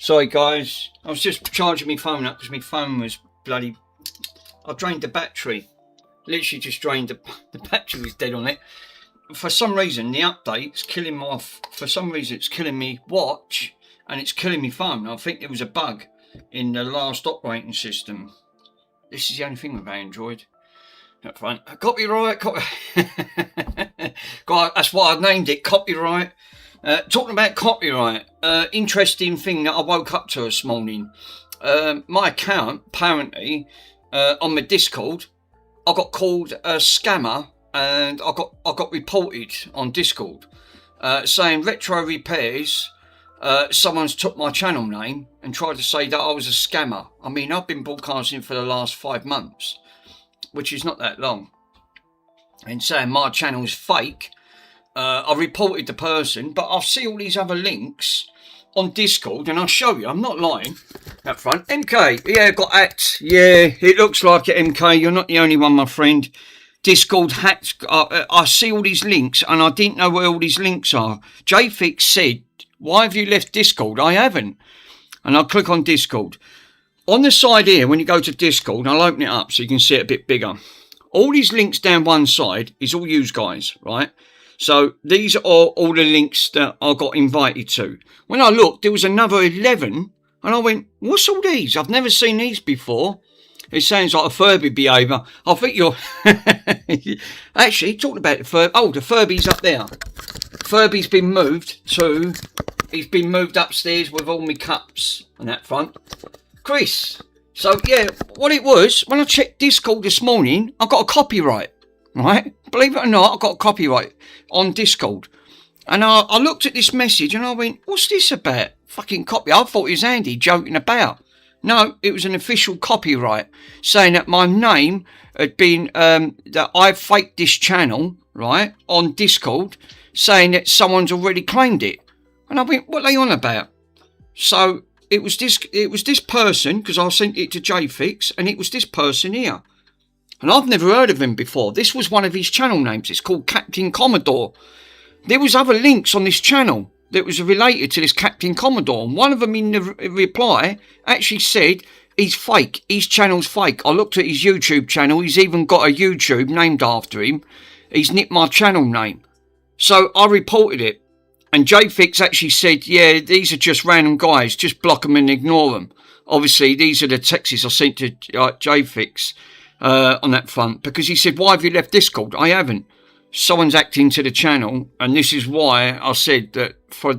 Sorry guys, I was just charging my phone up because my phone was bloody... I drained the battery. Literally just drained the battery was dead on it. For some reason the update's killing my... For some reason it's killing me watch and it's killing me phone. I think there was a bug in the last operating system. This is the only thing with Android. Up front. Copyright. God, that's what I named it, copyright. Talking about copyright, interesting thing that I woke up to this morning. My account, apparently, on my Discord, I got called a scammer, and I got reported on Discord, saying Retro Repairs. Someone's took my channel name and tried to say that I was a scammer. I mean, I've been broadcasting for the last 5 months, which is not that long, and saying my channel's fake. I reported the person, but I see all these other links on Discord, and I'll show you. I'm not lying. Up front, MK, yeah, got hacked. Yeah, it looks like it, MK. You're not the only one, my friend. Discord hacked. I see all these links, and I didn't know where all these links are. JFix said, "Why have you left Discord?" I haven't. And I'll click on Discord. On the side here, when you go to Discord, I'll open it up so you can see it a bit bigger. All these links down one side is all you guys, right? So these are all the links that I got invited to. When I looked, there was another 11, and I went, what's all these? I've never seen these before. It sounds like a Furby behaviour. I think you're... Actually, talking about the Furby... Oh, the Furby's up there. Furby's been moved to... He's been moved upstairs with all my cups on that front. Chris. So, yeah, what it was, when I checked Discord this morning, I got a copyright. Right? Believe it or not, I got a copyright on Discord. And I looked at this message and I went, what's this about? Fucking copy. I thought it was Andy joking about. No, it was an official copyright saying that my name had been, that I faked this channel, right, on Discord, saying that someone's already claimed it. And I went, what are they on about? So it was this person, because I sent it to JFix, and it was this person here. And I've never heard of him before. This was one of his channel names. It's called Captain Commodore. There was other links on this channel that was related to this Captain Commodore. And one of them in the reply actually said he's fake. His channel's fake. I looked at his YouTube channel. He's even got a YouTube named after him. He's nicked my channel name. So I reported it. And JFix actually said, yeah, these are just random guys. Just block them and ignore them. Obviously, these are the texts I sent to JFix. On that front, because he said, why have you left Discord? I haven't. Someone's acting to the channel, and this is why I said that for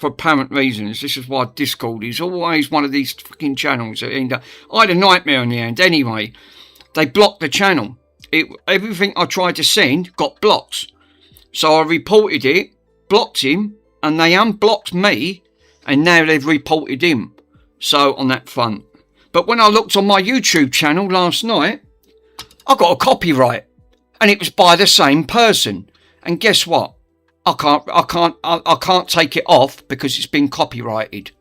apparent reasons, this is why Discord is always one of these fucking channels. And I had a nightmare in the end. Anyway, they blocked the channel. Everything I tried to send got blocked. So I reported it, blocked him, and they unblocked me, and now they've reported him. So on that front. But when I looked on my YouTube channel last night, I got a copyright, and it was by the same person. And guess what? I can't take it off because it's been copyrighted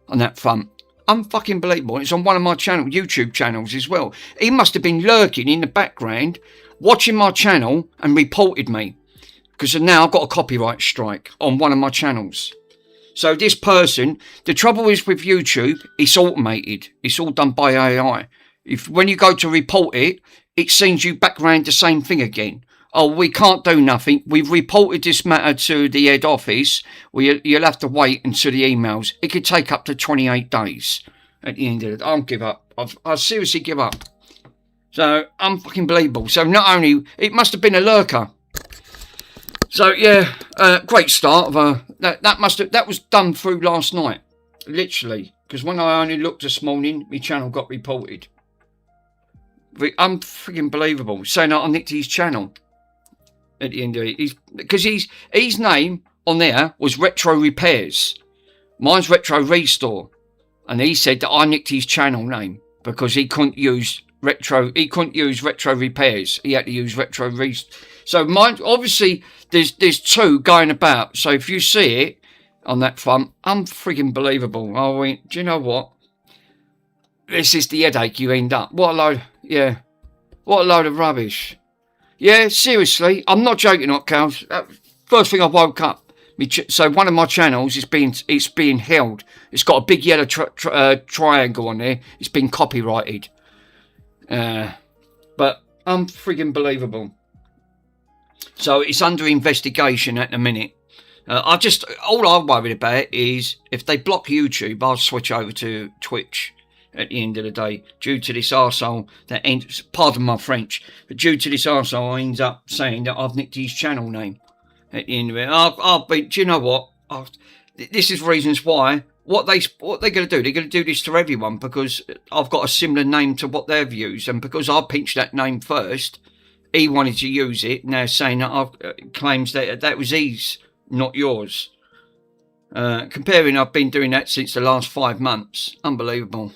on that front. Unfucking believable. It's on one of my YouTube channels as well. He must have been lurking in the background, watching my channel, and reported me because now I've got a copyright strike on one of my channels. So this person, the trouble is with YouTube, it's automated. It's all done by AI. When you go to report it, it sends you back round the same thing again. Oh, we can't do nothing. We've reported this matter to the head office. Well, you'll have to wait until the emails. It could take up to 28 days at the end of it. I'll give up. I seriously give up. So, unfucking believable. So, not only, it must have been a lurker. So, yeah, great start. That was done through last night. Literally. Because when I only looked this morning, my channel got reported. Unfreaking believable. Saying that I nicked his channel at the end of it. Because his name on there was Retro Repairs. Mine's Retro Restore. And he said that I nicked his channel name because he couldn't use Retro Repairs. He had to use Retro Restore. So mine, obviously, there's two going about. So if you see it on that front, unfreaking believable. I went, do you know what? This is the headache you end up. What a load of rubbish. Yeah, seriously, I'm not joking, not cows. First thing I woke up, So one of my channels is being held. It's got a big yellow triangle on there. It's been copyrighted. But unfriggin' believable. So it's under investigation at the minute. All I'm worried about is if they block YouTube, I'll switch over to Twitch at the end of the day. Due to this arsehole that ends, pardon my French, but due to this arsehole ends up saying that I've nicked his channel name at the end of it. I'll be, do you know what? This is reasons why. What they're going to do, they're going to do this to everyone because I've got a similar name to what they've used, and because I pinched that name first, he wanted to use it. Now saying that claims that was his, not yours. Comparing, I've been doing that since the last 5 months. Unbelievable.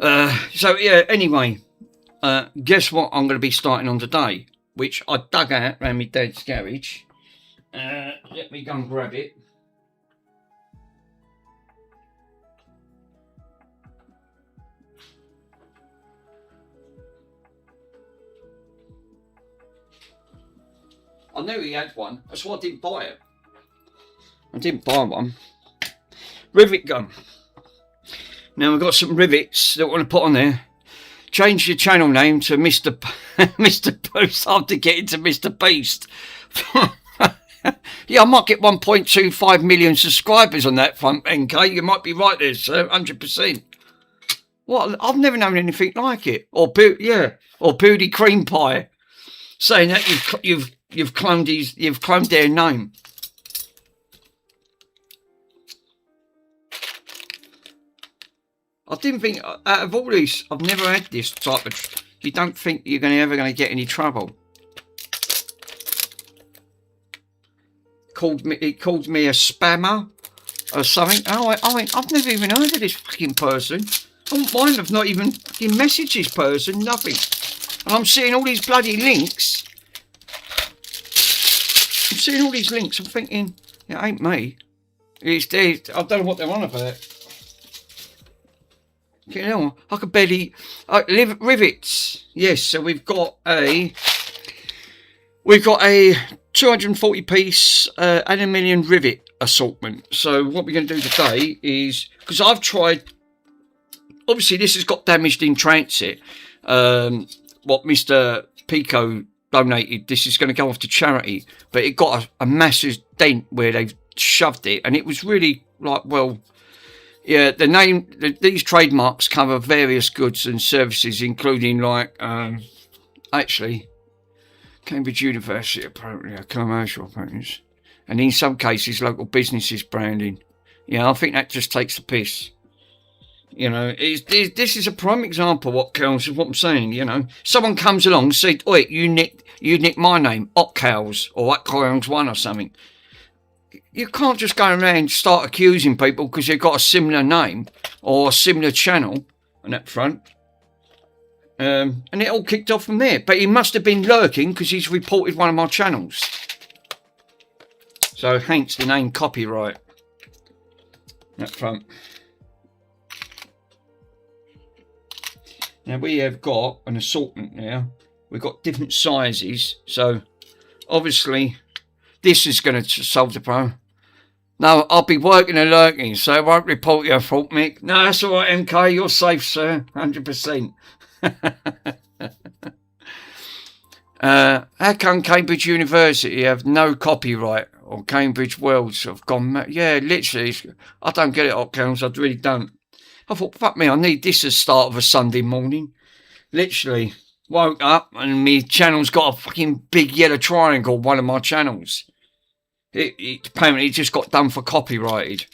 So yeah. Anyway, guess what? I'm going to be starting on today, which I dug out around my dad's garage. Let me go and grab it. I knew he had one. That's why I didn't buy it. I didn't buy one. Rivet gun. Now we've got some rivets that I want to put on there. Change your channel name to Mr. Mr. Beast after getting to Mr. Beast. Yeah, I might get 1.25 million subscribers on that front, NK. You might be right there, sir. 100%. What? I've never known anything like it. Or Pooty Cream Pie saying that you've cloned their name. I didn't think, out of all these, I've never had this type of. You don't think you're ever going to get any trouble? It called me a spammer or something. Oh, I've never even heard of this fucking person. I don't mind. I've not even fucking messaged this person. Nothing. And I'm seeing all these bloody links. I'm seeing all these links. I'm thinking, it ain't me. It's there. I don't know what they're on about. You know, I could barely rivets. Yes, so we've got a 240 piece aluminium rivet assortment. So what we're going to do today is, because I've tried, obviously this has got damaged in transit. What Mr. Pico donated, this is going to go off to charity, but it got a massive dent where they've shoved it, and it was really like, well, yeah, these trademarks cover various goods and services, including like, actually, Cambridge University apparently, a commercial apprentice, and in some cases, local businesses branding. Yeah, I think that just takes the piss. You know, this is a prime example of what counts is what I'm saying. You know, someone comes along and said, "Oi, you nick my name, Otcows or Otcows One or something." You can't just go around and start accusing people because they've got a similar name or a similar channel on that front. And it all kicked off from there. But he must have been lurking because he's reported one of my channels. So hence the name copyright. That front. Now we have got an assortment now. We've got different sizes. So obviously this is going to solve the problem. No, I'll be working and lurking, so I won't report your fault, Mick. No, that's all right, MK. You're safe, sir. 100%. How come Cambridge University have no copyright, or Cambridge Worlds have gone mad? Yeah, literally. I don't get it, Otcows. I really don't. I thought, fuck me, I need this as start of a Sunday morning. Literally. Woke up and my channel's got a fucking big yellow triangle, one of my channels. It apparently just got done for copyrighted.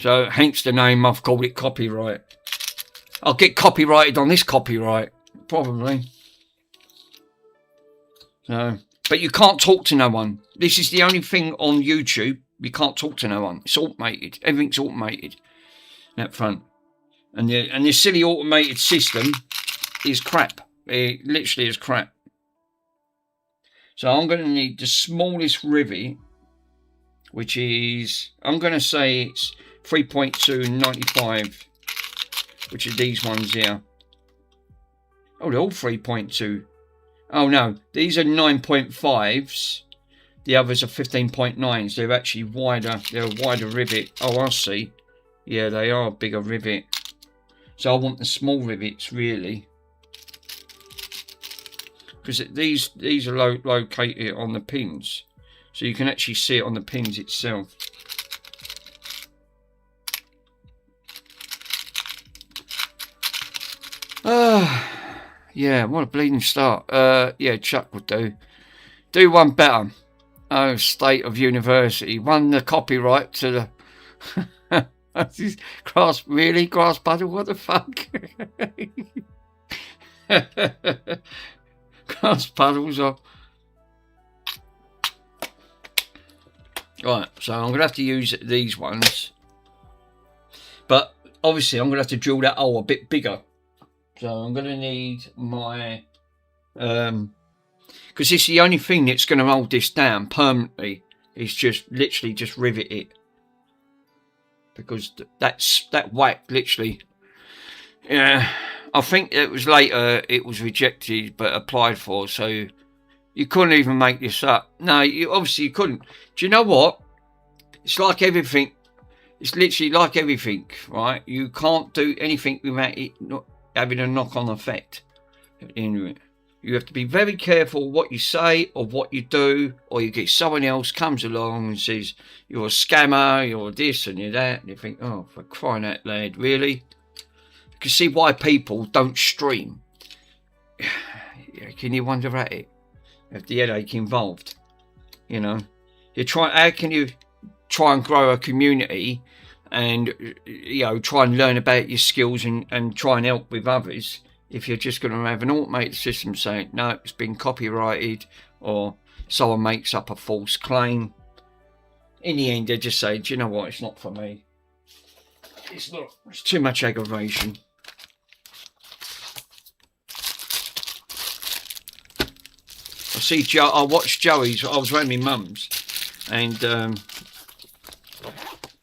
So hence the name, I've called it copyright. I'll get copyrighted on this copyright, probably. So, but you can't talk to no one. This is the only thing on YouTube. You can't talk to no one. It's automated. Everything's automated. That front. And the silly automated system is crap. It literally is crap. So I'm going to need the smallest rivet, which is, I'm going to say it's 3.295, which are these ones here. Oh, they're all 3.2. Oh no, these are 9.5s. The others are 15.9s. They're actually wider. They're a wider rivet. Oh, I see. Yeah, they are a bigger rivet. So I want the small rivets, really. Because these are located on the pins. So you can actually see it on the pins itself. Yeah, what a bleeding start. Yeah, Chuck would do. Do one better. Oh, State of University. Won the copyright to the... Really? Grass puddle? What the fuck? Grass puddles are... Right, so I'm going to have to use these ones. But obviously I'm going to have to drill that hole a bit bigger. So I'm going to need my... because it's the only thing that's going to hold this down permanently. Is just literally just rivet it. Because that whack literally... Yeah, I think it was later it was rejected but applied for. So you couldn't even make this up. No, obviously you couldn't. Do you know what? It's like everything. It's literally like everything, right? You can't do anything without it not having a knock-on effect. You have to be very careful what you say or what you do, or you get someone else comes along and says you're a scammer, you're this and you're that, and you think, oh, for crying out loud, really? You can see why people don't stream. Can you wonder at it? Have the headache involved? You know, how can you try and grow a community and, you know, try and learn about your skills and try and help with others if you're just going to have an automated system saying, no, it's been copyrighted, or someone makes up a false claim. In the end, they just say, do you know what, it's not for me. It's not. It's too much aggravation. I watched Joey's. I was around my mum's, and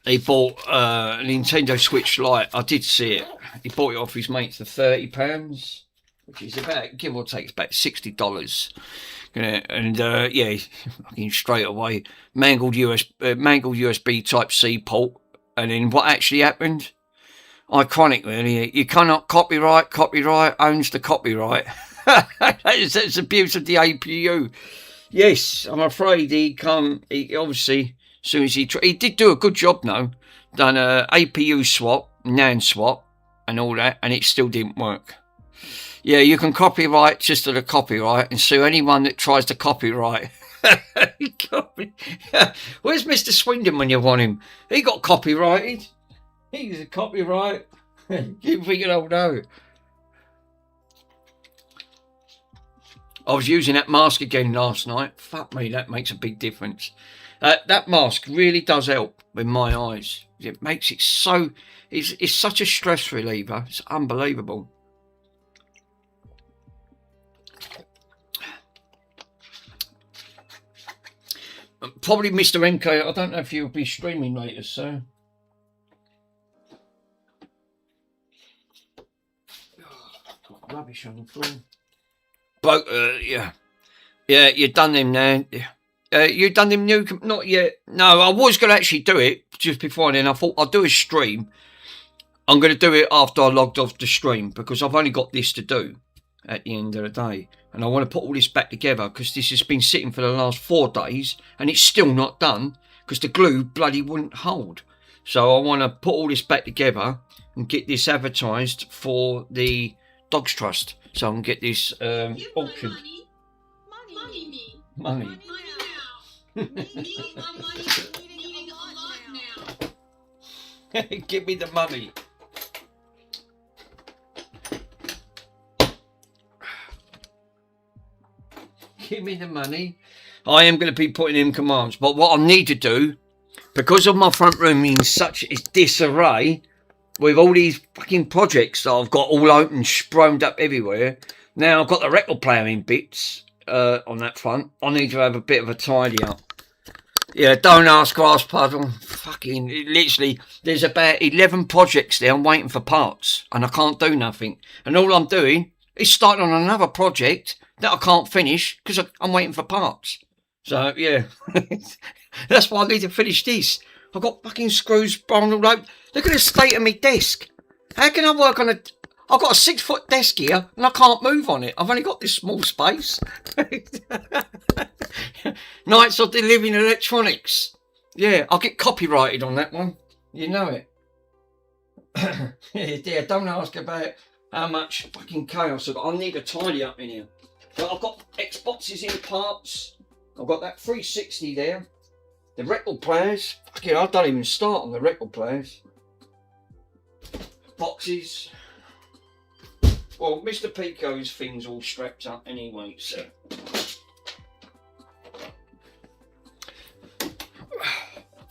he bought a Nintendo Switch Lite. I did see it. He bought it off his mates for £30, which is about, give or take, about $60. And yeah, fucking straight away mangled USB Type-C port. And then what actually happened? Iconic, really. You cannot copyright owns the copyright. That's abuse of the APU. Yes, I'm afraid he obviously, as soon as he did do a good job, though. Done a APU swap, NAND swap, and all that, and it still didn't work. Yeah, you can copyright just to the copyright and sue anyone that tries to copyright. Where's Mr. Swindon when you want him? He got copyrighted. He's a copyright. Keep thinking, oh no. I was using that mask again last night. Fuck me, that makes a big difference. That mask really does help with my eyes. It makes it so... It's such a stress reliever. It's unbelievable. Probably Mr. MK. I don't know if you'll be streaming later, sir. Got rubbish on the floor. But yeah, you've done them now. You've done them new. Not yet. No, I was going to actually do it just before, and then I thought I'll do a stream. I'm going to do it after I logged off the stream because I've only got this to do at the end of the day, and I want to put all this back together because this has been sitting for the last 4 days and it's still not done because the glue bloody wouldn't hold. So I want to put all this back together and get this advertised for the Dogs Trust, so I can get this auction. Money. Give me the money. Give me the money. I am going to be putting in commands, but what I need to do, because of my front room in such disarray, with all these fucking projects that I've got all open, sproned up everywhere. Now I've got the record player in bits on that front. I need to have a bit of a tidy up. Yeah, don't ask Grass Puddle. Fucking, literally, there's about 11 projects there. I'm waiting for parts, and I can't do nothing. And all I'm doing is starting on another project that I can't finish because I'm waiting for parts. So yeah, that's why I need to finish this. I've got fucking screws bundled up. Look at the state of my desk. How can I work on a... I've got a 6-foot desk here and I can't move on it. I've only got this small space. Nights of delivering electronics. Yeah, I'll get copyrighted on that one. You know it. Yeah, don't ask about how much fucking chaos I've got. I need a tidy up in here. But I've got Xboxes in parts. I've got that 360 there. The record players. Fucking, I don't even start on the record players. Boxes. Well, Mr. Pico's thing's all strapped up anyway, so.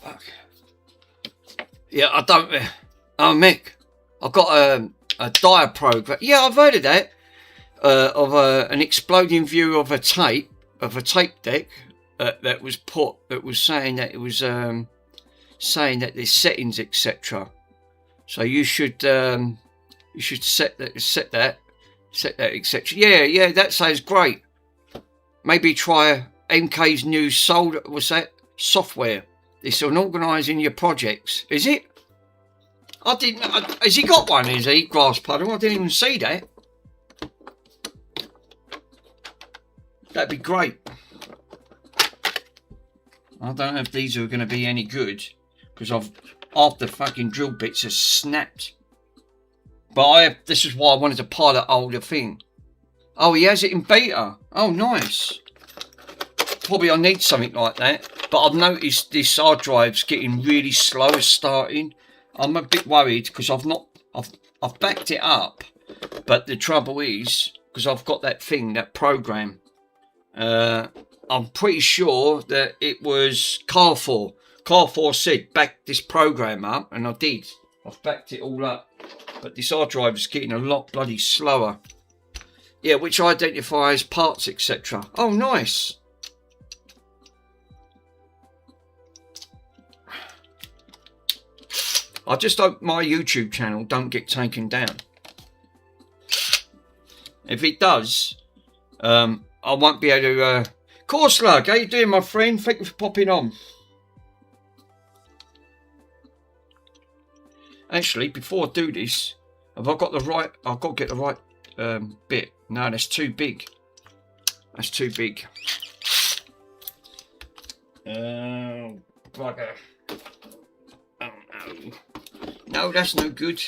Fuck. Yeah, I don't. Oh, Mick, I've got a diaprobe. Yeah, I've heard of that. Of an exploding view of a tape deck that was put. That was saying that it was saying that there's settings, etc. So you should set that, etc. Yeah, that sounds great. Maybe try MK's new software. It's on organising your projects. Is it? I didn't. Has he got one? Is he Grass Puddle? I didn't even see that. That'd be great. I don't know if these are going to be any good because half the fucking drill bits are snapped. But this is why I wanted to pilot older thing. Oh, he has it in beta. Oh, nice. Probably I need something like that. But I've noticed this hard drive's getting really slow at starting. I'm a bit worried because I've backed it up. But the trouble is, because I've got that thing, that program. I'm pretty sure that it was Carrefour. Carrefour said back this program up, and I did. I've backed it all up. But this hard drive is getting a lot bloody slower. Yeah, which identifies parts, etc. Oh, nice. I just hope my YouTube channel don't get taken down. If it does, I won't be able to... Corslug, how you doing, my friend? Thank you for popping on. Actually, before I do this, have I got the right... I've got to get the right bit. No, that's too big. That's too big. Bugger. Oh, no. No, that's no good.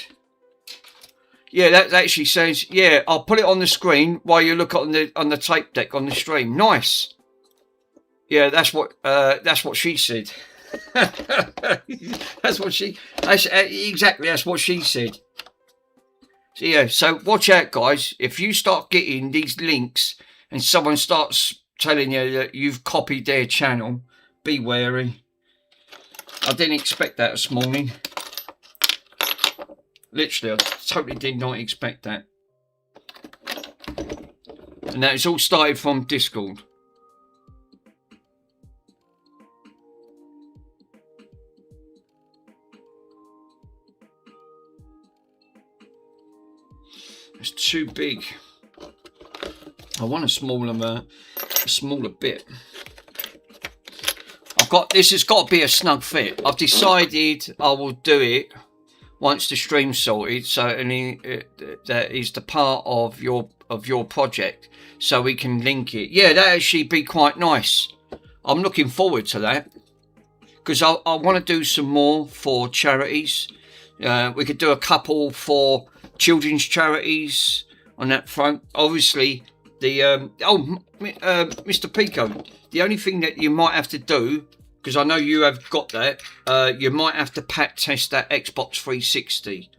Yeah, that actually says... Yeah, I'll put it on the screen while you look on the tape deck on the stream. Nice. Yeah, that's what she said. That's what she... exactly, that's what she said. So yeah, so watch out, guys. If you start getting these links and someone starts telling you that you've copied their channel, be wary. I didn't expect that this morning. Literally, I totally did not expect that. And that is all started from Discord. It's too big. I want a smaller bit. This has got to be a snug fit. I've decided I will do it once the stream's sorted. So, that is the part of your project, so we can link it. Yeah, that actually be quite nice. I'm looking forward to that because I want to do some more for charities. We could do a couple for children's charities on that front. Obviously, Mr. Pico, the only thing that you might have to do, because I know you have got that, you might have to pat test that Xbox 360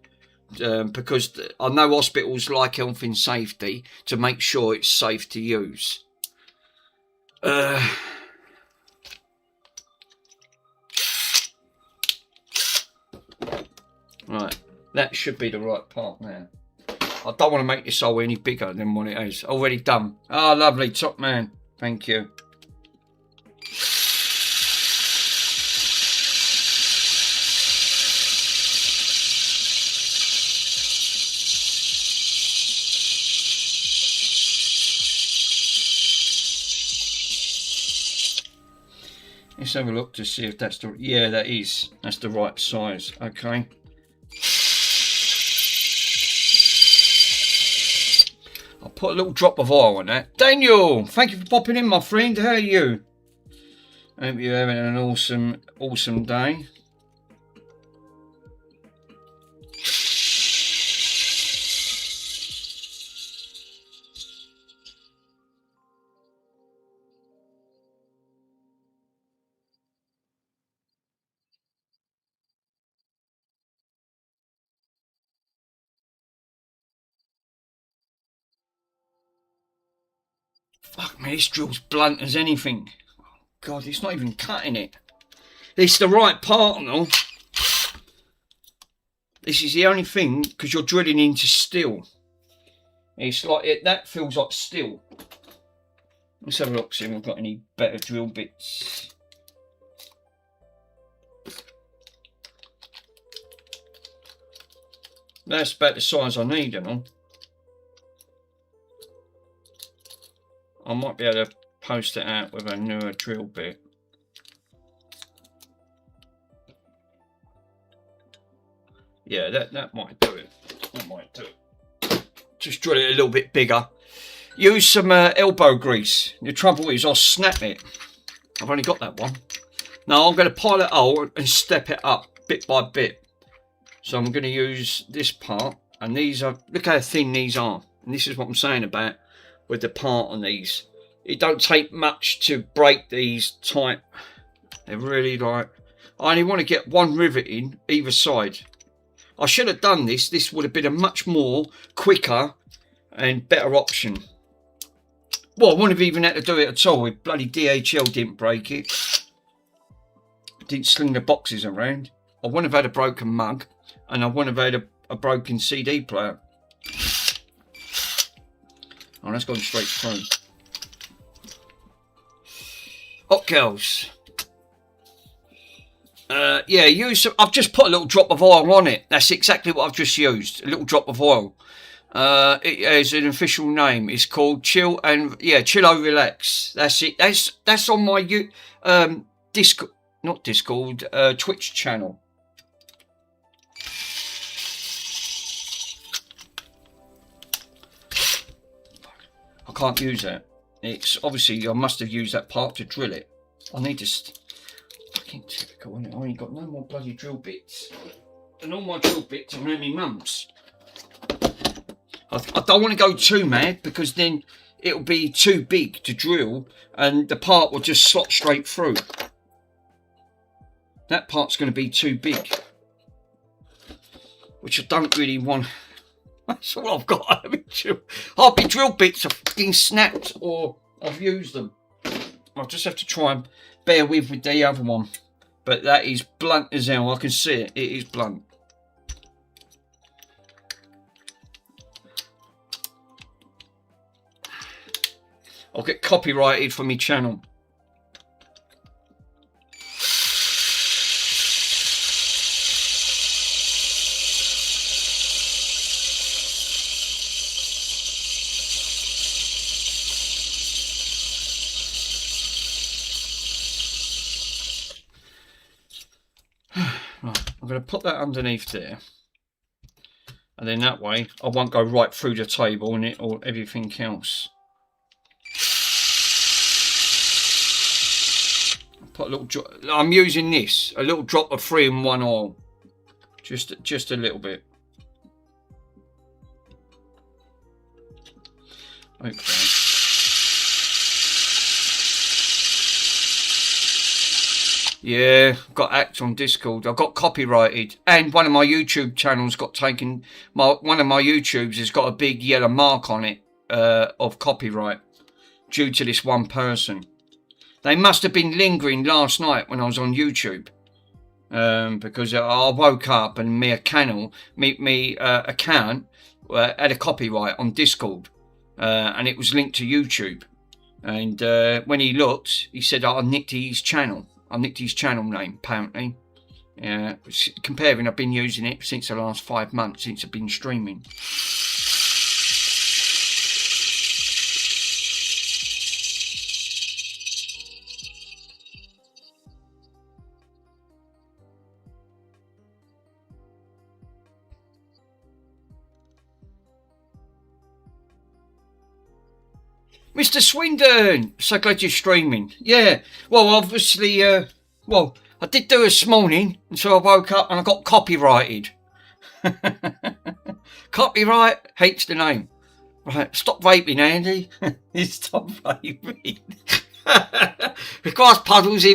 because I know hospitals like health and safety to make sure it's safe to use. Right, that should be the right part now. I don't want to make this hole any bigger than what it is. Already done. Ah, lovely, top man. Thank you. Let's have a look to see if that's the... Yeah, that is. That's the right size. Okay. I'll put a little drop of oil on that. Daniel, thank you for popping in, my friend. How are you? I hope you're having an awesome day. Fuck me, this drill's blunt as anything. God, it's not even cutting it. It's the right part, though. This is the only thing, because you're drilling into steel. It's like it. That feels like steel. Let's have a look, see if we've got any better drill bits. That's about the size I need, you know. I might be able to post it out with a newer drill bit. Yeah, that might do it. That might do it. Just drill it a little bit bigger. Use some elbow grease. The trouble is I'll snap it. I've only got that one. Now I'm going to pile it out and step it up bit by bit. So I'm going to use this part. And these are, look how thin these are. And this is what I'm saying about with the part on these. It don't take much to break these tight. They're really like, I only want to get one rivet in either side. I should have done this. This would have been a much more quicker and better option. Well, I wouldn't have even had to do it at all. If bloody DHL didn't break it. Didn't sling the boxes around. I wouldn't have had a broken mug. And I wouldn't have had a broken CD player. Oh, that's gone straight through. Hot girls. Yeah, use some, I've just put a little drop of oil on it. That's exactly what I've just used. A little drop of oil. It has an official name. It's called Chill and Chillo Relax. That's it. That's on my Twitch channel. I can't use that. It's obviously I must have used that part to drill it. I need to. Fucking typical, isn't it? I ain't got no more bloody drill bits. And all my drill bits are around my mum's. I don't want to go too mad because then it'll be too big to drill and the part will just slot straight through. That part's going to be too big. Which I don't really want. That's all I've got. Half my drill bits are fucking snapped or I've used them. I'll just have to try and bear with the other one. But that is blunt as hell. I can see it. It is blunt. I'll get copyrighted for my channel. Right, I'm going to put that underneath there. And then that way I won't go right through the table and it or everything else. Put a little drop. I'm using this, a little drop of 3-in-1 oil, just a little bit. Okay. Yeah, got hacked on Discord. I got copyrighted, and one of my YouTube channels got taken. One of my YouTubes has got a big yellow mark on it of copyright due to this one person. They must have been lingering last night when I was on YouTube, because I woke up and my account had a copyright on Discord, and it was linked to YouTube. And when he looked, he said, "I nicked his channel. I nicked his channel name, apparently." Comparing, I've been using it since the last 5 months since I've been streaming. Mr. Swindon, so glad you're streaming. Yeah, well, obviously, well, I did do it this morning, and so I woke up and I got copyrighted. Copyright hates the name. Right, stop vaping, Andy. Stop vaping. Glass Puddle's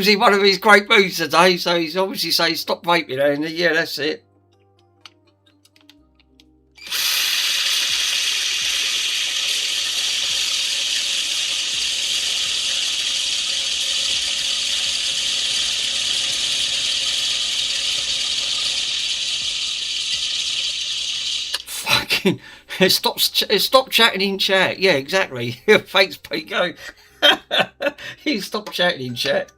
in one of his great moods today, so he's obviously saying stop vaping, Andy. Yeah, that's it. Fucking stop chatting in chat. Yeah, exactly. Thanks, Pico. You stop chatting in chat.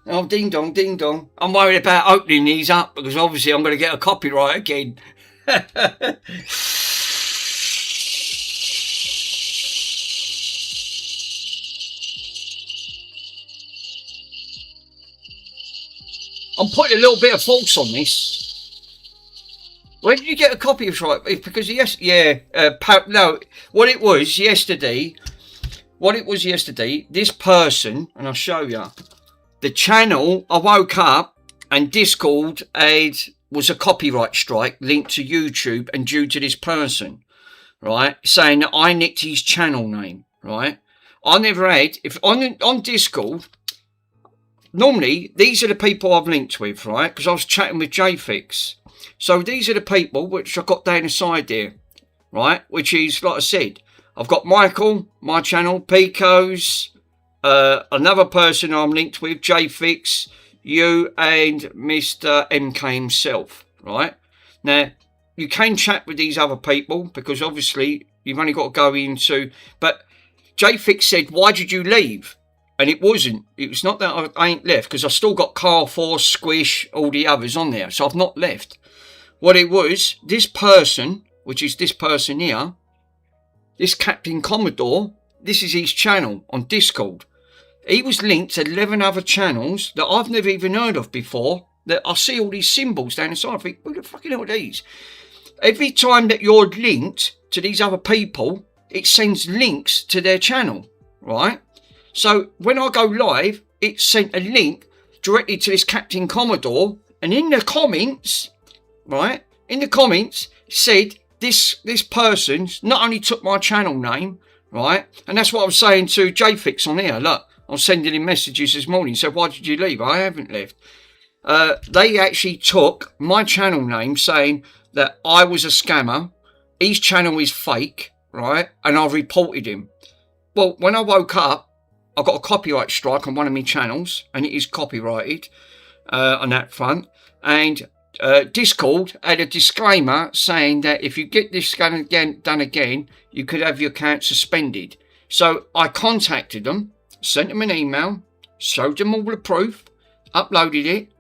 Oh, ding dong, ding dong. I'm worried about opening these up because obviously I'm going to get a copyright again. I'm putting a little bit of force on this. Where did you get a copyright? Because no, what it was yesterday, this person, and I'll show you, the channel, I woke up and Discord was a copyright strike linked to YouTube and due to this person, right, saying that I nicked his channel name, right? I never had, if on Discord, normally these are the people I've linked with, right, because I was chatting with JFix. So these are the people which I've got down the side there, right, which is, like I said, I've got Michael, my channel, Pico's, another person I'm linked with, JFix, you and Mr. MK himself, right? Now, you can chat with these other people because obviously you've only got to go into, but JFix said, why did you leave? And it wasn't. It was not that I ain't left because I still got Car Force, Squish, all the others on there. So I've not left. What it was, this person, which is this person here, this Captain Commodore, this is his channel on Discord. He was linked to 11 other channels that I've never even heard of before. That I see all these symbols down the side. I think, who the fucking hell are these? Every time that you're linked to these other people, it sends links to their channel, right? So when I go live, it sent a link directly to this Captain Commodore, and in the comments, right, in the comments said this person not only took my channel name, right, and that's what I was saying to JFix on here. Look, I was sending him messages this morning. So why did you leave? I haven't left. They actually took my channel name, saying that I was a scammer. His channel is fake, right, and I reported him. Well, when I woke up, I got a copyright strike on one of my channels, and it is copyrighted on that front. And Discord had a disclaimer saying that if you get this done again, you could have your account suspended. So I contacted them, sent them an email, showed them all the proof, uploaded it.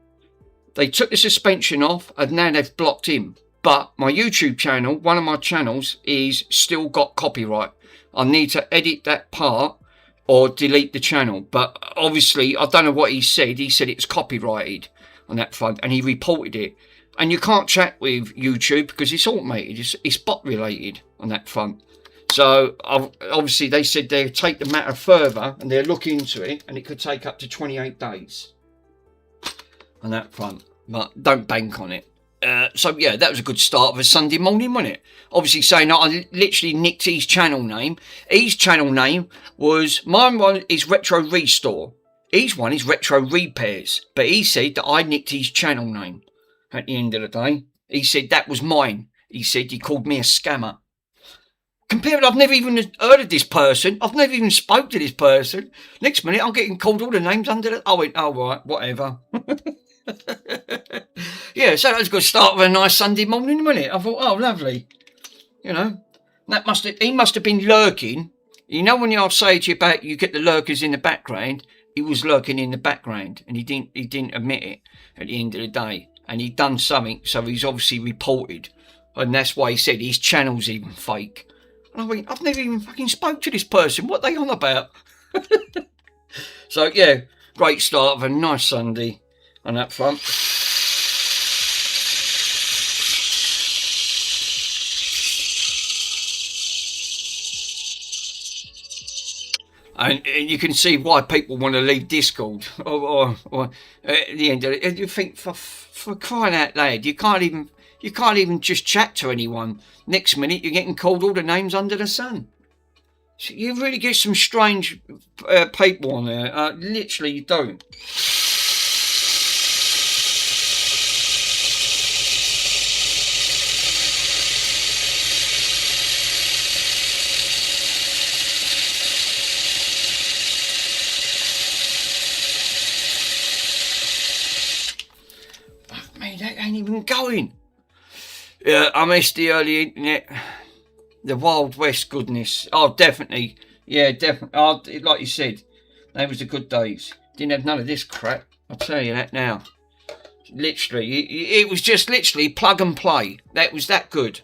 They took the suspension off, and now they've blocked him. But my YouTube channel, one of my channels, is still got copyright. I need to edit that part or delete the channel. But obviously, I don't know what he said. He said it's copyrighted on that front, and he reported it. And you can't chat with YouTube because it's automated. It's bot related on that front. So obviously, they said they'll take the matter further and they'll look into it, and it could take up to 28 days on that front. But don't bank on it. So yeah, that was a good start of a Sunday morning, wasn't it? Obviously saying that I literally nicked his channel name. His channel name was, mine one is Retro Restore. His one is Retro Repairs. But he said that I nicked his channel name at the end of the day. He said that was mine. He said he called me a scammer. Compared, I've never even heard of this person. I've never even spoke to this person. Next minute, I'm getting called all the names under the... I went, oh, right, whatever. Yeah, so that was a good start of a nice Sunday morning, wasn't it? I thought, oh, lovely. You know, he must have been lurking. You know, when I say to you about you get the lurkers in the background, he was lurking in the background, and he didn't admit it at the end of the day, and he'd done something, so he's obviously reported, and that's why he said his channel's even fake. And I went, I've never even fucking spoke to this person. What are they on about? So yeah, great start of a nice Sunday on that front. And you can see why people want to leave Discord. Or at the end of it, you think, for crying out loud, you can't even just chat to anyone. Next minute, you're getting called all the names under the sun. So you really get some strange people on there. Literally, you don't. That ain't even going. Yeah, I miss the early internet. The Wild West goodness. Oh, definitely. Yeah, definitely. Oh, like you said, they was the good days. Didn't have none of this crap. I'll tell you that now. Literally, it was just literally plug and play. That was that good.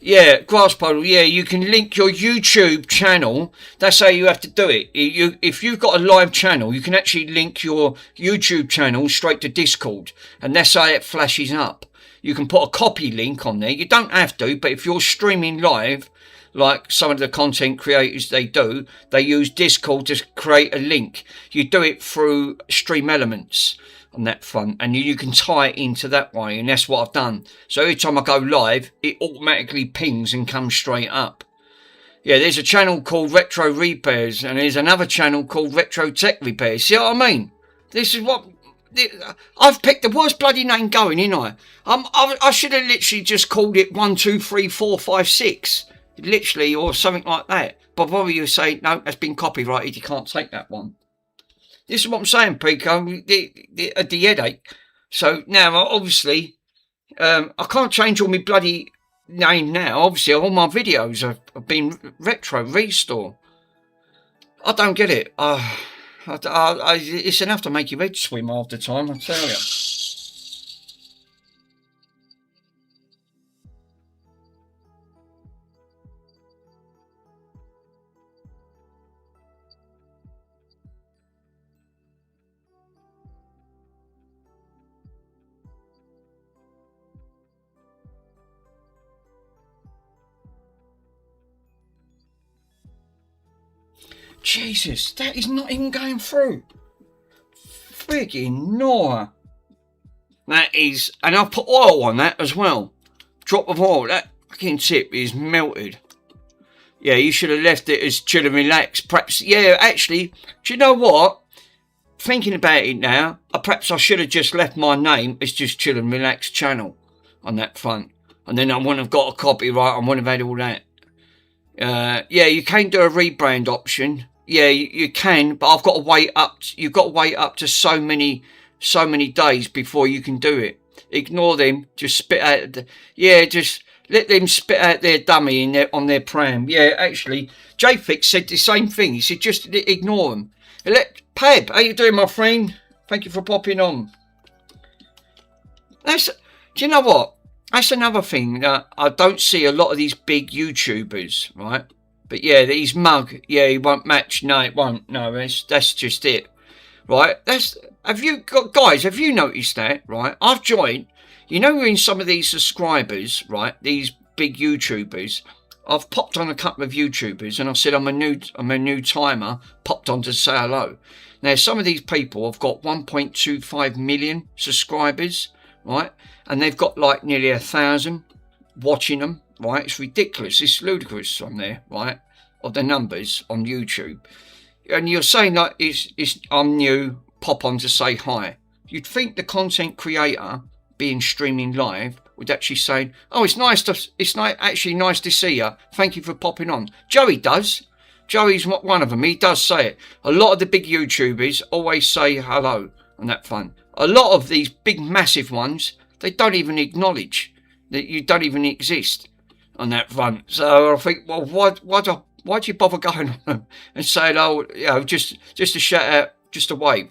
Yeah, Grass Puddle, yeah, you can link your YouTube channel. That's how you have to do it. If you've got a live channel, you can actually link your YouTube channel straight to Discord. And that's how it flashes up. You can put a copy link on there. You don't have to, but if you're streaming live, like some of the content creators they use Discord to create a link. You do it through Stream Elements on that front, and you can tie it into that way, and that's what I've done. So every time I go live, it automatically pings and comes straight up. Yeah, there's a channel called Retro Repairs, and there's another channel called Retro Tech Repairs. See what I mean? This is what I've picked the worst bloody name going, ain't I should have literally just called it 1, 2, 3, 4, 5, 6, literally, or something like that. But probably you say no, that's been copyrighted. You can't take that one. This is what I'm saying, Pico, the headache. So now, obviously, I can't change all my bloody name now. Obviously, all my videos have been Retro Restore. I don't get it. It's enough to make your head swim half the time, I tell you. Jesus, that is not even going through. Friggin' Nora. That is, and I've put oil on that as well. Drop of oil. That fucking tip is melted. Yeah, you should have left it as chill and relax. Perhaps, yeah, actually, do you know what? Thinking about it now, perhaps I should have just left my name as just chill and relax channel on that front. And then I wouldn't have got a copyright. I wouldn't have had all that. Yeah, you can do a rebrand option. Yeah, you can, but I've got to wait up. You've got to wait up to so many days before you can do it. Ignore them. Just spit out. Just let them spit out their dummy on their pram. Yeah, actually, JFix said the same thing. He said just ignore them. Pab, how you doing, my friend? Thank you for popping on. Do you know what? That's another thing that I don't see a lot of these big YouTubers, right? But yeah, these mug, yeah, he won't match. No, it won't. No, that's just it, right? Have you noticed that, right? I've joined, in some of these subscribers, right? These big YouTubers, I've popped on a couple of YouTubers and I said I'm a new timer, popped on to say hello. Now, some of these people have got 1.25 million subscribers, right? And they've got like nearly 1,000 watching them, right? It's ridiculous. It's ludicrous on there, right? Of the numbers on YouTube. And you're saying that I'm new, pop on to say hi. You'd think the content creator being streaming live would actually say, oh, it's nice to see you. Thank you for popping on. Joey does. Joey's one of them. He does say it. A lot of the big YouTubers always say hello on that front. A lot of these big, massive ones, they don't even acknowledge that you don't even exist on that front. So I think, well, why'd you bother going on them and saying, oh, just a shout out, just a wave?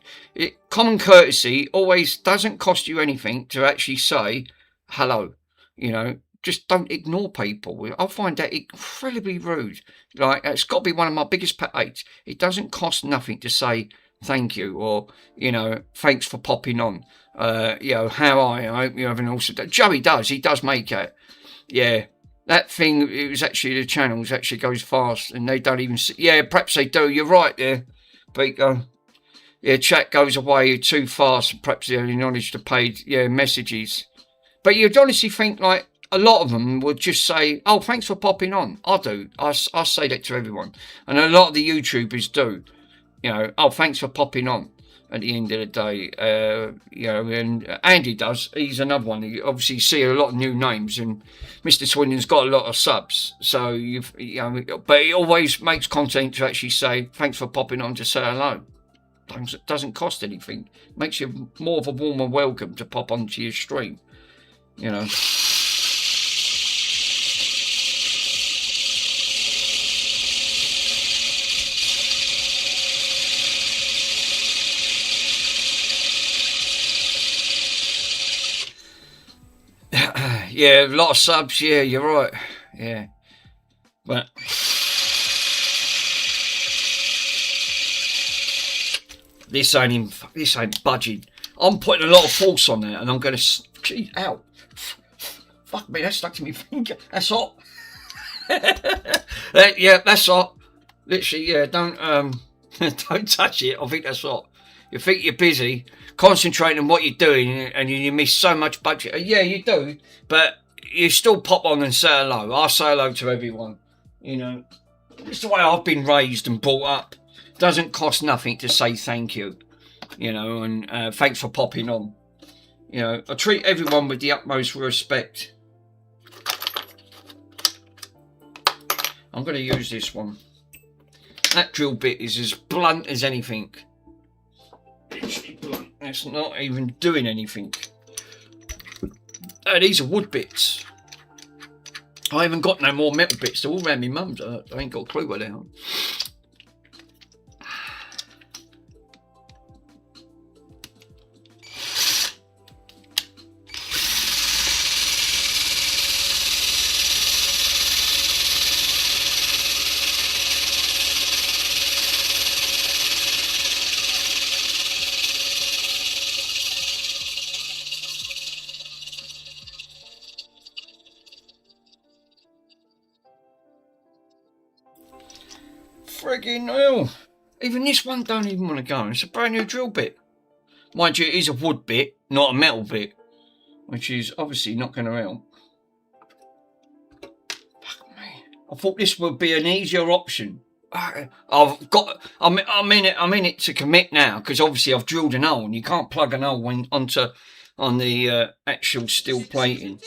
Common courtesy always doesn't cost you anything to actually say hello You know, just don't ignore people. I find that incredibly rude. Like, it's got to be one of my biggest pet hates. It doesn't cost nothing to say thank you, or, you know, thanks for popping on. You know, how are you? I hope you're having an awesome day. Joey does. He does make it. Yeah. That thing, it was actually the channels actually goes fast, and they don't even see. Yeah, perhaps they do. You're right there, Pico. Yeah, chat goes away too fast. Perhaps the only knowledge to paid messages. But you'd honestly think like a lot of them would just say, "Oh, thanks for popping on." I do. I say that to everyone, and a lot of the YouTubers do. You know, "Oh, thanks for popping on." At the end of the day, you know, and Andy does. He's another one. You obviously see a lot of new names, and Mr. Swindon's got a lot of subs. So you know, but he always makes content to actually say thanks for popping on to say hello. Doesn't cost anything. Makes you more of a warmer welcome to pop onto your stream. You know. Yeah, a lot of subs. Yeah, you're right. Yeah, but this ain't budging. I'm putting a lot of force on there, and I'm going to. Gee, ow! Fuck me, that stuck to my finger. That's hot. Yeah, that's hot. Literally, yeah. Don't don't touch it. I think that's hot. You think you're busy concentrating on what you're doing, and you miss so much budget. Yeah, you do, but you still pop on and say hello. I say hello to everyone. You know, it's the way I've been raised and brought up. Doesn't cost nothing to say thank you. You know, and thanks for popping on. You know, I treat everyone with the utmost respect. I'm going to use this one. That drill bit is as blunt as anything. Literally blunt. It's not even doing anything. These are wood bits. I haven't got no more metal bits. They're all around my mum's. I ain't got a clue where they are. Friggin' hell. Even this one don't even want to go. It's a brand new drill bit. Mind you, it is a wood bit, not a metal bit, which is obviously not going to help. Fuck me. I thought this would be an easier option. I'm in it to commit now, because obviously I've drilled an hole, and you can't plug an hole on the actual steel plating.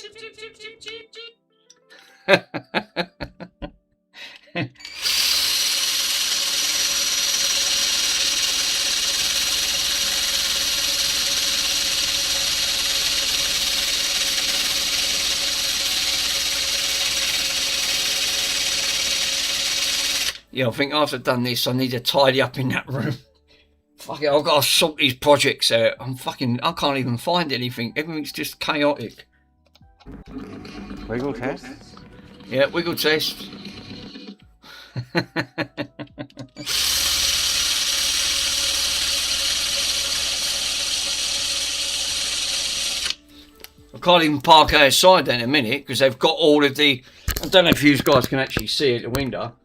Yeah, I think after I've done this, I need to tidy up in that room. Fuck it, I've got to sort these projects out. I can't even find anything. Everything's just chaotic. Wiggle test? Yeah, wiggle test. I can't even park outside in a minute because they've got all of the. I don't know if you guys can actually see at the window.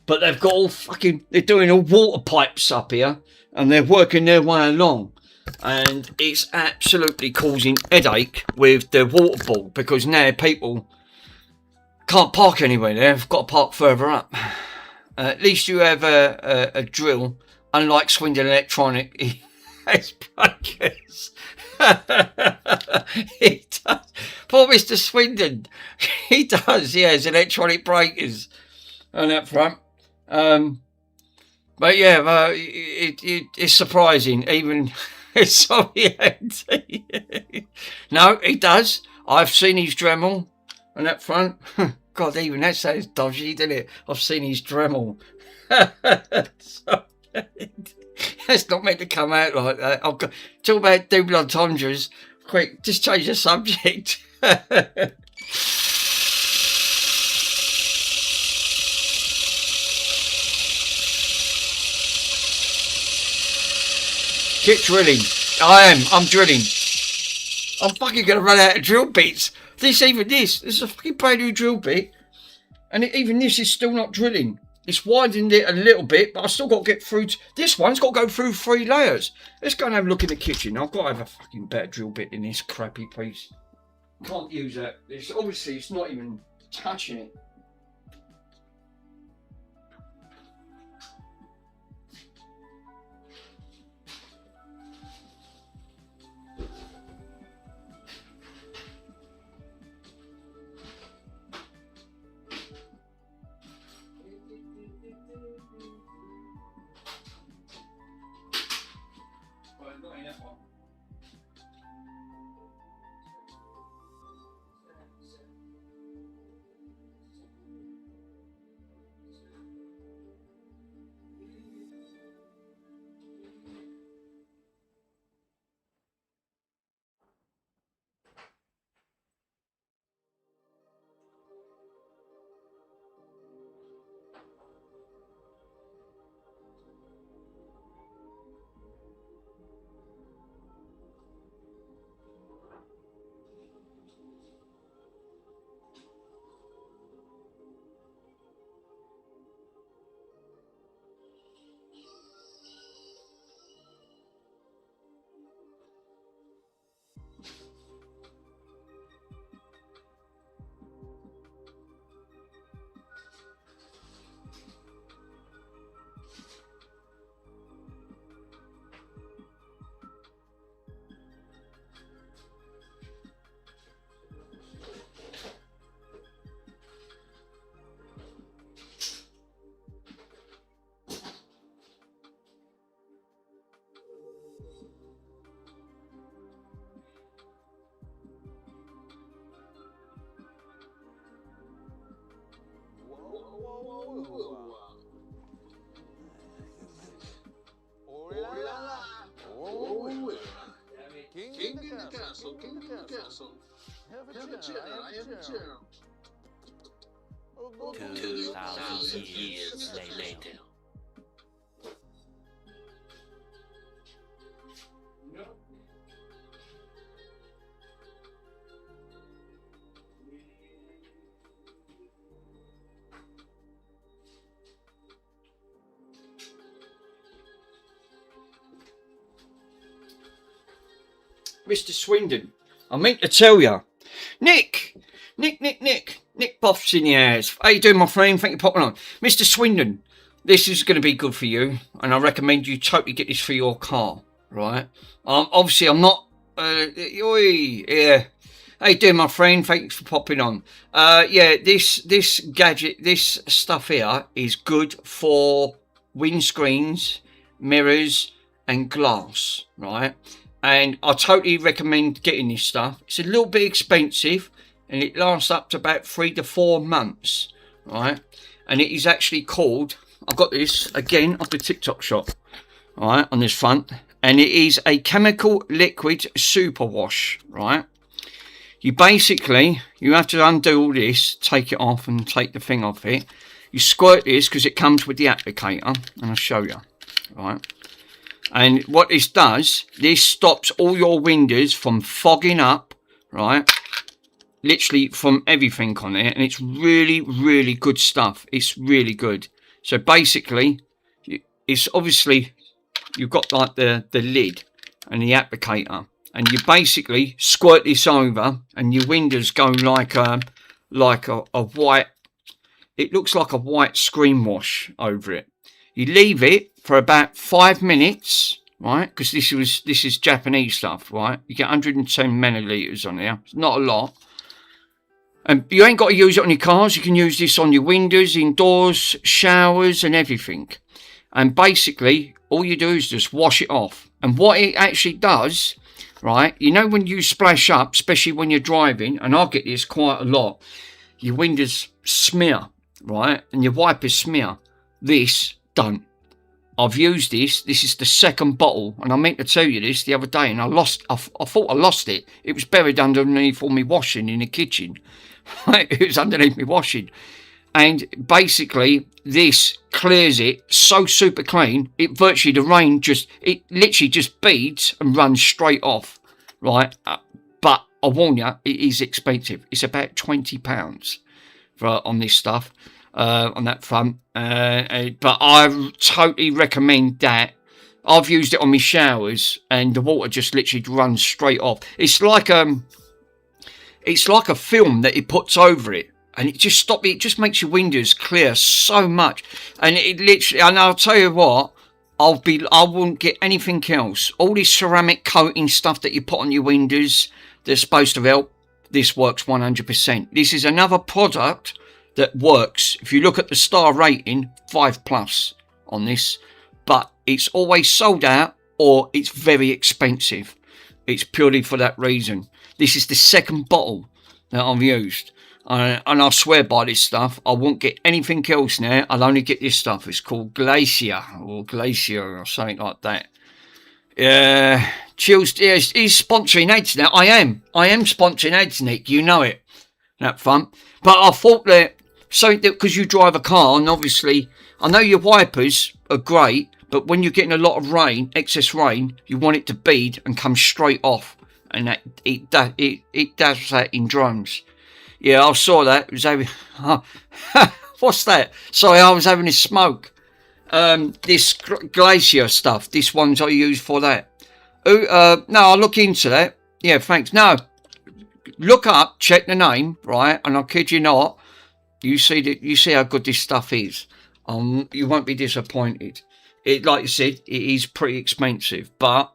But they've got they're doing all water pipes up here, and they're working their way along. And it's absolutely causing headache with the water board, because now people can't park anywhere. They've got to park further up. At least you have a drill, unlike Swindon Electronic. He has breakers. He does. Poor Mr. Swindon. He does, he has electronic breakers on that front. But yeah, it's surprising. Even sorry, Andy. No, he does. I've seen his Dremel on that front. God, even that sounds dodgy, doesn't it? I've seen his Dremel. That's not meant to come out like that. I'll talk about double entendres. Quick, just change the subject. Get drilling. I'm drilling. I'm fucking gonna run out of drill bits. This is a fucking brand new drill bit. And even this is still not drilling. It's widened it a little bit, but I still got to get through. This one's got to go through 3 layers. Let's go and have a look in the kitchen. I've got to have a fucking better drill bit in this crappy piece. Can't use that. Obviously, it's not even touching it. King in the castle, king in the castle. Have a chair, I have a chair. 2,000 years later. Mr. Swindon, I meant to tell you. Nick Boff's in the house. How you doing, my friend? Thank you for popping on. Mr. Swindon, this is going to be good for you, and I recommend you totally get this for your car, right? Obviously, I'm not... yeah. How you doing, my friend? Thanks for popping on. Yeah, this gadget, this stuff here is good for windscreens, mirrors, and glass, right? And I totally recommend getting this stuff. It's a little bit expensive, and it lasts up to about 3 to 4 months, right? And it is actually called, I've got this again off the TikTok shop, right, on this front, and it is a chemical liquid super wash, right? You have to undo all this, take it off and take the thing off it. You squirt this because it comes with the applicator, and I'll show you, right? And what this does, this stops all your windows from fogging up, right? Literally from everything on it. And it's really, really good stuff. It's really good. So basically, it's obviously, you've got like the lid and the applicator. And you basically squirt this over and your windows go like a white, it looks like a white screen wash over it. You leave it for about 5 minutes, right? Because this is Japanese stuff, right? You get 110 millilitres on there. It's not a lot. And you ain't got to use it on your cars. You can use this on your windows, indoors, showers and everything. And basically, all you do is just wash it off. And what it actually does, right? You know when you splash up, especially when you're driving, and I get this quite a lot, your windows smear, right? And your wipers smear. This don't. I've used this. This is the second bottle, and I meant to tell you this the other day, and I thought I lost it. It was buried underneath all my washing in the kitchen. It was underneath my washing, And basically this clears it so super clean, it virtually, the rain it literally just beads and runs straight off, right? But I warn you, it is expensive. It's about £20 on this stuff, on that front. But I totally recommend that. I've used it on my showers, and the water just literally runs straight off. It's like a film that it puts over it, and it just makes your windows clear so much. And it literally, and I'll tell you what, I wouldn't get anything else. All this ceramic coating stuff that you put on your windows, they're supposed to help. This works 100%. This is another product that works. If you look at the star rating, 5+ on this, but it's always sold out or it's very expensive. It's purely for that reason. This is the second bottle that I've used, and I swear by this stuff. I won't get anything else now. I'll only get this stuff. It's called Glacier or something like that. Chills, he's sponsoring ads now. I am sponsoring ads, Nick. You know it. That fun. But I thought that because you drive a car, and obviously I know your wipers are great, but when you're getting a lot of rain, excess rain, you want it to bead and come straight off, and that it does that in drones. Yeah, I saw that. It was over. What's that? Sorry, I was having a smoke. This Glacier stuff. This one's I use for that. No, I'll look into that. Yeah, thanks. No, look up, check the name, right? And I kid you not, you see how good this stuff is. You won't be disappointed. It, like you said, it is pretty expensive, but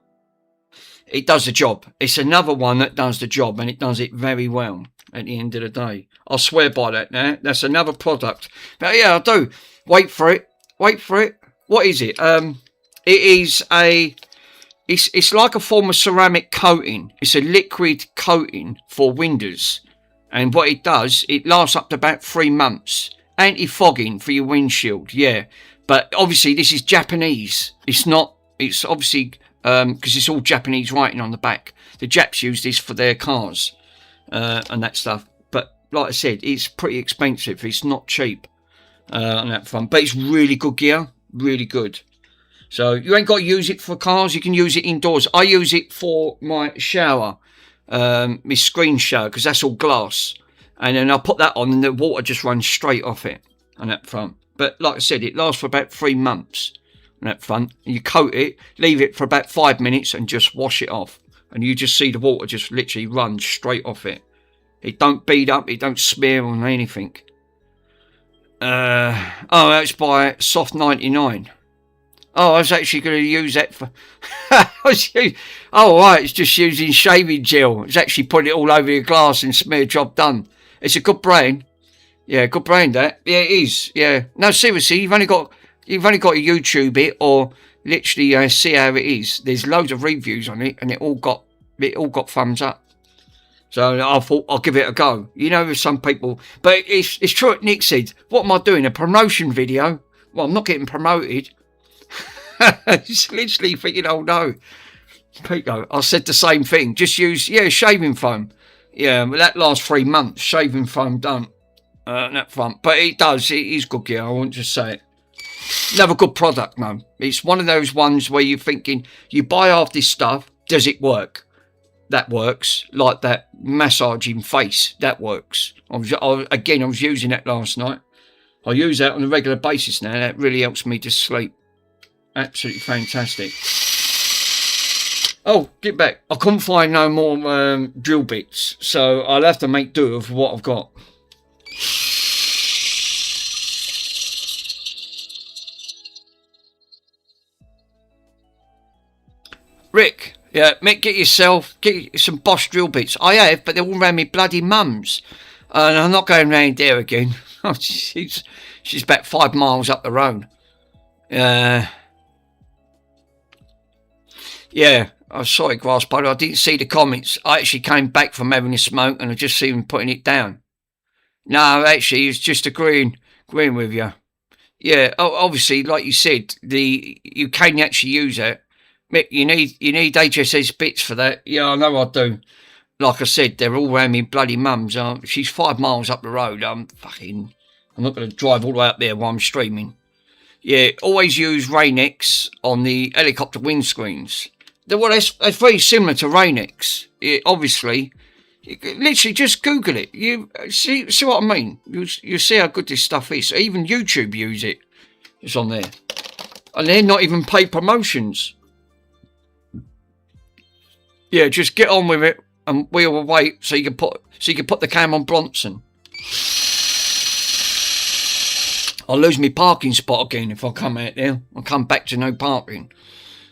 it does the job. It's another one that does the job, and it does it very well at the end of the day. I swear by that now. That's another product. But yeah, I do. Wait for it. What is it? It's like a form of ceramic coating. It's a liquid coating for windows. And what it does, it lasts up to about 3 months. Anti-fogging for your windshield, yeah. But obviously this is Japanese. It's obviously, because it's all Japanese writing on the back. The Japs use this for their cars and that stuff. But like I said, it's pretty expensive. It's not cheap on that front. But it's really good gear. Really good. So you ain't got to use it for cars. You can use it indoors. I use it for my shower, my screen shower, because that's all glass. And then I put that on and the water just runs straight off it on that front. But like I said, it lasts for about 3 months on that front. And you coat it, leave it for about 5 minutes and just wash it off. And you just see the water just literally run straight off it. It don't bead up, it don't smear on anything. Oh, that's by Soft 99. Oh, I was actually going to use that for... oh, right, it's just using shaving gel. It's actually putting it all over your glass and smear, job done. It's a good brand. Yeah, good brand, that. Yeah, it is. Yeah. No, seriously, you've only got to YouTube it or literally see how it is. There's loads of reviews on it, and it all got thumbs up. So I thought I'll give it a go. You know, with some people, but it's true what Nick said. What am I doing? A promotion video? Well, I'm not getting promoted. It's literally thinking, oh no, Pico. I said the same thing. Just use shaving foam. Yeah, but that lasts 3 months. Shaving foam done that front, but it does. It is good gear. I won't just say it. Another good product, no. It's one of those ones where you're thinking, you buy half this stuff. Does it work? That works. Like that massaging face, that works. I was using that last night. I use that on a regular basis now. That really helps me to sleep. Absolutely fantastic. Oh, get back. I couldn't find no more drill bits, so I'll have to make do of what I've got. Rick, yeah, Mick, get some Bosch drill bits. I have, but they're all around me bloody mums. And I'm not going round there again. She's about 5 miles up the road. Yeah, I'm sorry, Grasspodder. I didn't see the comments. I actually came back from having a smoke and I just see him putting it down. No, actually, it's just agreeing with you. Yeah, obviously, like you said, you can actually use it. Mick, you need HSS bits for that. Yeah, I know I do. Like I said, they're all around me bloody mums. She's 5 miles up the road. I'm fucking... I'm not going to drive all the way up there while I'm streaming. Yeah, always use Rain-X on the helicopter windscreens. Well, that's very similar to Rain-X. Obviously, you literally just Google it. You see what I mean? You see how good this stuff is. Even YouTube use it. It's on there, and they're not even paid promotions. Yeah, just get on with it, and we'll wait so you can put the cam on Bronson. I'll lose my parking spot again if I come out there. I'll come back to no parking.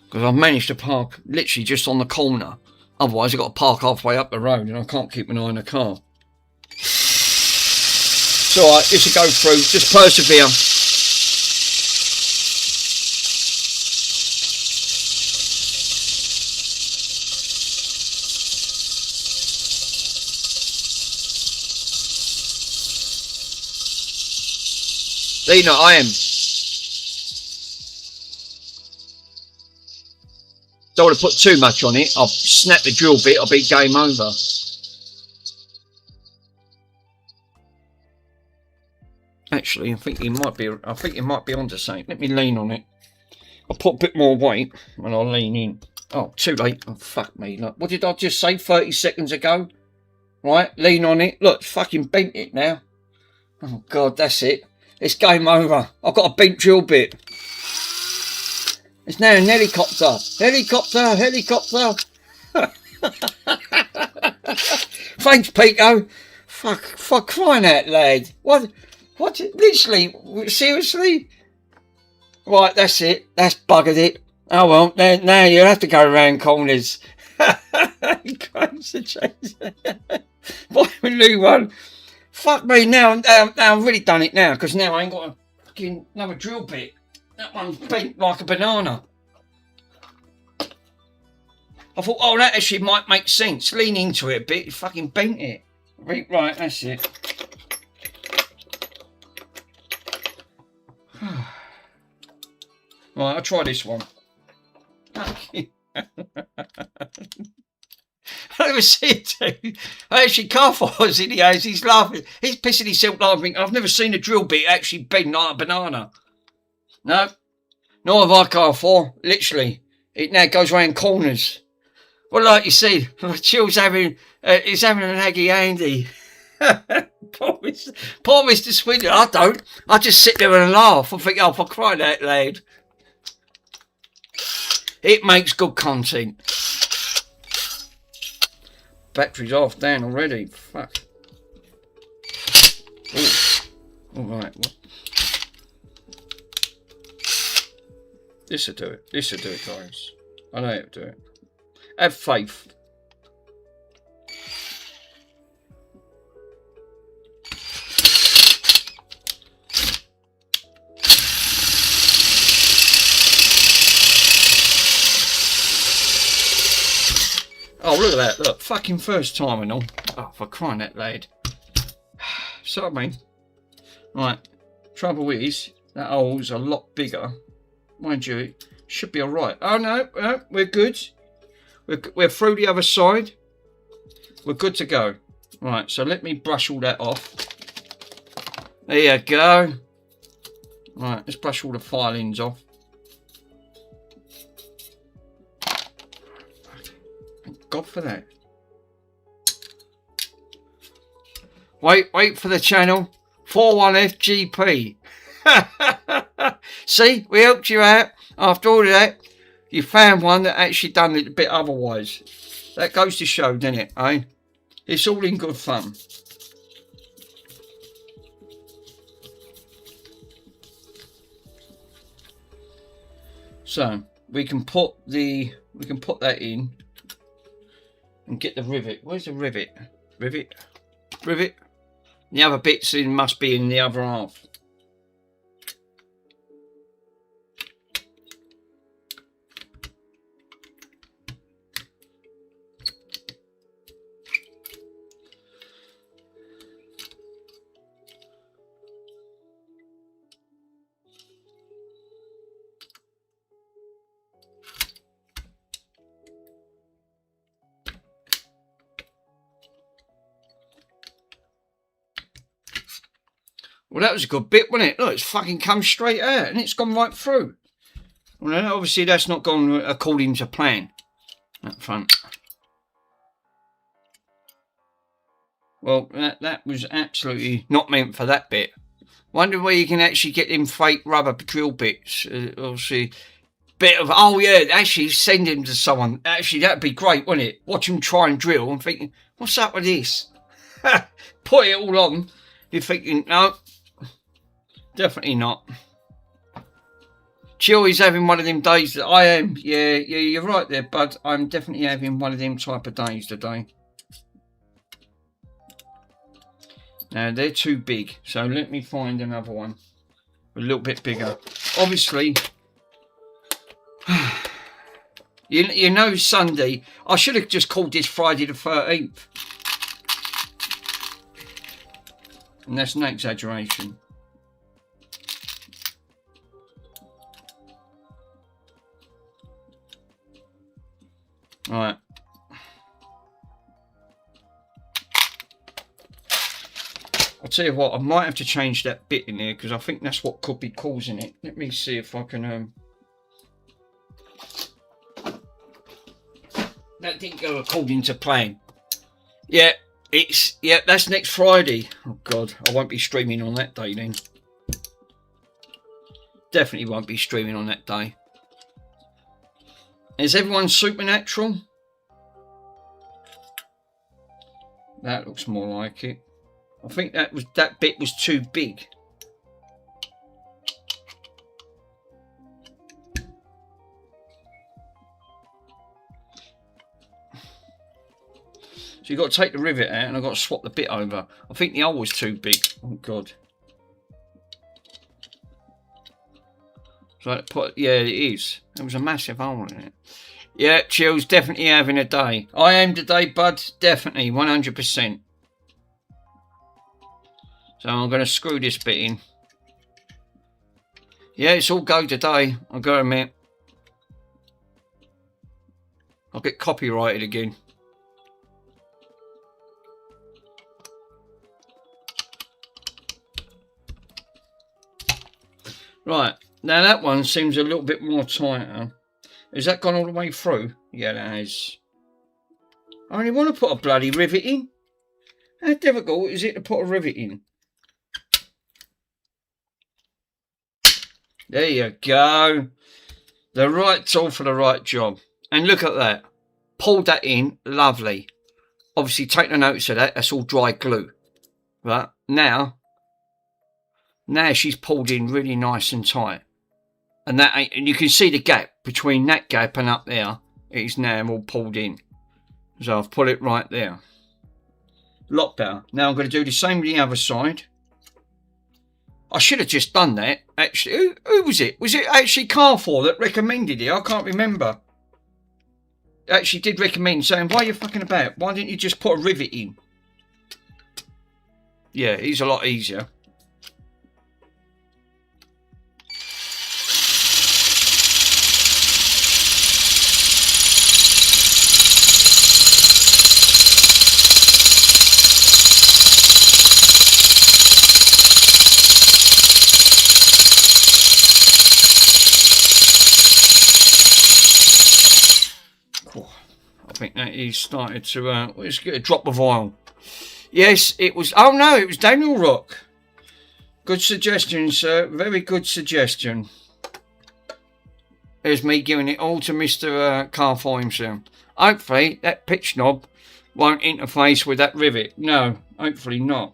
Because I've managed to park literally just on the corner. Otherwise I've got to park halfway up the road and I can't keep an eye on the car. It's alright, this will go through. Just persevere. Lena, I am. Don't want to put too much on it. I'll snap the drill bit. I'll be game over. Actually, I think he might be. I think he might be onto something. Let me lean on it. I'll put a bit more weight and I'll lean in. Oh, too late. Oh, fuck me. Look, what did I just say 30 seconds ago? Right, lean on it. Look, fucking bent it now. Oh God, that's it. It's game over. I've got a bent drill bit. It's now an helicopter. Helicopter, helicopter. Thanks, Pico. Fuck crying out loud. What, literally, seriously? Right, that's it. That's buggered it. Oh well, now you'll have to go around corners. Buy a new one. Fuck me, now I've really done it now, because now I ain't got a fucking another drill bit. That one's bent like a banana. I thought, oh, that actually might make sense. Lean into it a bit, you fucking bent it. Right, that's it. Right, I'll try this one. I never see it too. Actually, Carfor was in the eyes. He's laughing. He's pissing himself laughing. I've never seen a drill bit actually bend like a banana. No, nor have I, Carfor. Literally, it now goes round corners. Well, like you said, Chill's having an Aggie Andy. Poor Mr. Swindler. I don't. I just sit there and laugh. I think, oh, for crying out loud. It makes good content. Battery's half down already. Fuck. Alright. Well. This'll do it. This'll do it, guys. I know how to do it. Have faith. Oh, look at that. Look, fucking first time and all. Oh, for crying out loud. So, I mean. Right. Trouble is, that hole's a lot bigger. Mind you, it should be alright. Oh, no, we're good. We're through the other side. We're good to go. Right, so let me brush all that off. There you go. Right, let's brush all the filings off. Thank God for that. Wait for the channel. 41FGP. See, we helped you out. After all of that, you found one that actually done it a bit otherwise. That goes to show, doesn't it, eh? It's all in good fun. So we can put that in and get the rivet. Where's the rivet? Rivet. The other bits must be in the other half. Well, that was a good bit, wasn't it? Look, it's fucking come straight out and it's gone right through. Well, obviously that's not gone according to plan. That front. Well, that was absolutely not meant for that bit. Wonder where you can actually get them fake rubber drill bits. Obviously, bit of, oh yeah, actually send him to someone. Actually, that'd be great, wouldn't it? Watch him try and drill and thinking, what's up with this? Put it all on. You're thinking, no, definitely not. Chill is having one of them days that I am. Yeah, you're right there, bud. I'm definitely having one of them type of days today. Now, they're too big, so let me find another one. A little bit bigger. Obviously, you know Sunday. I should have just called this Friday the 13th. And that's no exaggeration. Right. I'll tell you what, I might have to change that bit in there because I think that's what could be causing it. Let me see if I can... That didn't go according to plan. Yeah, that's next Friday. Oh God, I won't be streaming on that day then. Definitely won't be streaming on that day. Is everyone supernatural? That looks more like it. I think that bit was too big. So you've got to take the rivet out and I've got to swap the bit over. I think the hole was too big. Oh God. So yeah, it is. There was a massive hole in it. Yeah, Chill's definitely having a day. I am today, bud. Definitely, 100%. So I'm going to screw this bit in. Yeah, it's all go today. I've got to admit. I'll get copyrighted again. Right, now that one seems a little bit more tighter. Has that gone all the way through? Yeah, that has. I only want to put a bloody rivet in. How difficult is it to put a rivet in? There you go. The right tool for the right job. And look at that. Pulled that in. Lovely. Obviously, take the notice of that. That's all dry glue. Right. Now she's pulled in really nice and tight. And you can see the gap between that gap and up there. It is now all pulled in. So I've put it right there. Lot better. Now I'm going to do the same with the other side. I should have just done that. Actually, who was it? Was it actually Carrefour that recommended it? I can't remember. Actually did recommend saying, why are you fucking about? Why didn't you just put a rivet in? Yeah, it's a lot easier. I think that he started to, let's get a drop of oil. Yes, it was, oh no, it was Daniel Rock. Good suggestion, sir. Very good suggestion. There's me giving it all to Mr. Carrefour himself. Hopefully, that pitch knob won't interface with that rivet. No, hopefully not.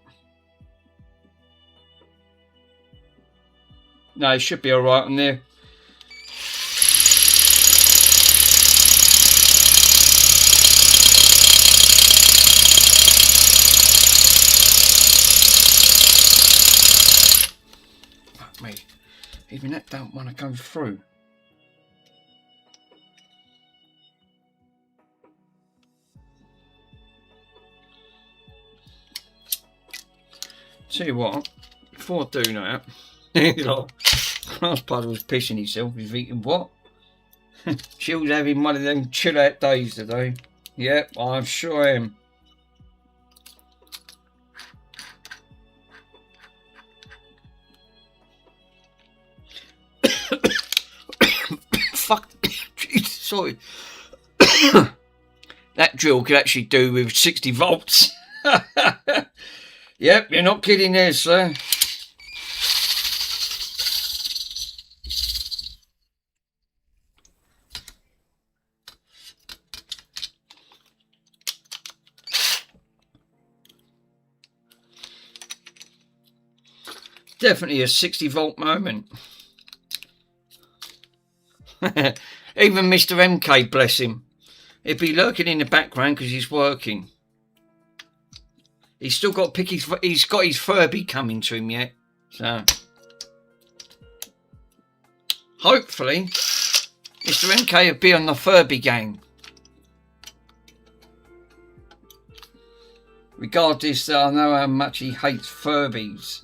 No, it should be alright on there. Me. Even that don't want to go through. Tell you what, before I do that, Class Puddle's pissing himself. He's eating what? She was having one of them chill out days today. Yep, I'm sure I am. sorry. That drill could actually do with 60 volts. Yep, you're not kidding there, sir. Definitely a 60 volt moment. Even Mr. MK, bless him. He'd be lurking in the background because he's working. He's still got to pick his... He's got his Furby coming to him yet. So... hopefully, Mr. MK will be on the Furby game. Regardless, I know how much he hates Furbies.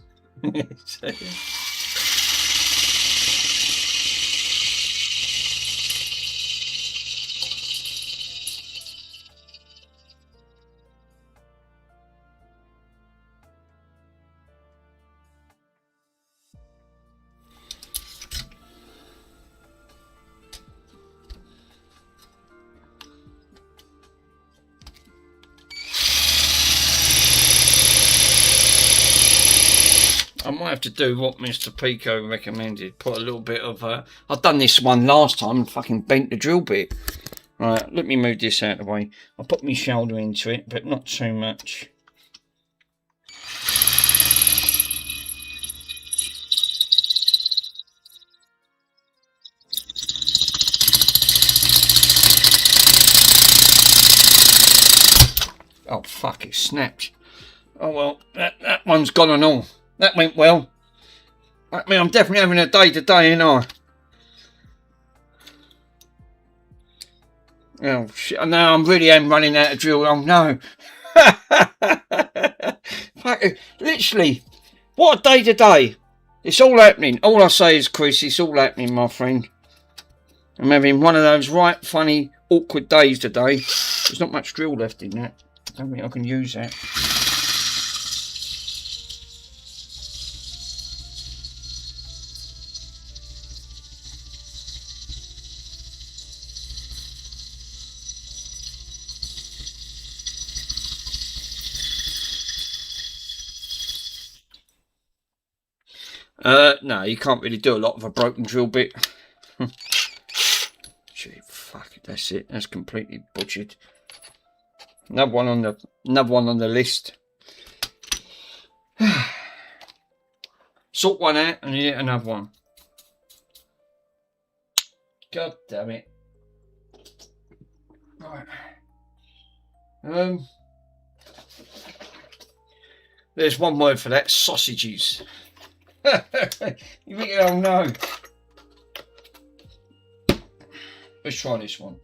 I might have to do what Mr. Pico recommended. Put a little bit of... I've done this one last time and fucking bent the drill bit. Right, let me move this out of the way. I'll put my shoulder into it, but not too much. Oh, fuck, it snapped. Oh, well, that one's gone and all. That went well. I mean, I'm definitely having a day today, ain't I? Oh, shit. Now I'm really am running out of drill. Oh, no. Literally, what a day today. It's all happening. All I say is, Chris, it's all happening, my friend. I'm having one of those right funny, awkward days today. There's not much drill left in that. I don't think I can use that. No, you can't really do a lot of a broken drill bit. Gee, fuck it, that's it. That's completely butchered. Another one on the list. Sort one out and you get another one. God damn it. Right. There's one word for that, sausages. You think, oh no. Let's try this one.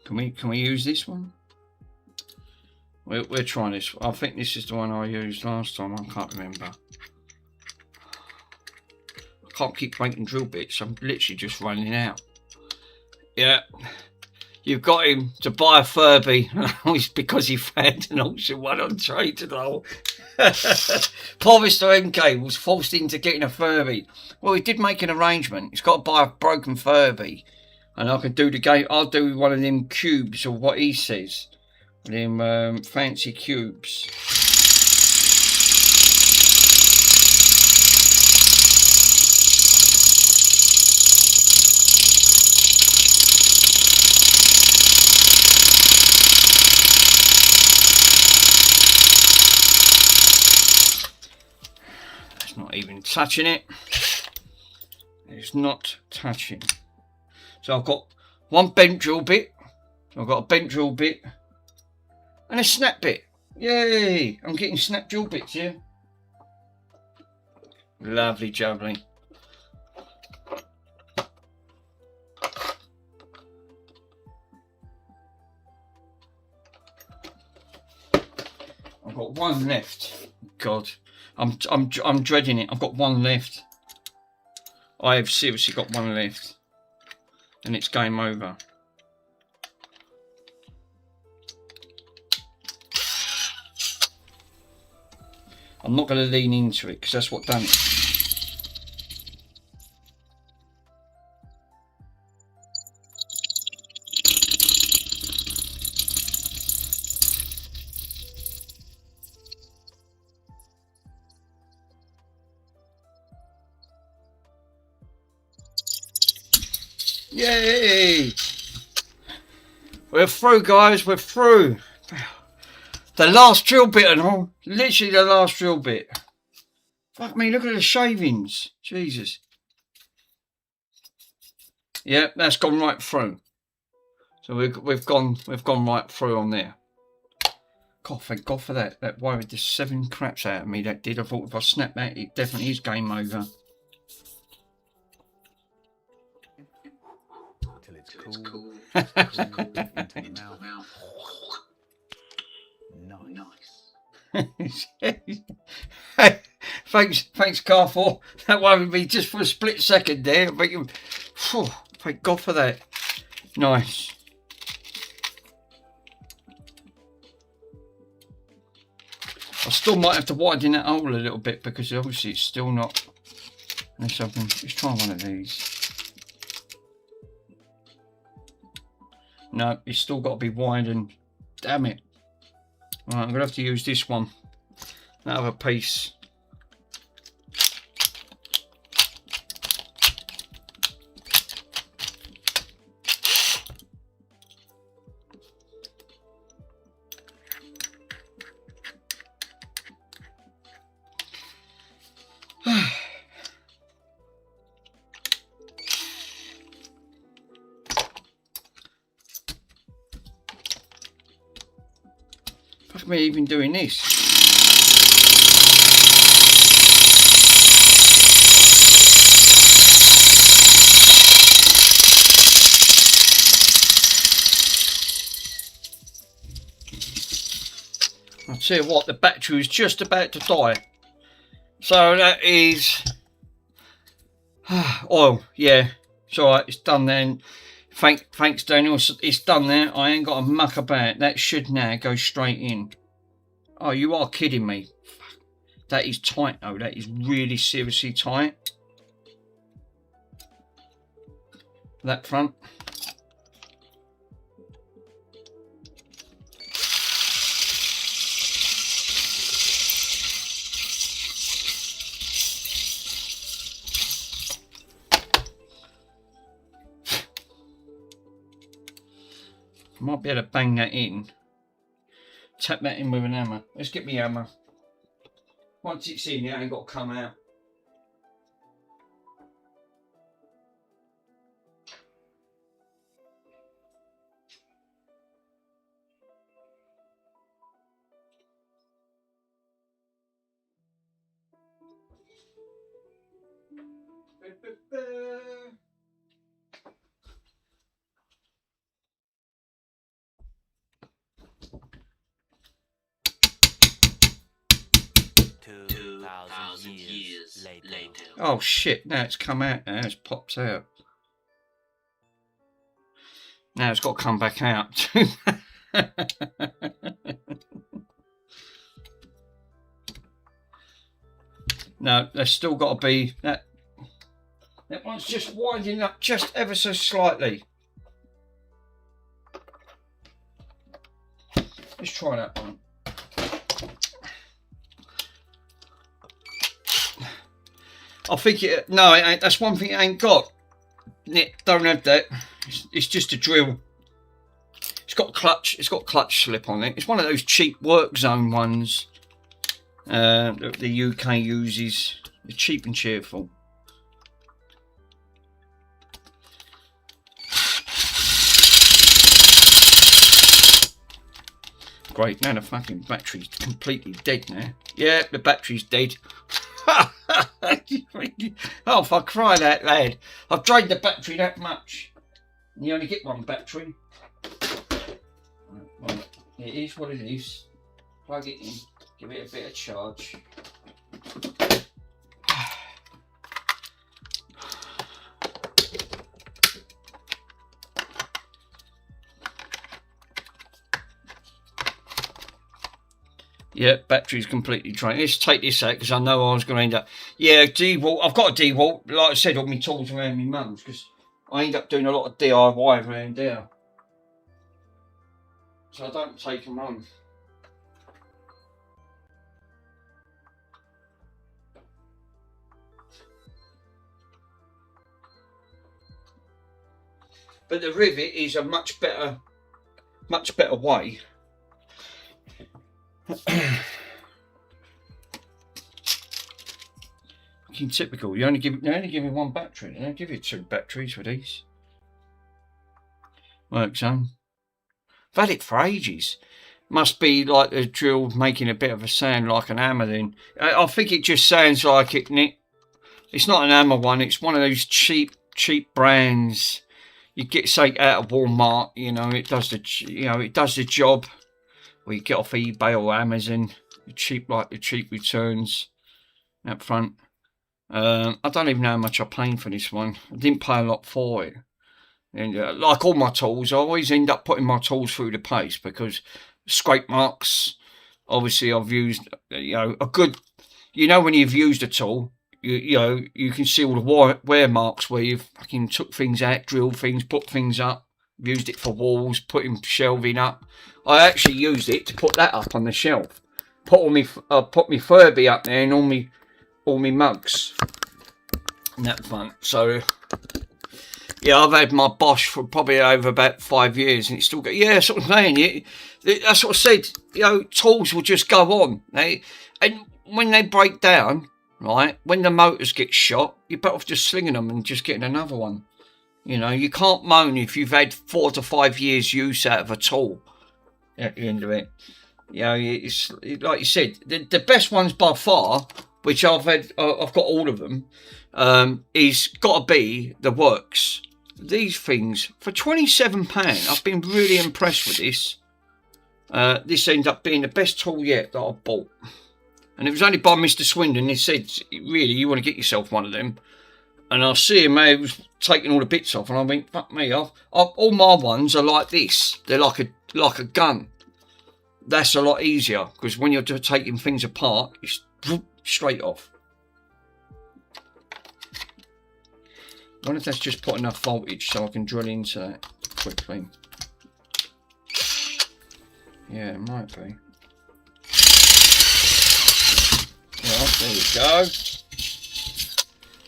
Can we use this one? We're trying this. I think this is the one I used last time. I can't remember. I can't keep making drill bits. I'm literally just running out. Yeah. You've got him to buy a Furby. It's because he found an auction one on Trade-to-Know. Poor Mr. MK was forced into getting a Furby. Well, he did make an arrangement. He's got to buy a broken Furby. And I can do the game. I'll do one of them cubes, or what he says. Them fancy cubes. Not even touching it. It's not touching. So I've got one bent drill bit. I've got a bent drill bit and a snap bit. Yay! I'm getting snap drill bits here. Lovely jubbly. I've got one left. God. I'm dreading it. I've got one left. I have seriously got one left. And it's game over. I'm not going to lean into it because that's what done it. Yay! We're through, guys. We're through. The last drill bit and all. Literally the last drill bit. Fuck me, look at the shavings. Jesus. Yeah, that's gone right through. So we've gone right through on there. God, thank God for that. That worried the 7 craps out of me. That did. I thought if I snap that, it definitely is game over. Till it's cool. Just cool into the mouth. Nice. Hey, thanks, Carfor. That worried me just for a split second there. But thank God for that. Nice. I still might have to widen that hole a little bit because obviously it's still not. Unless I can just try one of these. No, it's still got to be widened. Damn it. Right, I'm going to have to use this one. That other piece. Fuck me even doing this. I'll tell you what, the battery was just about to die. So that is oil. Yeah, it's alright, it's done then. Thanks Daniel, it's done there. I ain't got to muck about. That should now go straight in. Oh, you are kidding me. That is tight though, that is really seriously tight. That front. Might be able to bang that in. Tap that in with an hammer. Let's get me hammer. Once it's in, it ain't got to come out. Thousand years later. Oh shit, now it's come out now, it pops out. Now it's got to come back out. No, there's still got to be that one's just winding up just ever so slightly. Let's try that one. I think it, no, it ain't. That's one thing it ain't got. Don't have that. It's just a drill. It's got clutch. It's got clutch slip on it. It's one of those cheap work zone ones that the UK uses. It's cheap and cheerful. Great. Now the fucking battery's completely dead now. Yeah, the battery's dead. Oh, if I cry that lad, I've drained the battery that much. And you only get one battery. Well, it is what it is. Plug it in, give it a bit of charge. Yeah, battery's completely drained. Let's take this out because I know I was going to end up. Yeah, DeWalt. I've got a DeWalt. Like I said, all my tools around my mum's because I end up doing a lot of DIY around there. So I don't take them on. but the rivet is a much better way. Fucking typical. They only give me one battery. They don't give you 2 batteries for these. Works on. I've had it for ages. Must be like the drill making a bit of a sound like an hammer then. I think it just sounds like it, Nick. It's not an hammer one, it's one of those cheap brands. You get something out of Walmart, you know, it does the job. Or you get off eBay or Amazon, the cheap returns up front. I don't even know how much I paid for this one. I didn't pay a lot for it. And like all my tools, I always end up putting my tools through the paste because scrape marks, obviously I've used, you know, a good, you know, when you've used a tool, you know, you can see all the wear marks where you've fucking took things out, drilled things, put things up, used it for walls, putting shelving up. I actually used it to put that up on the shelf. Put me Furby up there and all me mugs. And that fun. So yeah, I've had my Bosch for probably over about 5 years, and it's still got. Yeah, that's what I'm saying. That's what I said. You know, tools will just go on. And when they break down, right, when the motors get shot, you're better off just slinging them and just getting another one. You know, you can't moan if you've had 4 to 5 years use out of a tool at the end of it. You know, it's like you said, the best ones by far, which I've got all of them, is got to be the Works. These things for £27. I've been really impressed with this. This ended up being the best tool yet that I've bought, and it was only by Mr. Swindon. He said, "Really, you want to get yourself one of them?" And I see him. He was taking all the bits off, and I went, "Fuck me! All my ones are like this. They're like a gun. That's a lot easier because when you're taking things apart, it's straight off." I wonder if that's just put enough voltage so I can drill into that quickly. Yeah, it might be. Yeah, there we go.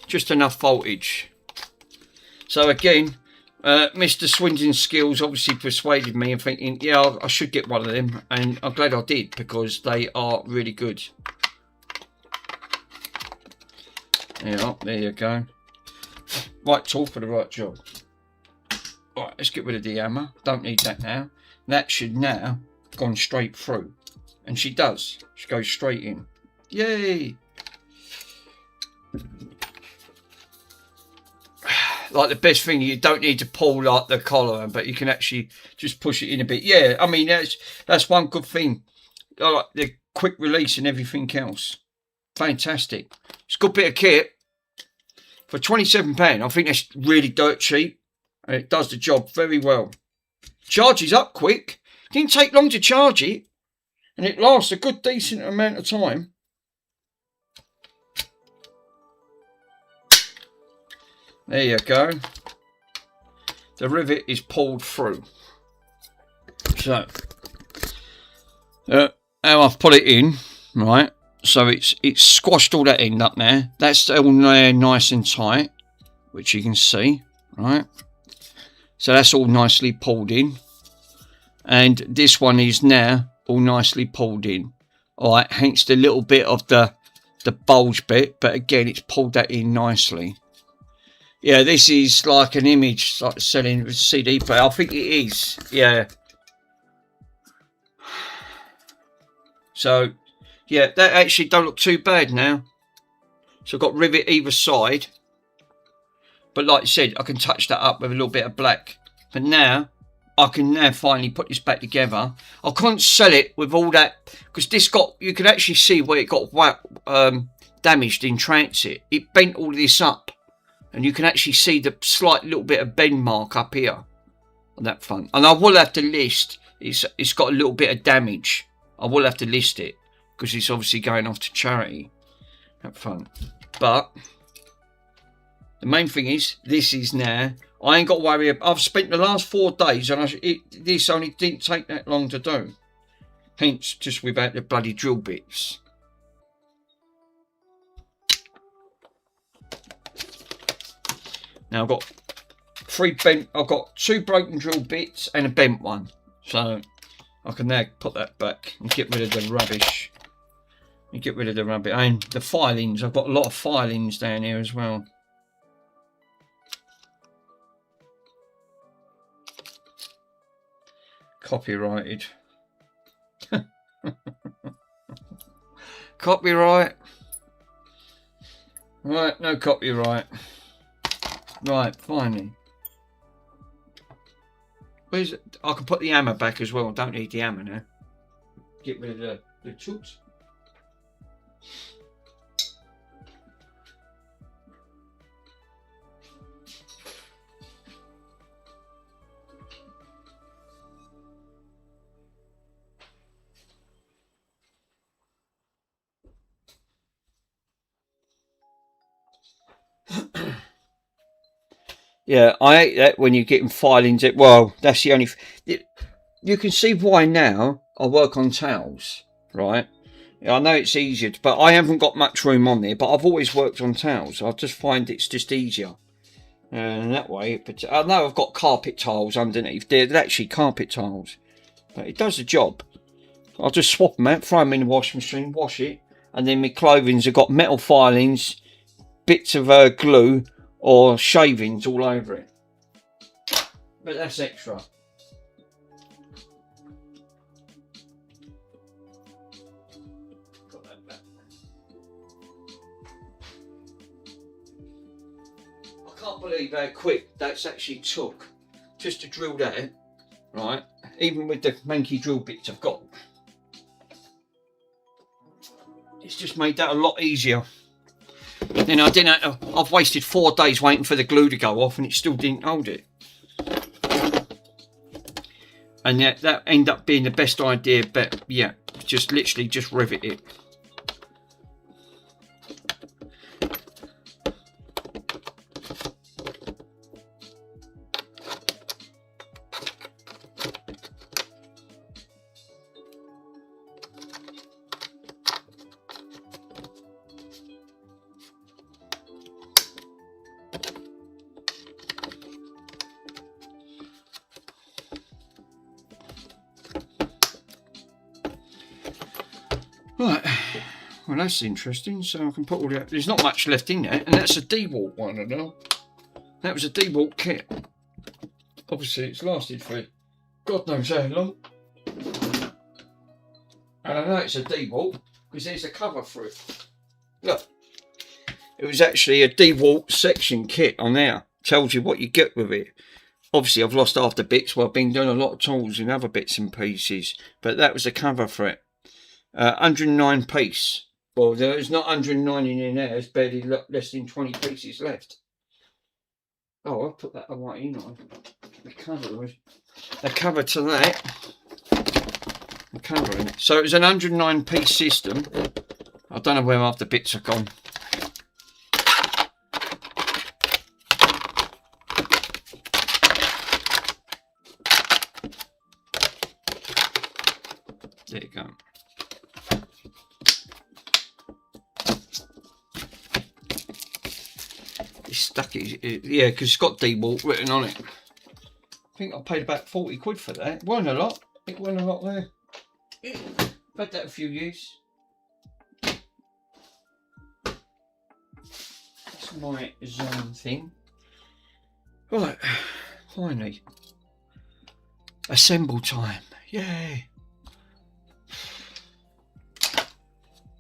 Just enough voltage. So again, Mr. Swindon's skills obviously persuaded me and thinking, yeah, I should get one of them, and I'm glad I did because they are really good. Yeah, there you go. Right tool for the right job. Right, let's get rid of the hammer. Don't need that now. That should now have gone straight through. And she does. She goes straight in. Yay! Like the best thing, you don't need to pull like the collar, but you can actually just push it in a bit. Yeah, I mean, that's one good thing. I like the quick release and everything else. Fantastic. It's a good bit of kit. For £27, I think that's really dirt cheap. And it does the job very well. Charges up quick. Didn't take long to charge it. And it lasts a good decent amount of time. There you go. The rivet is pulled through. So, how I've put it in, right? So it's squashed all that end up there. That's all there nice and tight, which you can see, right? So that's all nicely pulled in. And this one is now all nicely pulled in. All right, hence the little bit of the bulge bit, but again, it's pulled that in nicely. Yeah, this is like an image, like selling a CD player. I think it is, yeah. So, yeah, that actually don't look too bad now. So I've got rivet either side. But like I said, I can touch that up with a little bit of black. But now, I can now finally put this back together. I couldn't sell it with all that, because this got, you can actually see where it got damaged in transit. It bent all this up. And you can actually see the slight little bit of bend mark up here on that front. And I will have to list, it's got a little bit of damage. I will have to list it, because it's obviously going off to charity up front. But the main thing is, this is now, I ain't got to worry about, I've spent the last 4 days and this only didn't take that long to do. Hence, just without the bloody drill bits. Now I've got I've got 2 broken drill bits and a bent one. So I can now put that back and get rid of the rubbish. And get rid of the rubbish. And the filings. I've got a lot of filings down here as well. Copyrighted. Copyright. Right, no copyright. Right, finally. Where's it? I can put the hammer back as well. Don't need the hammer now. Get rid of the chutes. Yeah, I hate that when you're getting filings. Well, that's the only... You can see why now I work on towels, right? I know it's easier, but I haven't got much room on there, but I've always worked on towels. I just find it's just easier. And that way, but I know I've got carpet tiles underneath. They're actually carpet tiles. But it does the job. I'll just swap them out, throw them in the washing machine, wash it. And then my clothing's have got metal filings, bits of glue, or shavings all over it. But that's extra. Got that back. I can't believe how quick that's actually took just to drill that, right? Even with the manky drill bits I've got. It's just made that a lot easier. Then I've wasted 4 days waiting for the glue to go off and it still didn't hold it. And that ended up being the best idea, but yeah, just literally just rivet it. Right, well that's interesting. So I can put all that. There's not much left in there, and that's a DeWalt one. I know that was a DeWalt kit. Obviously, it's lasted for God knows how long. And I know it's a DeWalt because there's a cover for it. Look, it was actually a DeWalt section kit on there. Tells you what you get with it. Obviously, I've lost half the bits. Well, I've been doing a lot of tools and other bits and pieces, but that was a cover for it. 109 piece. Well, there's not 109 in there. There's barely less than 20 pieces left. Oh, I'll put that away in on the cover to that. The cover in it. So it was an 109 piece system. I don't know where half the bits are gone. There you go. It's stuck it, yeah, because it's got DeWalt written on it. I think I paid about 40 quid for that. It wasn't a lot. It wasn't a lot there. I've had that a few years. That's my zone thing. Right, finally. Assemble time. Yay.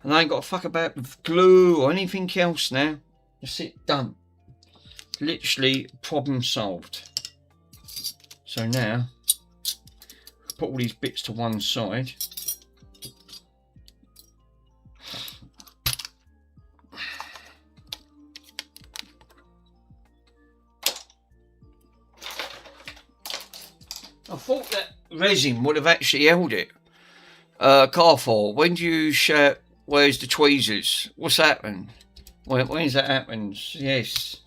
And I ain't got to fuck about with glue or anything else now. That's it, done. Literally problem solved. So now, put all these bits to one side. I thought that resin would have actually held it. Carrefour, when do you shout, where's the tweezers? What's happened? When's that happened? Yes.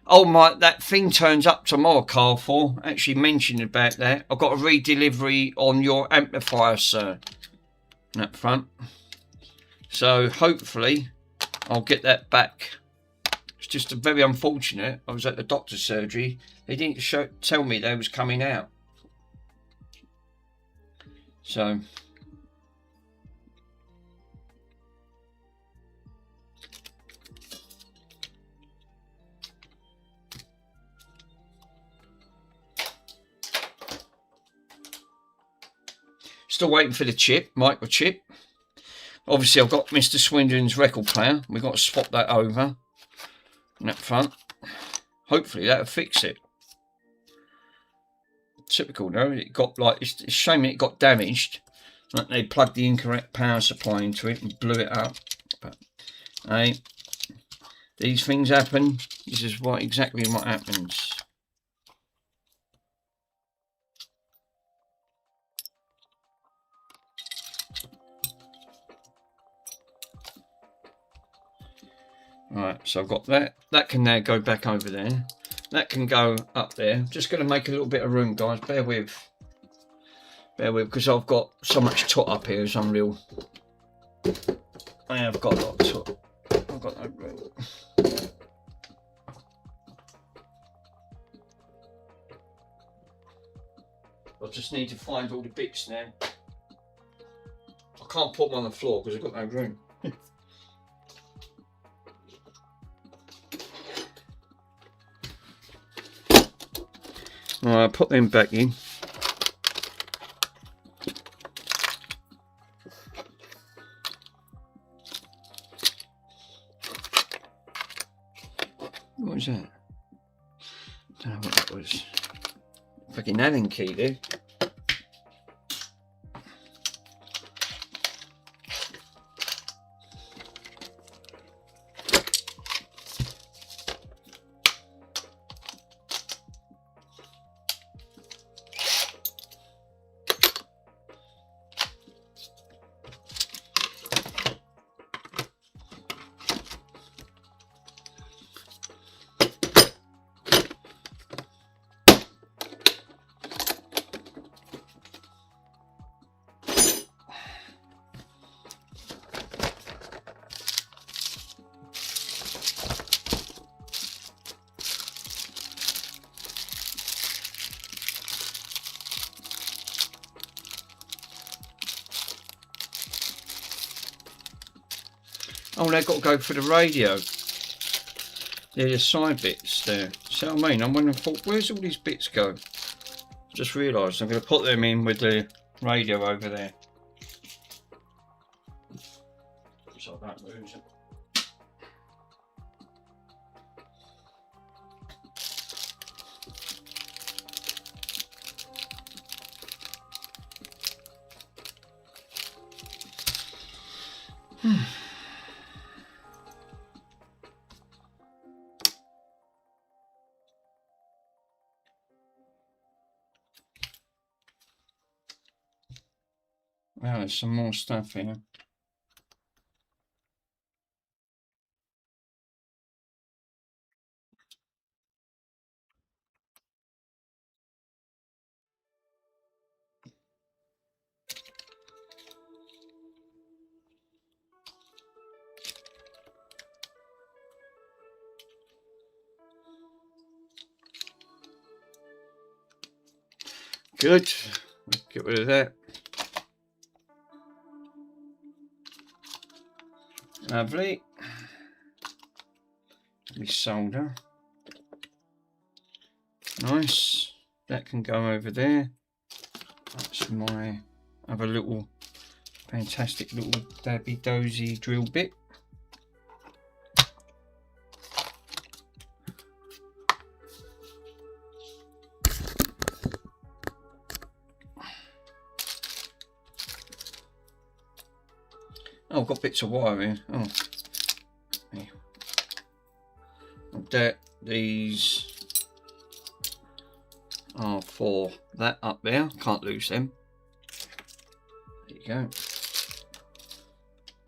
Oh my, that thing turns up tomorrow, Carrefour. Actually mentioned about that. I've got a redelivery on your amplifier, sir. Up front. So hopefully I'll get that back It's just very unfortunate. I was at the doctor's surgery. They didn't tell me they was coming out. So still waiting for the microchip. Obviously, I've got Mr. Swindon's record player. We've got to swap that over in that front. Hopefully, that'll fix it. Typical, though. It got like it's a shame it got damaged. Like they plugged the incorrect power supply into it and blew it up. But hey, these things happen. This is exactly what happens. Right, so I've got that. That can now go back over there. That can go up there. Just going to make a little bit of room, guys. Bear with. Bear with, because I've got so much tot up here. It's unreal. I have got a lot of tot. I've got no room. I just need to find all the bits now. I can't put them on the floor because I've got no room. I'll put them back in. What was that? Don't know what that was. Fucking Allen key there. Oh, they've got to go for the radio. They're the side bits there. See what I mean? I'm wondering, where's all these bits go? Just realised I'm going to put them in with the radio over there. So I don't lose it. Wow, there's some more stuff here. Good. Get rid of that. Lovely. We solder. Nice. That can go over there. That's my other little fantastic little dabby dozy drill bit. Oh, I've got bits of wire here. Oh, yeah. These are for that up there. Can't lose them. There you go.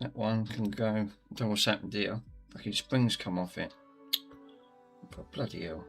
That one can go. I don't know what's happened here. Fucking springs come off it. Oh, bloody hell.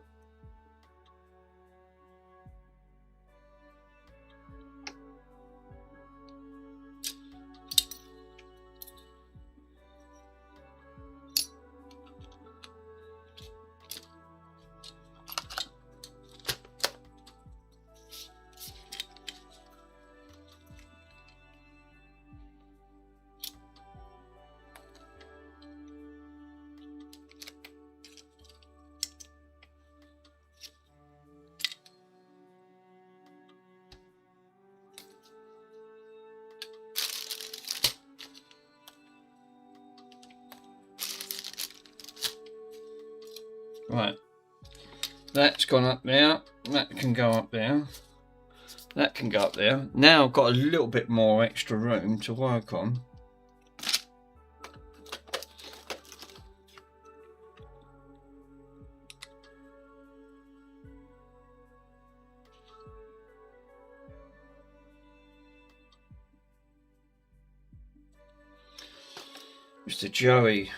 Right. That's gone up there. That can go up there. That can go up there. Now I've got a little bit more extra room to work on. Mr. Joey.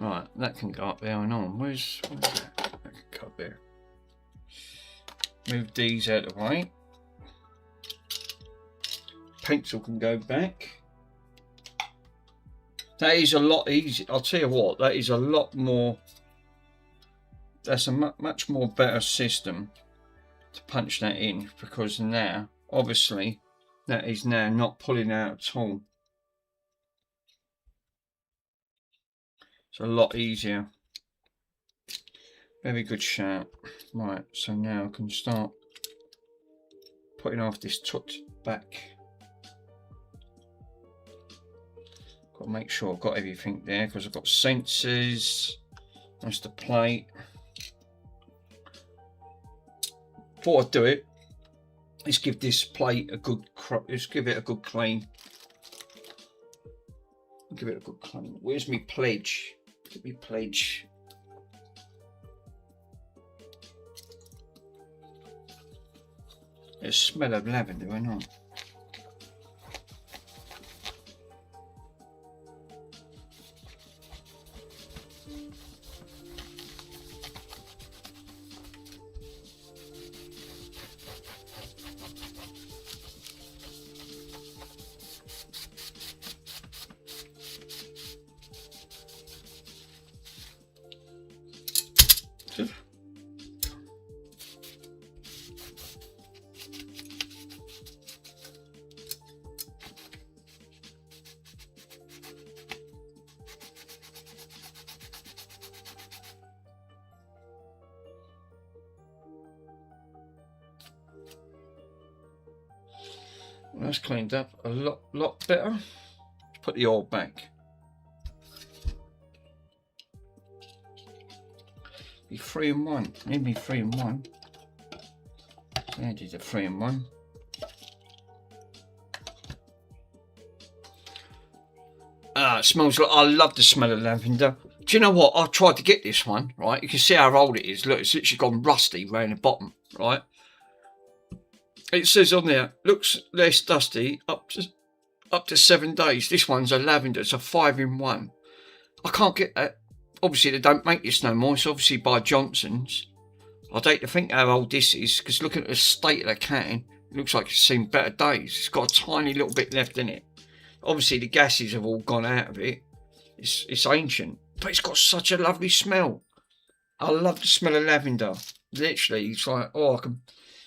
Right, that can go up there and on. Where's that? That can go up there. Move these out of the way. Pencil can go back. That is a lot easier. I'll tell you what, that is a lot more. That's a much more better system to punch that in, because now, obviously, that is now not pulling out at all. It's a lot easier. Very good shout. Right, so now I can start putting off this tut back. Got to make sure I've got everything there, because I've got sensors. That's the plate. Before I do it, let's give this plate a good. Let's give it a good clean. Give it a good clean. Where's my pledge? Give me pledge. There's a smell of lavender, I know. That's cleaned up a lot better. Let's put the oil back. Be 3 in 1. Need me 3 in 1. That is a 3 in 1. It smells like, I love the smell of lavender. Do you know what? I tried to get this one, right? You can see how old it is. Look, it's literally gone rusty around the bottom, right? It says on there, looks less dusty, up to 7 days. This one's a lavender, it's a 5 in 1. I can't get that. Obviously, they don't make this no more. It's obviously by Johnson's. I'd hate to think how old this is, because looking at the state of the can, it looks like it's seen better days. It's got a tiny little bit left in it. Obviously, the gases have all gone out of it. It's ancient, but it's got such a lovely smell. I love the smell of lavender. Literally, it's like, oh,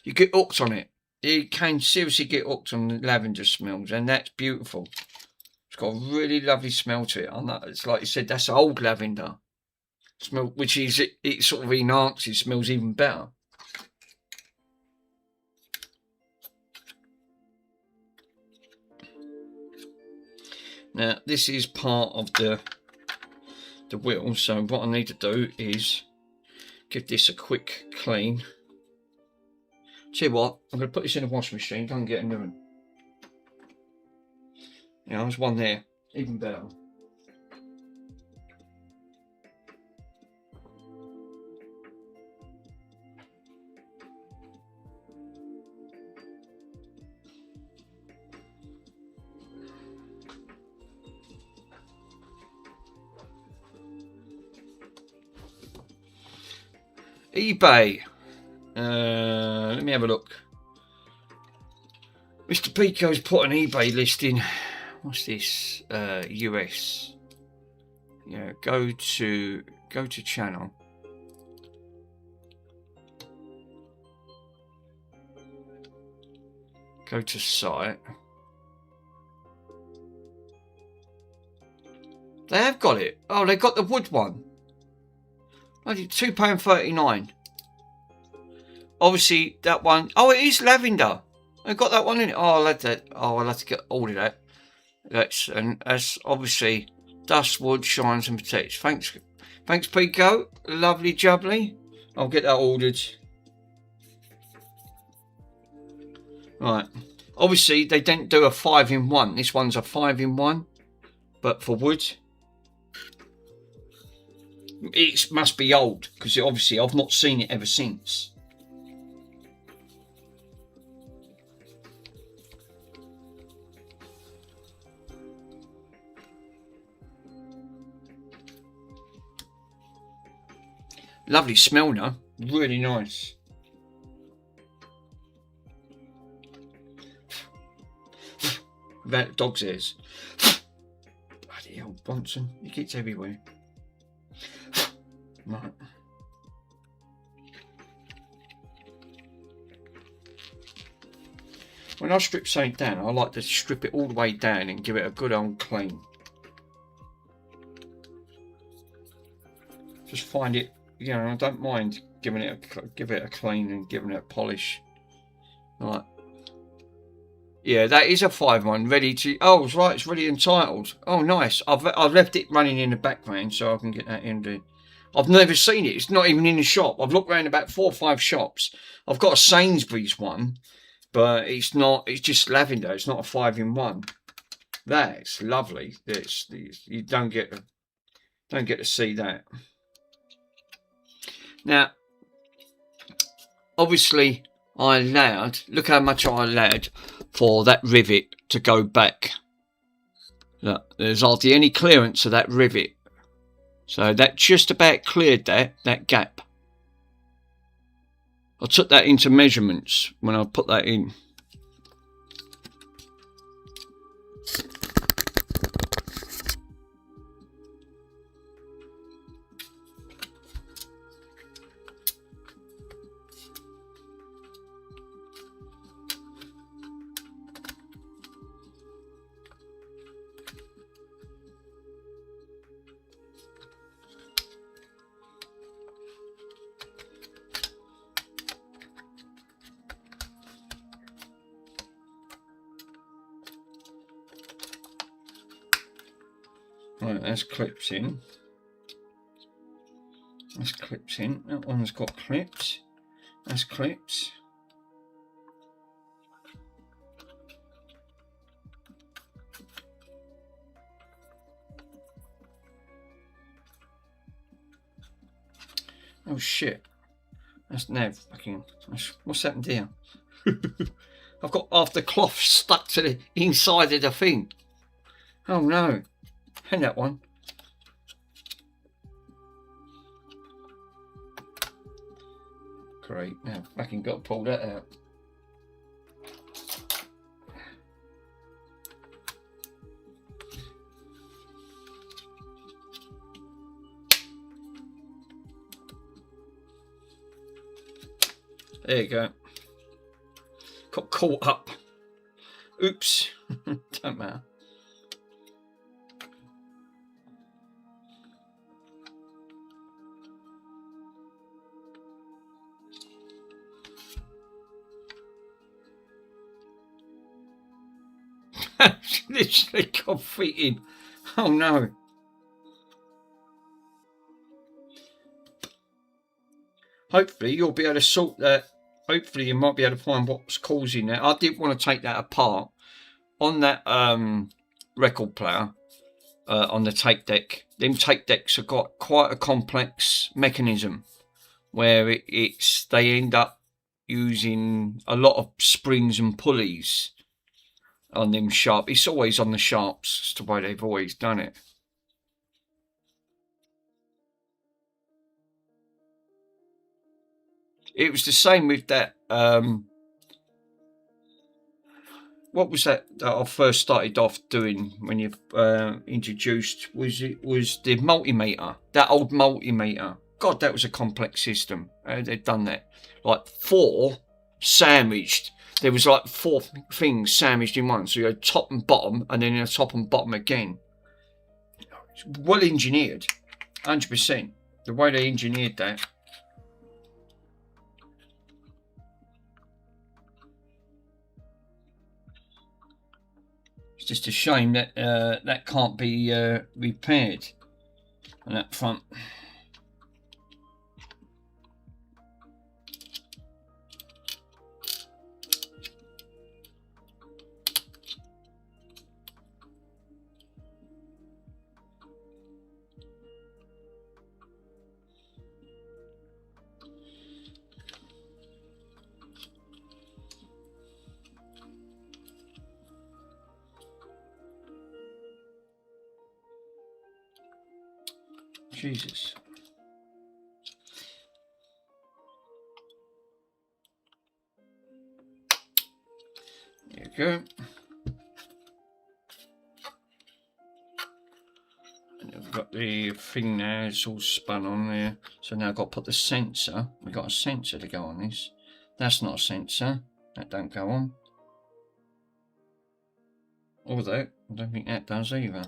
you get hooked on it. You can seriously get hooked on the lavender smells, and that's beautiful. It's got a really lovely smell to it. I know, it's like you said, that's old lavender smell, which is it sort of enhances, smells even better. Now this is part of the wheel, so what I need to do is give this a quick clean. See what? I'm going to put this in the washing machine. Go and get a new one. Yeah, there's one there. Even better. eBay. Let me have a look. Mr. Pico's put an eBay listing. What's this? US. Yeah, go to channel. Go to site. They have got it. Oh, they got the wood one. £2.39. Obviously, that one. Oh, it is lavender. I got that one in it. Oh, I'll have to get all of that. That's obviously dust, wood, shines and protects. Thanks, Pico. Lovely jubbly. I'll get that ordered. Right. Obviously, they didn't do a 5-in-1. This one's a 5-in-1, but for wood. It must be old because obviously I've not seen it ever since. Lovely smell now. Really nice. That dog's ears. Bloody hell, Bronson. He gets everywhere. Right. When I strip something down, I like to strip it all the way down and give it a good old clean. Just find it, you know, I don't mind giving it a clean and giving it a polish. Right. Yeah, that is a 5-1 ready to. Oh, it's right. It's ready and titled. Oh, nice. I've left it running in the background so I can get that in there. I've never seen it. It's not even in the shop. I've looked around about 4 or 5 shops. I've got a Sainsbury's one, but it's not. It's just lavender. It's not a 5-in-1. That's lovely. You don't get to see that. Now, obviously, I allowed. Look how much I allowed for that rivet to go back. Look, there's hardly any clearance of that rivet. So that just about cleared that gap. I took that into measurements when I put that in. Right, that's clips in. That's clips in. That one's got clips. That's clips. Oh shit. That's now fucking. What's happened here? I've got half the cloth stuck to the inside of the thing. Oh no. And that one. Great. Now fucking got to pull that out. There you go. Got caught up. Oops. Don't matter. Literally got feet in. Oh no. Hopefully you'll be able to sort that. Hopefully you might be able to find what's causing that. I did want to take that apart. On that record player, on the tape deck, them tape decks have got quite a complex mechanism where they end up using a lot of springs and pulleys on them sharp. It's always on the sharps. It's the way they've always done it. It was the same with that. What was that I first started off doing when you introduced? Was the multimeter? That old multimeter. God, that was a complex system. They'd done that like 4 sandwiched. There was like 4 things sandwiched in one. So you had top and bottom, and then a top and bottom again. It's well engineered, 100%. The way they engineered that. just a shame that that can't be repaired on that front. Jesus. There you go. And we've got the thing now, it's all spun on there. So now I've got to put the sensor. We've got a sensor to go on this. That's not a sensor. That don't go on. Although, I don't think that does either.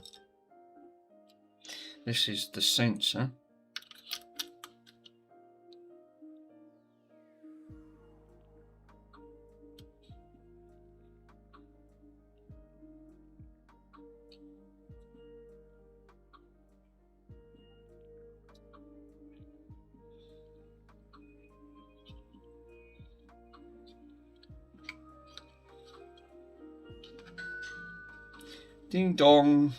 This is the sensor. Ding dong.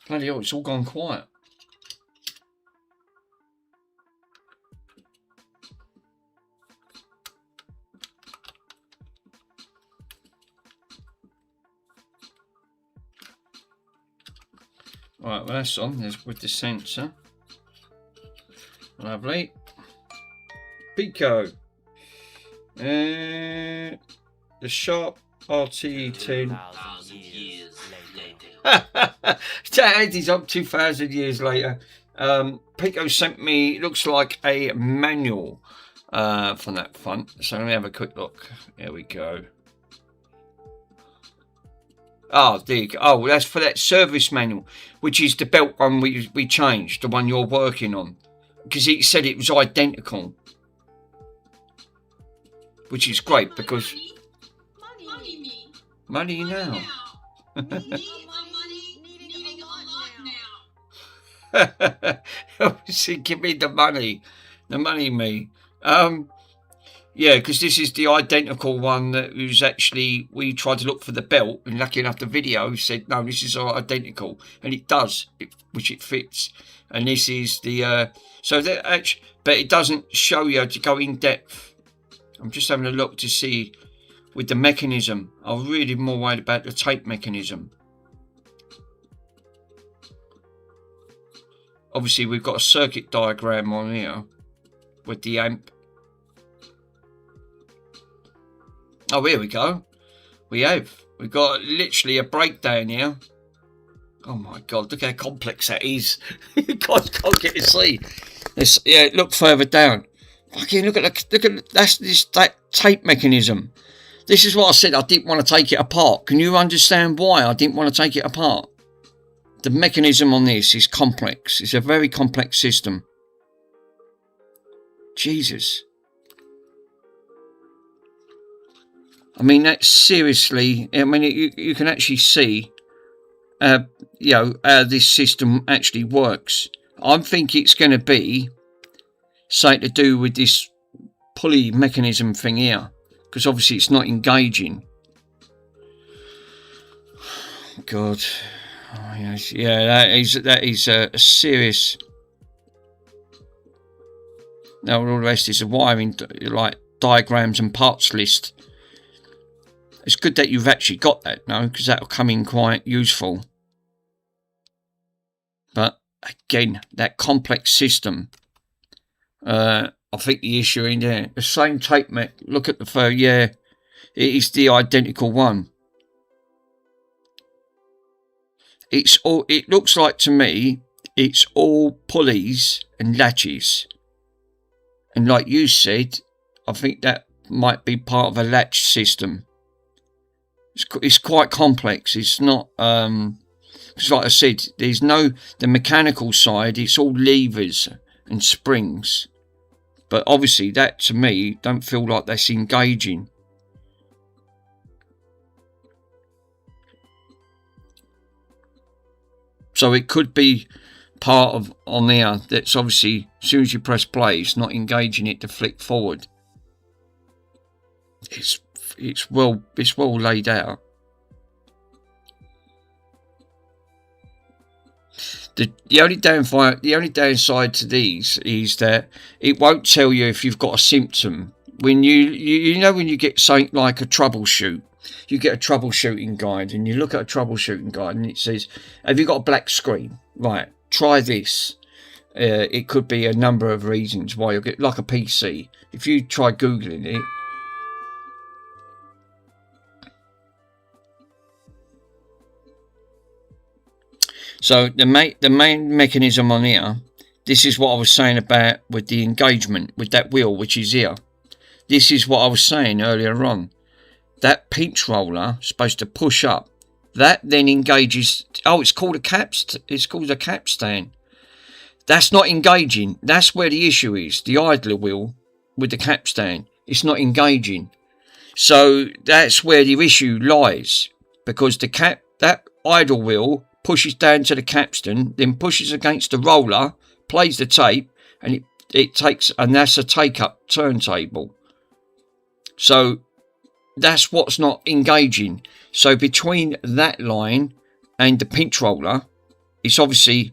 Bloody hell, it's all gone quiet. Right, well that's on. There's with the sensor. Lovely. Pico. The Sharp RT10. 2,000 years later. Daddy's up 2,000 years later. Pico sent me, it looks like a manual from that front. So let me have a quick look. There we go. Oh, there you go. Oh, that's for that service manual, which is the belt one we changed, the one you're working on. Because it said it was identical. Which is great because... Money now. Give me the money. The money me. Yeah, because this is the identical one that was actually, we tried to look for the belt, and lucky enough the video said, no, this is identical. And it does, which it fits. And this is the, so that actually, but it doesn't show you to go in depth. I'm just having a look to see with the mechanism. I'm really more worried about the tape mechanism. Obviously, we've got a circuit diagram on here with the amp. Oh, here we go. We've got literally a breakdown here. Oh my God, look how complex that is. You guys can't get to see. Let's, yeah, look further down. Fucking look at that tape mechanism. This is what I said. I didn't want to take it apart. Can you understand why I didn't want to take it apart? The mechanism on this is complex. It's a very complex system. Jesus. I mean, that's seriously, I mean, you can actually see, you know, how this system actually works. I think it's going to be something to do with this pulley mechanism thing here, because obviously it's not engaging. God. Oh, yes. Yeah, that is a serious. Now all the rest is a wiring, like diagrams and parts list. It's good that you've actually got that now, because that'll come in quite useful. again, that complex system. I think the issue in there, the same tape mech. Look at the photo. Yeah, it is the identical one. It's all. It looks like to me, it's all pulleys and latches. And like you said, I think that might be part of a latch system. It's quite complex. It's not. Because like I said, there's no the mechanical side. It's all levers and springs. But obviously, that to me don't feel like that's engaging. So it could be part of on there that's obviously as soon as you press play, it's not engaging it to flick forward. It's well laid out. The only downside to these is that it won't tell you if you've got a symptom. When you know when you get something like a troubleshoot, you get a troubleshooting guide and you look at a troubleshooting guide and it says, have you got a black screen? Right, try this. It could be a number of reasons why you'll get, like a PC. If you try Googling it, so the main mechanism on here, this is what I was saying about with the engagement with that wheel, which is here. This is what I was saying earlier on. That pinch roller is supposed to push up. That then engages. Oh, it's called a capstan. That's not engaging. That's where the issue is. The idler wheel with the capstan. It's not engaging. So that's where the issue lies, because that idle wheel pushes down to the capstan, then pushes against the roller, plays the tape, and it takes, and that's a take-up turntable. So that's what's not engaging. So between that line and the pinch roller, it's obviously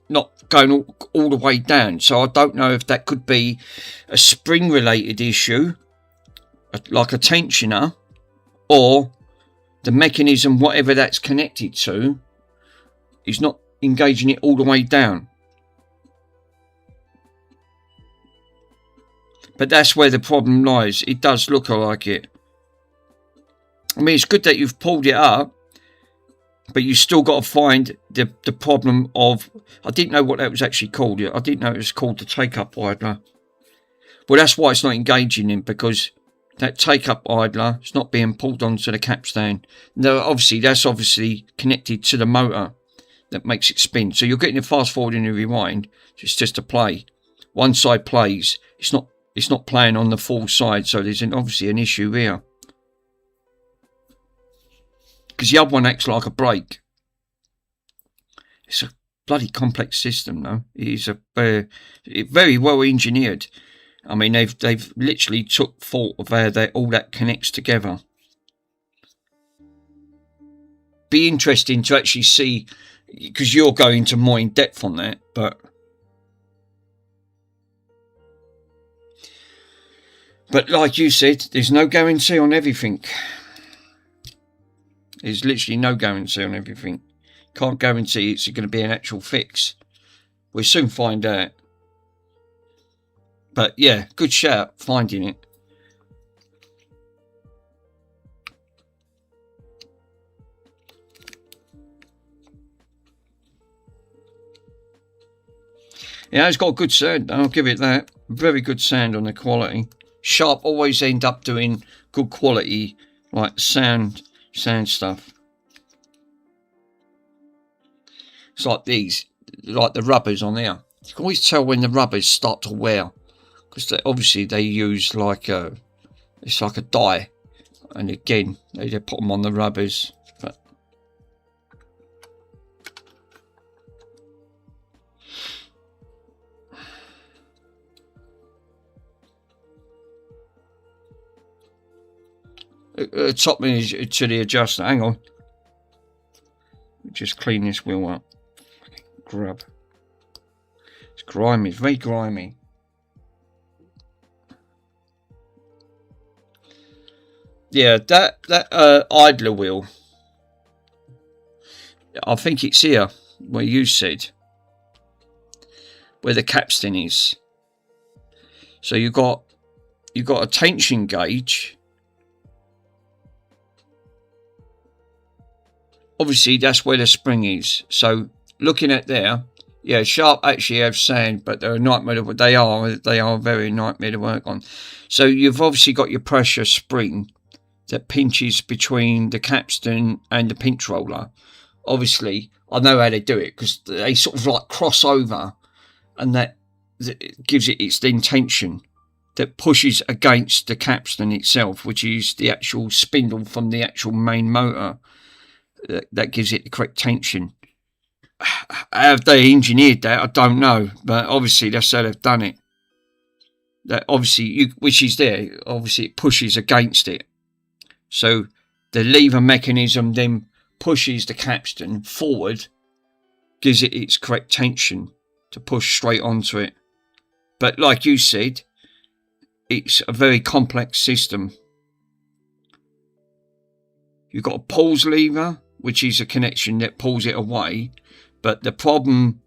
not going all the way down. So I don't know if that could be a spring-related issue, like a tensioner, or the mechanism, whatever that's connected to, is not engaging it all the way down. But that's where the problem lies. It does look like it. I mean, it's good that you've pulled it up, but you still got to find the problem of, I didn't know what that was actually called. I didn't know it was called the take-up idler. Well, that's why it's not engaging in, because that take-up idler is not being pulled onto the capstan. No, obviously, that's obviously connected to the motor that makes it spin. So you're getting a fast forward and a rewind. It's just a play. One side plays. It's not playing on the full side. So there's obviously an issue here. Because the other one acts like a brake. It's a bloody complex system, though. It is very well engineered. I mean, they've literally took thought of how all that connects together. Be interesting to actually see, because you're going into more in depth on that, but like you said, there's no guarantee on everything. There's literally no guarantee on everything. Can't guarantee it's going to be an actual fix. We'll soon find out. But yeah, good shout finding it. Yeah, it's got a good sound. I'll give it that. Very good sound on the quality. Sharp always end up doing good quality, like sound stuff. It's like these, like the rubbers on there. You can always tell when the rubbers start to wear, because obviously they use like it's like a dye, and again they put them on the rubbers. But top is to the adjuster. Hang on, just clean this wheel up. Grub. It's grimy, it's very grimy. Yeah, that idler wheel, I think it's here where you said. where the capstan is. So you've got a tension gauge. Obviously, that's where the spring is. So looking at there, yeah, Sharp actually have sand, but they're a nightmare. They are very nightmare to work on. So you've obviously got your pressure spring that pinches between the capstan and the pinch roller. Obviously, I know how they do it because they sort of like cross over, and that gives it its tension that pushes against the capstan itself, which is the actual spindle from the actual main motor. That gives it the correct tension. Have they engineered that? I don't know, but obviously that's how they've done it. That obviously, which is there, obviously it pushes against it. So the lever mechanism then pushes the capstan forward, gives it its correct tension to push straight onto it. But like you said, it's a very complex system. You've got a pulse lever, which is a connection that pulls it away. But the problem,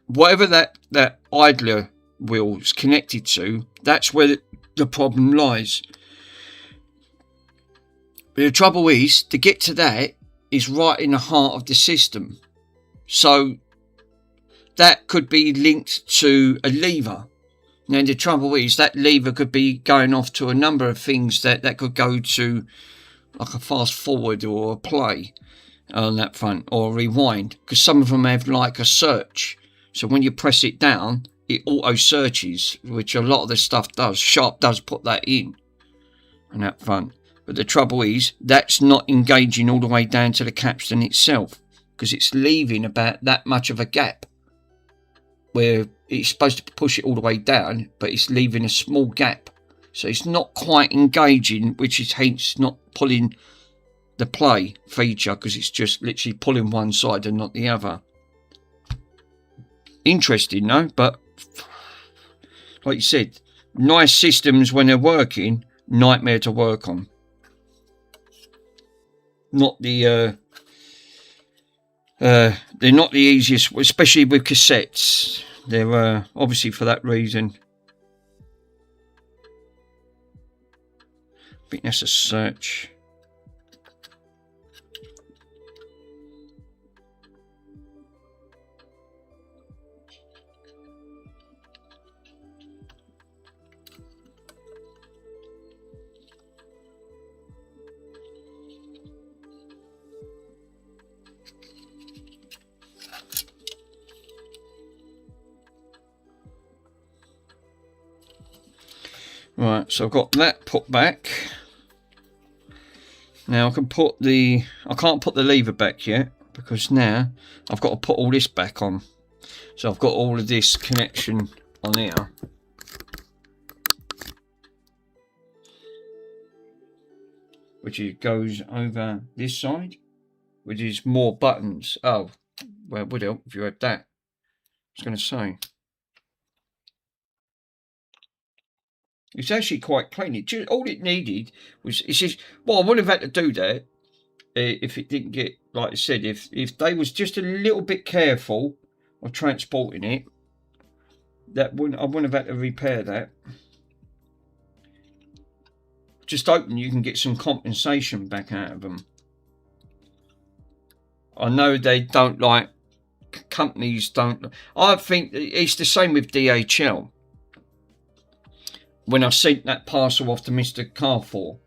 whatever that idler wheel is connected to, that's where the problem lies. But the trouble is, to get to that is right in the heart of the system. So that could be linked to a lever. Now the trouble is, that lever could be going off to a number of things that could go to like a fast forward or a play on that front, or a rewind, because some of them have like a search. So when you press it down, it auto searches, which a lot of the stuff does. Sharp does put that in on that front. But the trouble is, that's not engaging all the way down to the capstan itself, because it's leaving about that much of a gap where it's supposed to push it all the way down, but it's leaving a small gap. So it's not quite engaging, which is hence not pulling the play feature, because it's just literally pulling one side and not the other. Interesting, no? But like you said, nice systems when they're working, nightmare to work on. Not the they're not the easiest, especially with cassettes. They're obviously for that reason. I think that's a search. Right, so I've got that put back. Now I can't put the lever back yet, because now I've got to put all this back on. So I've got all of this connection on here. Which goes over this side, which is more buttons. Oh, well, it would help if you had that. I was going to say. It's actually quite clean. All it needed was, it's just, well, I wouldn't have had to do that if it didn't get, like I said, if they was just a little bit careful of transporting it, I wouldn't have had to repair that. Just hoping you can get some compensation back out of them. I know they don't like, companies don't. I think it's the same with DHL. When I sent that parcel off to Mr. Carrefour,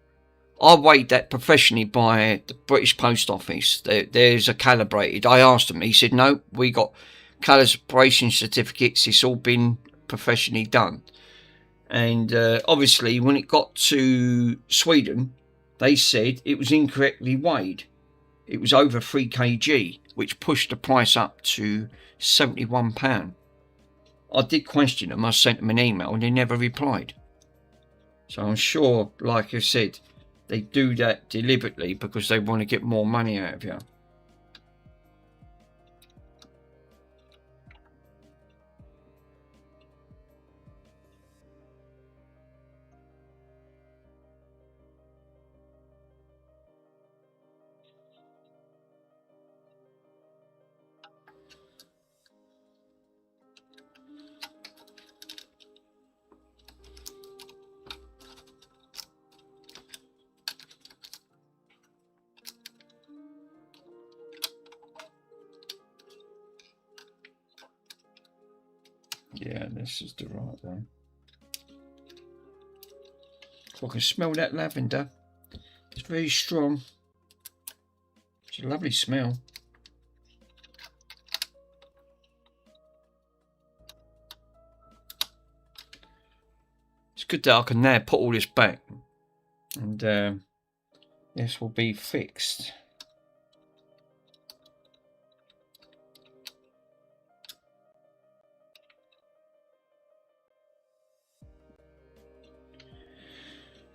I weighed that professionally by the British Post Office. There's a calibrated. I asked him. He said, no, we got calibration certificates. It's all been professionally done. And obviously, when it got to Sweden, they said it was incorrectly weighed. It was over 3 kg, which pushed the price up to £71. I did question them. I sent them an email and they never replied. So I'm sure, like I said, they do that deliberately because they want to get more money out of you. Yeah, this is the right one. I can smell that lavender. It's very strong. It's a lovely smell. It's good that I can now put all this back, and this will be fixed.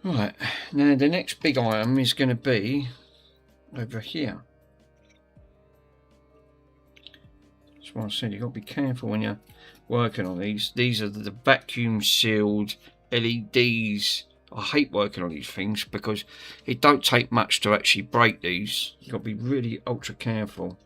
Right, now the next big item is going to be over here. That's what I said, you've got to be careful when you're working on these. These are the vacuum sealed LEDs. I hate working on these things because it don't take much to actually break these. You've got to be really ultra careful.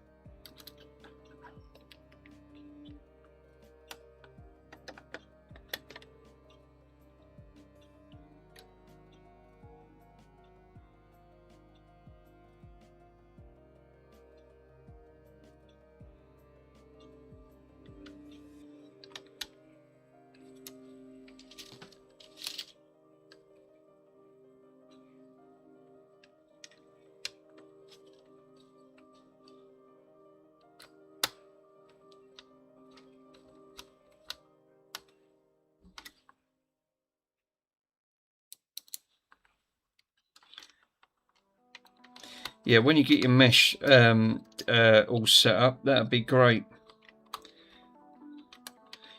Yeah, when you get your mesh all set up, that'd be great.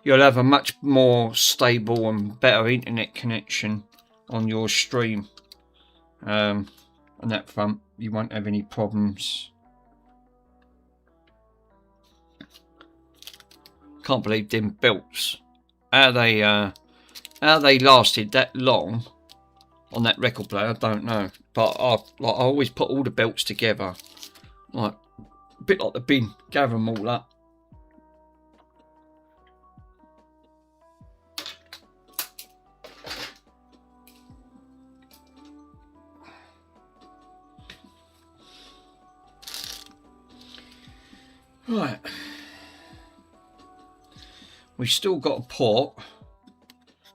You'll have a much more stable and better internet connection on your stream. On that front, you won't have any problems. Can't believe them belts. How they lasted that long on that record player, I don't know. But I always put all the belts together, like a bit like the bin, gather them all up. Right, we've still got to port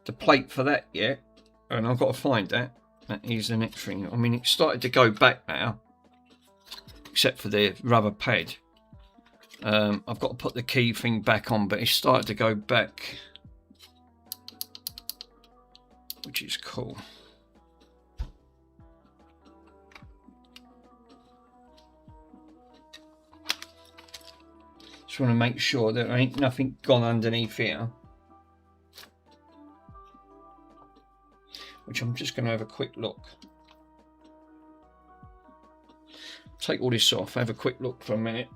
the plate for that yet, and I've got to find that. That is the next thing. I mean, it's started to go back now, except for the rubber pad. I've got to put the key thing back on, but it's started to go back, which is cool. Just want to make sure there ain't nothing gone underneath here, which I'm just going to have a quick look. Take all this off, have a quick look for a minute,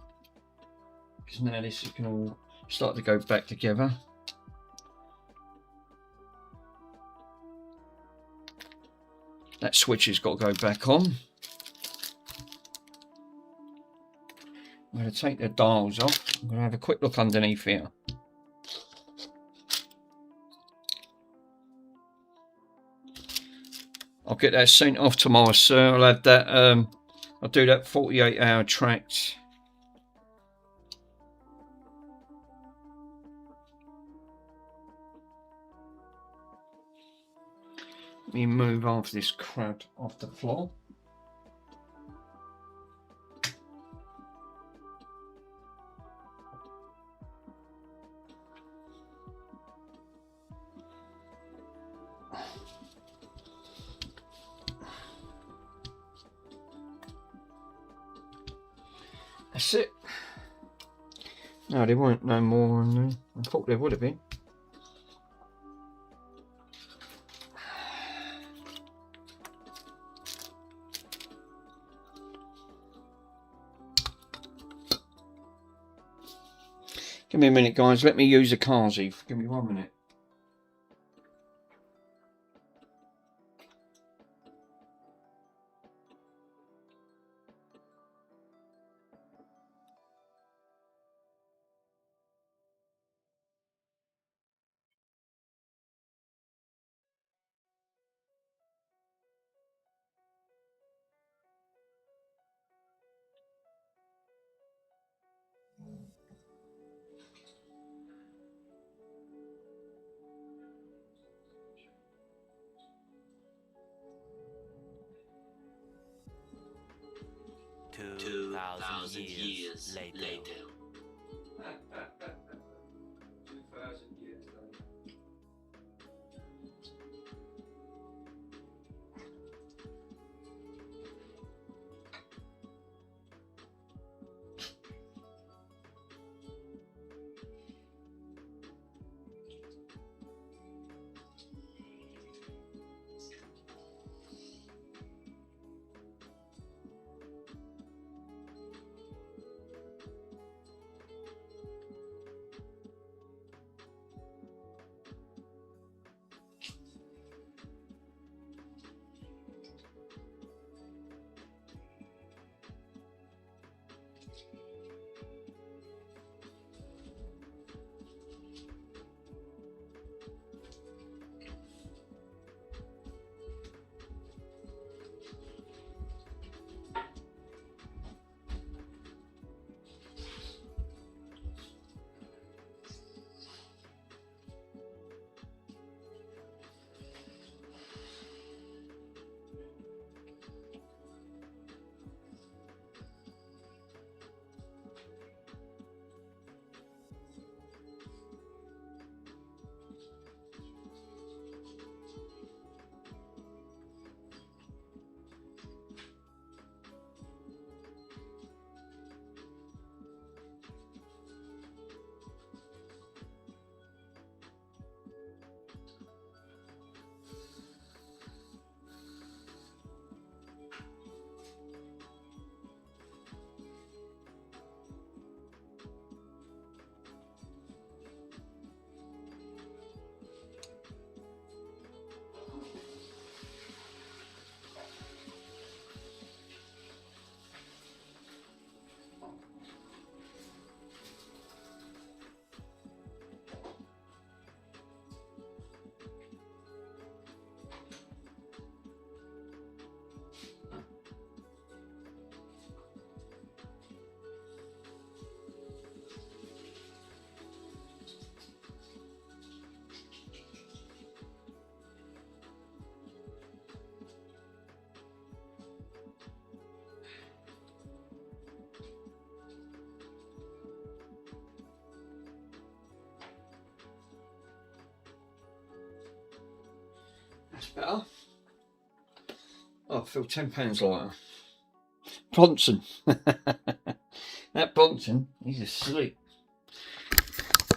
because now this can all start to go back together. That switch has got to go back on. I'm going to take the dials off. I'm going to have a quick look underneath here. I'll get that sent off tomorrow, sir. I'll have that. I'll do that 48-hour tract. Let me move off this crud off the floor. That's it. No, there weren't no more on there. I thought there would have been. Give me a minute, guys. Let me use the Kazi. Give me 1 minute. 2,000 years later. 2,000 years later. That's better. Oh, I feel £10 lighter. Bronson. That Bronson, he's asleep.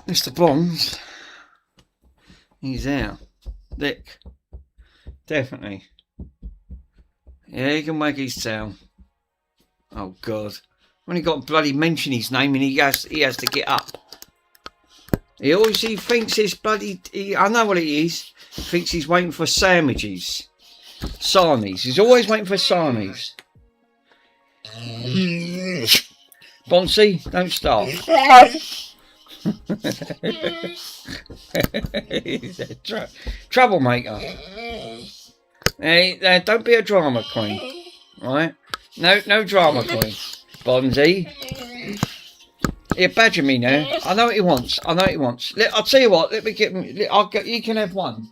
Mr. Bonds, he's out. Dick. Definitely. Yeah, he can wag his tail. Oh, God. When he got to bloody mention his name and he has to get up. He thinks it's bloody... I know what it is. He thinks he's waiting for sandwiches. Sarnies. He's always waiting for sarnies. Bonsi, don't start. He's a troublemaker. Hey, don't be a drama queen. Right? No drama queen. Bonzi. He'll badger me now. I know what he wants. I'll tell you what. Let me get him. You can have one.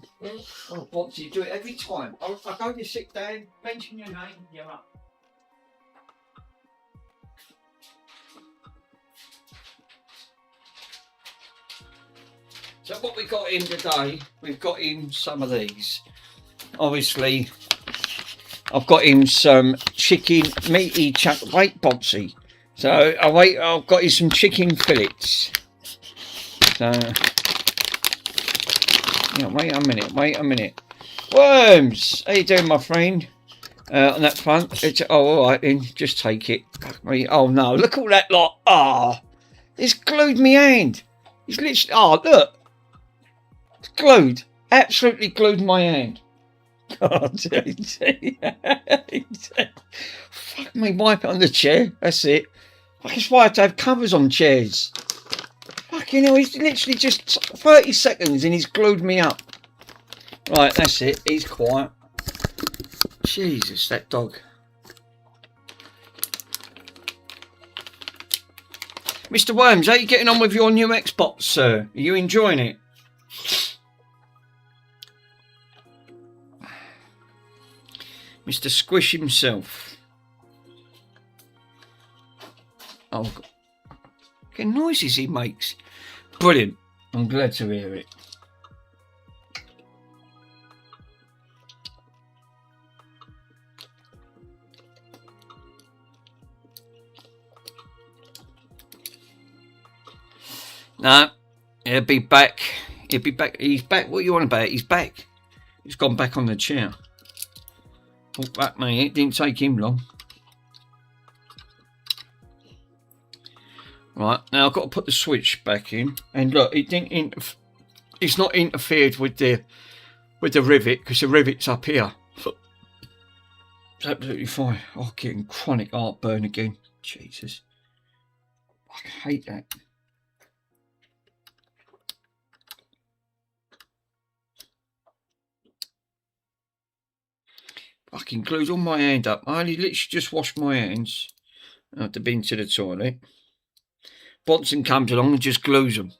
Oh, Bonzi, you do it every time. I'll go and sit down, mention your name, you're up. So what we got in today, we've got in some of these. Obviously, I've got him some chicken meaty wait, Bonzi. So I've got him some chicken fillets. So yeah, wait a minute. Worms, how you doing, my friend? On that front, all right then, just take it. Oh no, look at all that lot. It's glued me hand. It's literally, look. It's glued. Absolutely glued my hand. God, fuck me, wipe it on the chair. That's it. That's why I have to have covers on chairs. Fucking hell, he's literally just 30 seconds and he's glued me up. Right, that's it. He's quiet. Jesus, that dog. Mr. Worms, how are you getting on with your new Xbox, sir? Are you enjoying it? Mr. Squish himself. Oh, God. What noises he makes. Brilliant. I'm glad to hear it. No, he'll be back. He'll be back. He's back. What are you on about? He's back. He's gone back on the chair. Walk back, mate. It didn't take him long. Right, now I've got to put the switch back in. And look, it didn't it's not interfered with the rivet, because the rivet's up here. It's absolutely fine. Oh, getting chronic heartburn again. Jesus. I hate that. Fucking glues all my hand up. I only literally just washed my hands after being to the toilet. Bonson comes along and just glues them.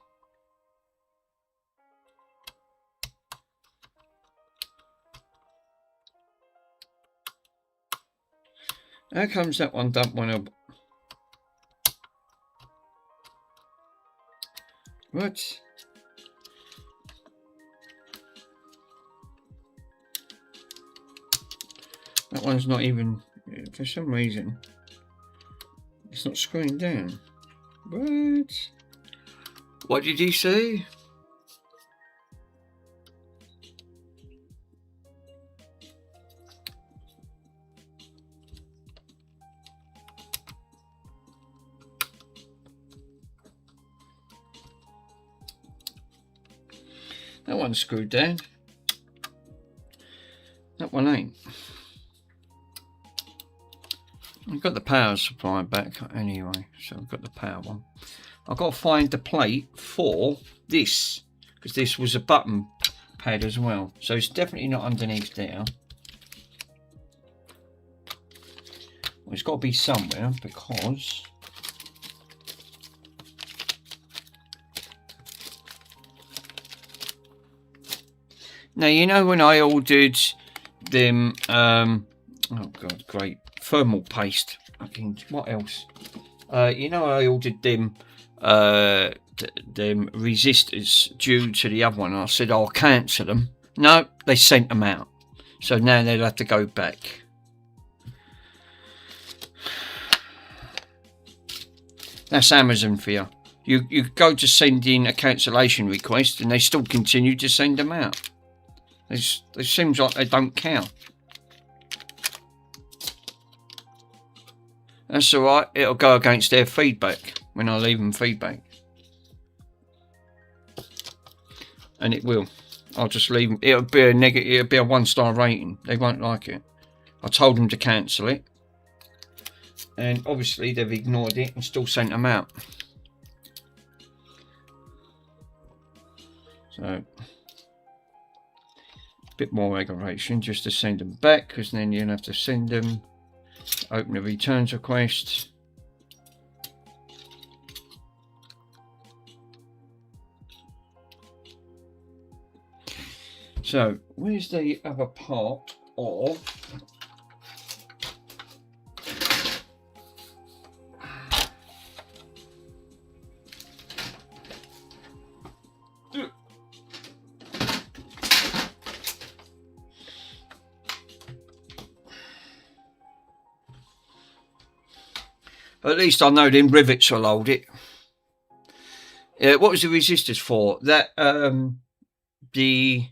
How comes that one don't want to... What? That one's not even... For some reason, it's not screwing down. What did he say? That one's screwed down. That one ain't. I've got the power supply back anyway, so I've got the power one. I've got to find the plate for this, because this was a button pad as well, so it's definitely not underneath there. Well, it's got to be somewhere, because now, you know when I ordered them oh god, great thermal paste. What else? You know I ordered them resistors due to the other one. I said I'll cancel them. No, they sent them out. So now they'll have to go back. That's Amazon for you. You go to send in a cancellation request and they still continue to send them out. It seems like they don't care. That's alright, it'll go against their feedback when I leave them feedback. And it will. I'll just leave them. It'll be a negative, it'll be a 1-star rating. They won't like it. I told them to cancel it. And obviously they've ignored it and still sent them out. So, a bit more aggravation just to send them back, because then you'll have to send them. Open a returns request. So, where's the other part of at least I know them rivets will hold it. What was the resistors for? That the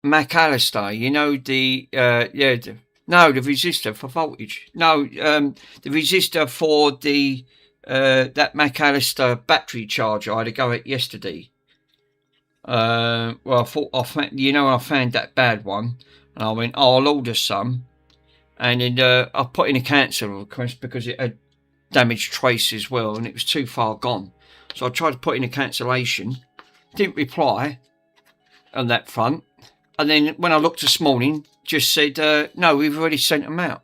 McAllister, you know, the no, the resistor for voltage. No, the resistor for the that McAllister battery charger I had to go at yesterday. Well, I thought I found that bad one, and I went, oh, I'll order some. And then I put in a cancel request because it had damaged trace as well, and it was too far gone. So I tried to put in a cancellation, didn't reply on that front. And then when I looked this morning, just said, no, we've already sent them out.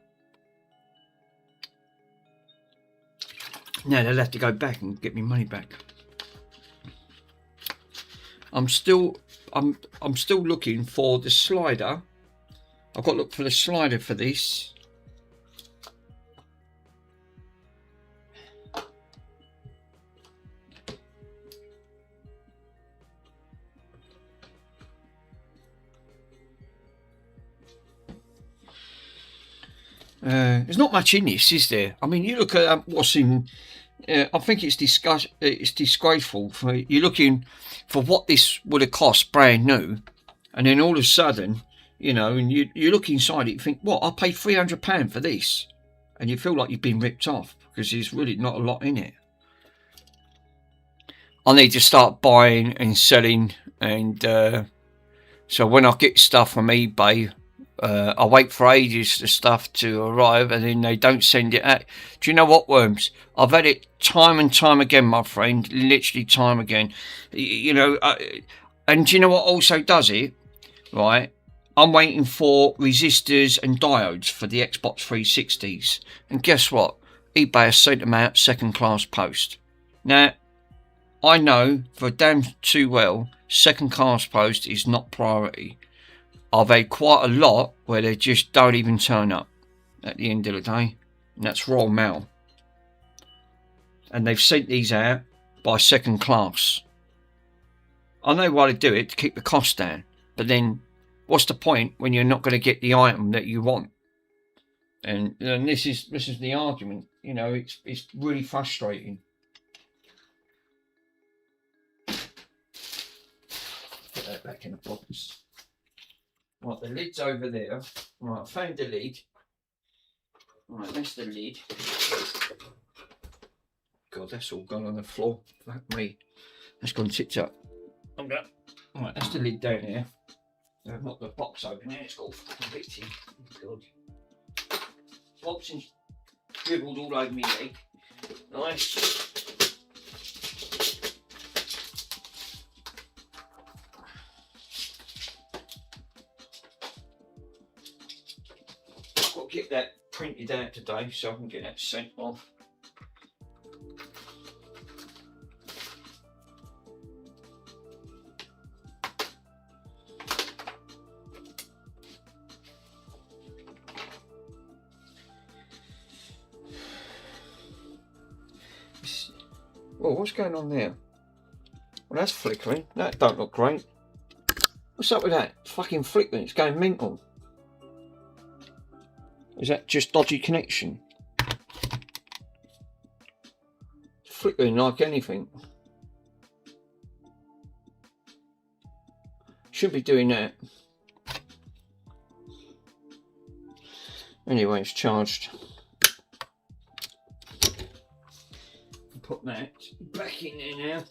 Now they'll have to go back and get me money back. I'm still looking for the slider. I've got to look for the slider for this. There's not much in this, is there? I mean, you look at what's in. I think it's disgraceful. You're looking for what this would have cost brand new, and then all of a sudden, you know, and you look inside it, you think, what? I paid £300 for this, and you feel like you've been ripped off because there's really not a lot in it. I need to start buying and selling, and so when I get stuff from eBay, I wait for ages for stuff to arrive, and then they don't send it out. Do you know what, Worms? I've had it time and time again, my friend, literally time again. You know, and do you know what also does it? Right, I'm waiting for resistors and diodes for the Xbox 360s, and guess what? eBay has sent them out second class post. Now, I know for damn too well, second class post is not priority. I've had quite a lot where they just don't even turn up at the end of the day, and that's Royal Mail. And they've sent these out by second class. I know why they do it, to keep the cost down, but then what's the point when you're not going to get the item that you want? And this is the argument. You know, it's really frustrating. Put that back in the box. Right, the lid's over there. Right, I found the lid. Right, that's the lid. God, that's all gone on the floor. Fuck me. That's gone tipped up. Okay. Right, that's the lid down here. I've not got the box open there. It's got all fucking bits in. God. Box and dribbled all over me leg. Nice. Get that printed out today so I can get that sent off. Well, what's going on there? Well, that's flickering. That don't look great. What's up with that? It's fucking flickering. It's going mental. Is that just dodgy connection? Flickering like anything. Should be doing that. Anyway, it's charged. Put that back in there now.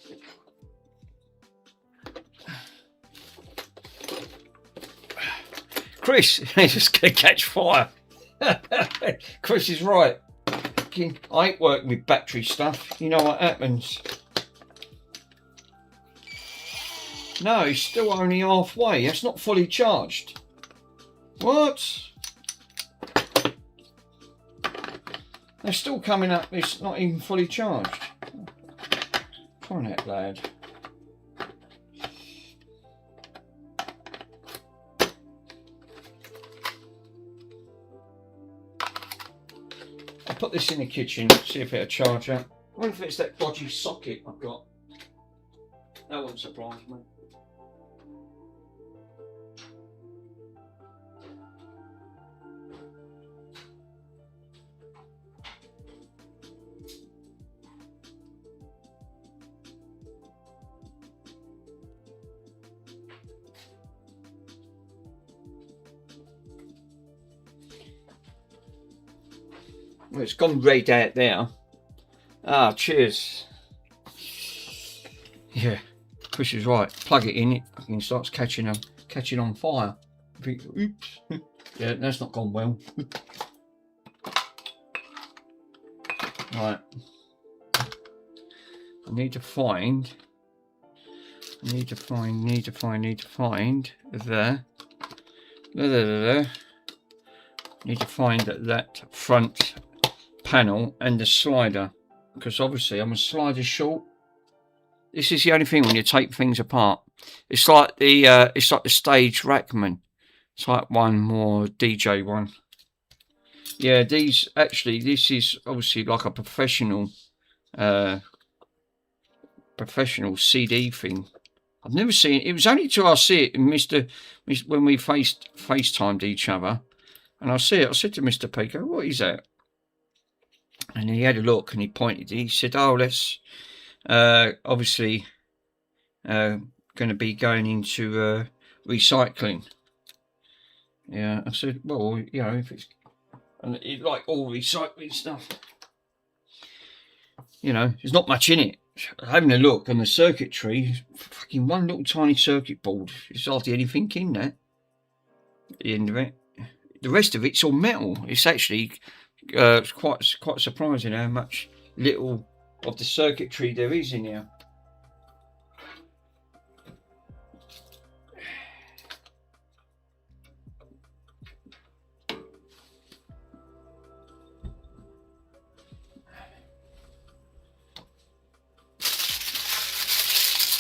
Chris, it's just going to catch fire. Chris is right. I ain't working with battery stuff. You know what happens. No, it's still only halfway. It's not fully charged. What? They're still coming up. It's not even fully charged. Come on, that lad. I'll put this in the kitchen, see if it'll charge up. I wonder if it's that dodgy socket I've got. That wouldn't surprise me. Well, it's gone red out there. Ah, cheers. Yeah, Chris is right. Plug it in, it fucking starts catching on fire. Oops. Yeah, that's not gone well. Right. I need to find that front panel and the slider, because obviously I'm a slider short. This is the only thing when you take things apart. It's like the Stage Rackman Type 1 more DJ one. Yeah, this is obviously like a professional CD thing. I've never seen it. It was only till I see it in when we FaceTimed each other. And I see it. I said to Mr. Pico, what is that? And he had a look and he pointed. He said, oh, that's obviously going to be going into recycling. Yeah, I said, well, you know, if it's, and it, like all recycling stuff, you know, there's not much in it. Having a look on the circuitry, fucking one little tiny circuit board. There's hardly anything in that. At the end of it, the rest of it's all metal. It's actually quite surprising how much little of the circuitry there is in here.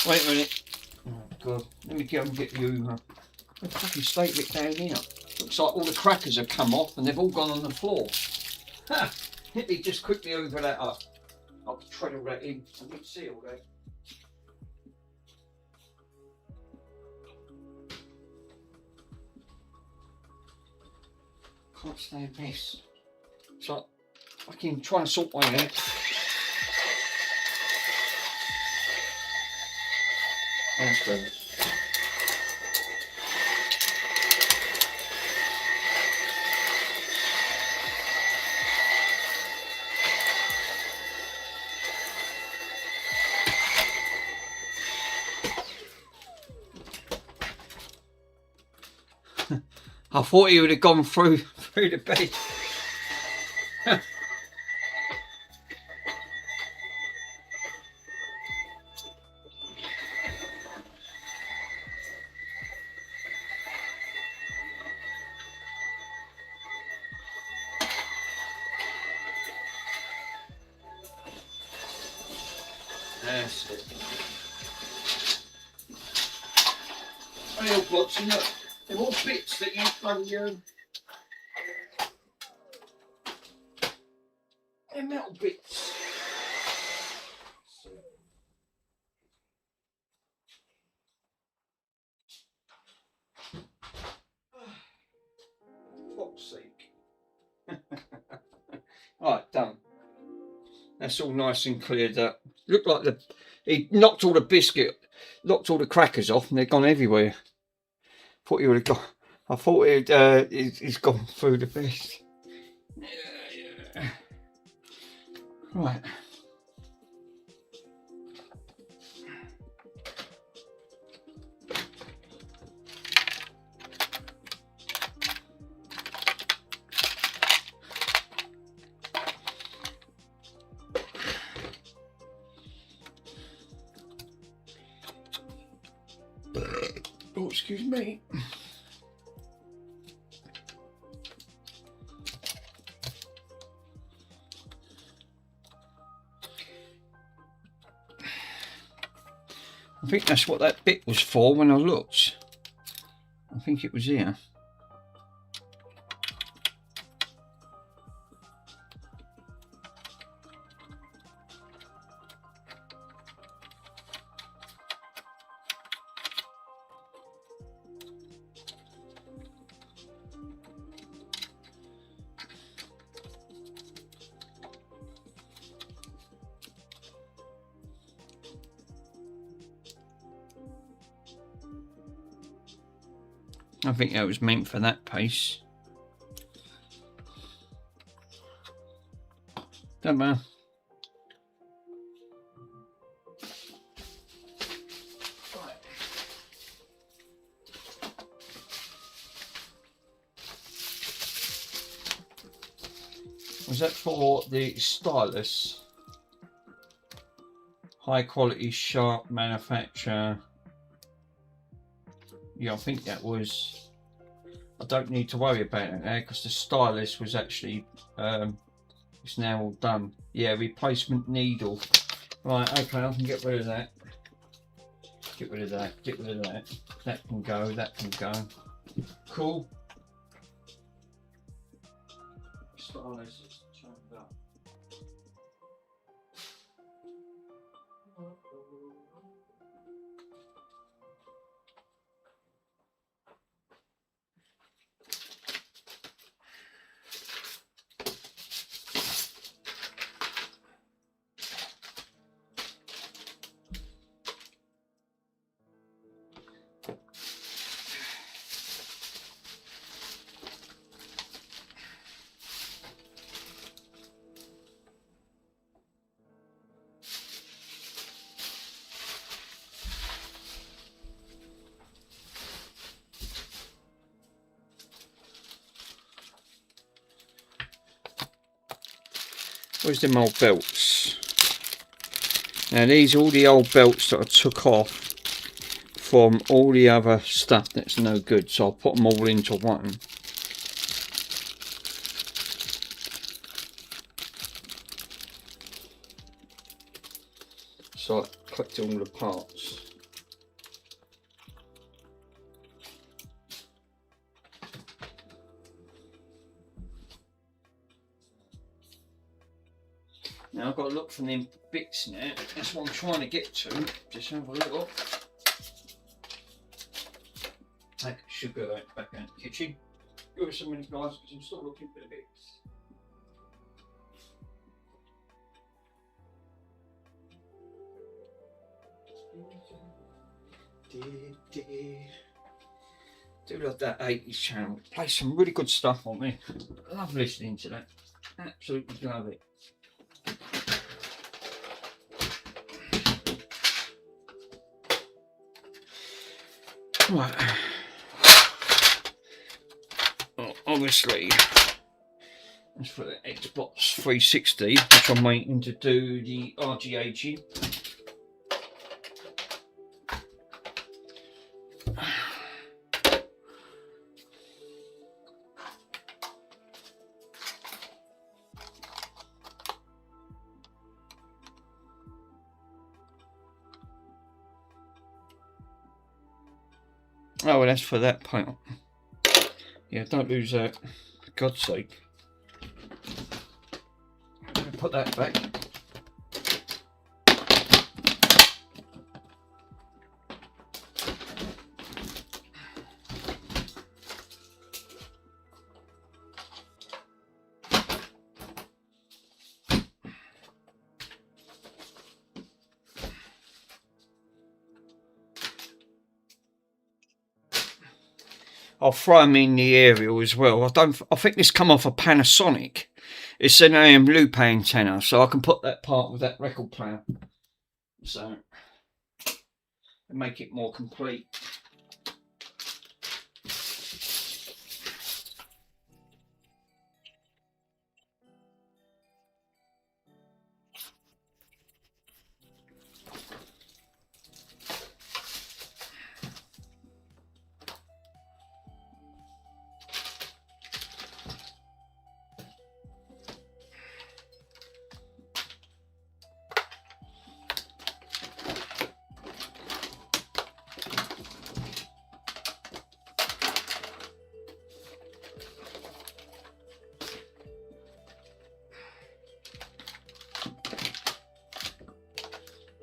Wait a minute. Oh God, let me get you. The fucking state of it down here. Looks like all the crackers have come off and they've all gone on the floor. Ha! Let me just quickly hoover that up. I'll tread all that in. I didn't see all that. Can't stand this. It's like fucking trying to sort my head. That's better. I thought he would have gone through the bed. That's it. Hey, old blocks, you know, they're all bits that you bloody they're metal bits. Fuck's sake. Right, done. That's all nice and cleared up. Looked like he knocked all the biscuit, knocked all the crackers off, and they've gone everywhere. Thought he would have gone. I thought he's gone through the best. Yeah. Right. Oh, excuse me. I think that's what that bit was for when I looked. I think it was here. I think that was meant for that piece. Don't matter. Right. Was that for the stylus? High quality, sharp manufacture. Yeah, I think that was. I don't need to worry about it now because the stylus was actually. It's now all done. Yeah, replacement needle. Right, okay, I can get rid of that. Get rid of that. Get rid of that. That can go. That can go. Cool. Stylus is turned up. Where's them old belts? Now these are all the old belts that I took off from all the other stuff that's no good, so I'll put them all into one. So I collected all the parts. Now I've got to look for them bits now. That's what I'm trying to get to. Just have a look. That should go back in the kitchen. Give us a minute, guys, because I'm still looking for the bits. Do love that 80s channel. Play some really good stuff on me. I love listening to that. Absolutely love it. Right. Well, obviously, that's for the Xbox 360, which I'm waiting to do the RGHing. Oh, well, that's for that part. Yeah, don't lose that, for God's sake. I'm going to put that back. I'll throw them in the aerial as well. I think this come off a Panasonic. It's an AM loop antenna, so I can put that part with that record player. So make it more complete.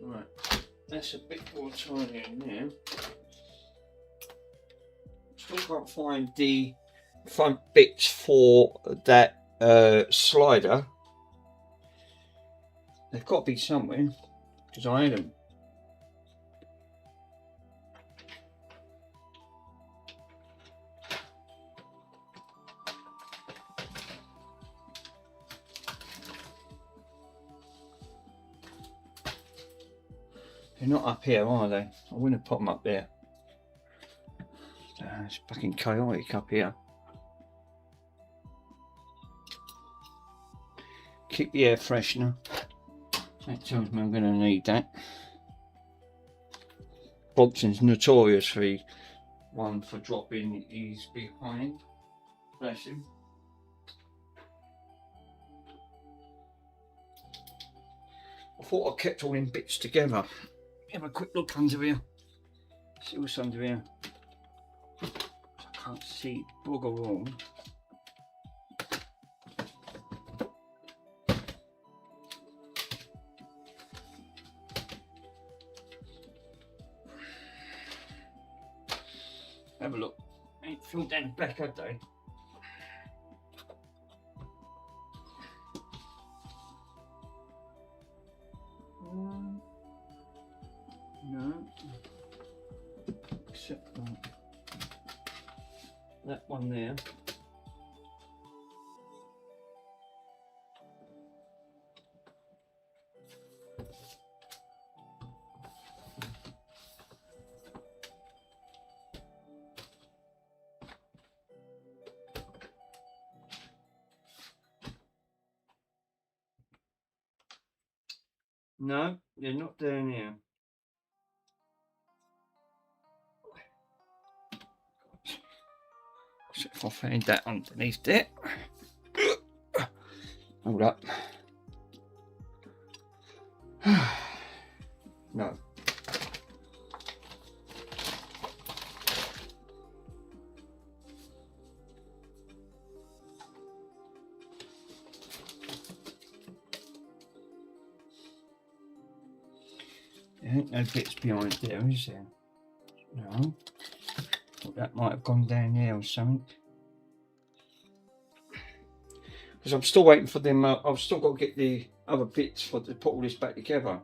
Right, that's a bit more tiny now. Still can't find the front bits for that slider. They've got to be somewhere, because I had them. They're not up here, are they? I wouldn't have put them up there. It's fucking chaotic up here. Keep the air freshener. That tells me I'm going to need that. Bobson's notorious for one for dropping his behind. Bless him. I thought I kept all them bits together. Have a quick look under here. See what's under here. I can't see bugger all. Have a look. Ain't filled down the back, have they? No. Except that one there. No, they're not down here. See if I find that underneath there. Hold up. No. There ain't no bits behind there, is there? No. Thought that might have gone down there or something. Because I'm still waiting for them. I've still got to get the other bits to put all this back together.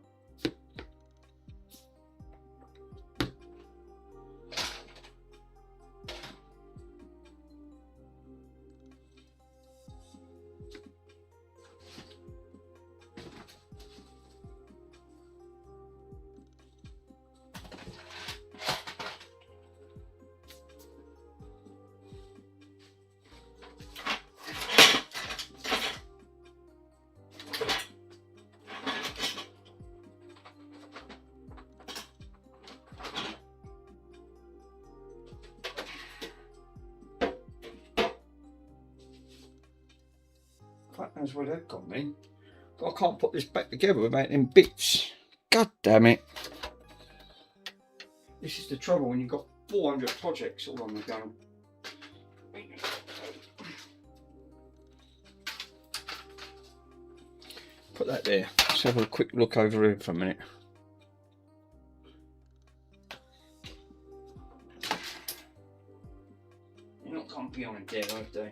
Fuck knows where they've gone then. But I can't put this back together without them bits. God damn it. This is the trouble when you've got 400 projects all on the go. Put that there. Let's have a quick look over here for a minute. They're not come behind there, have they?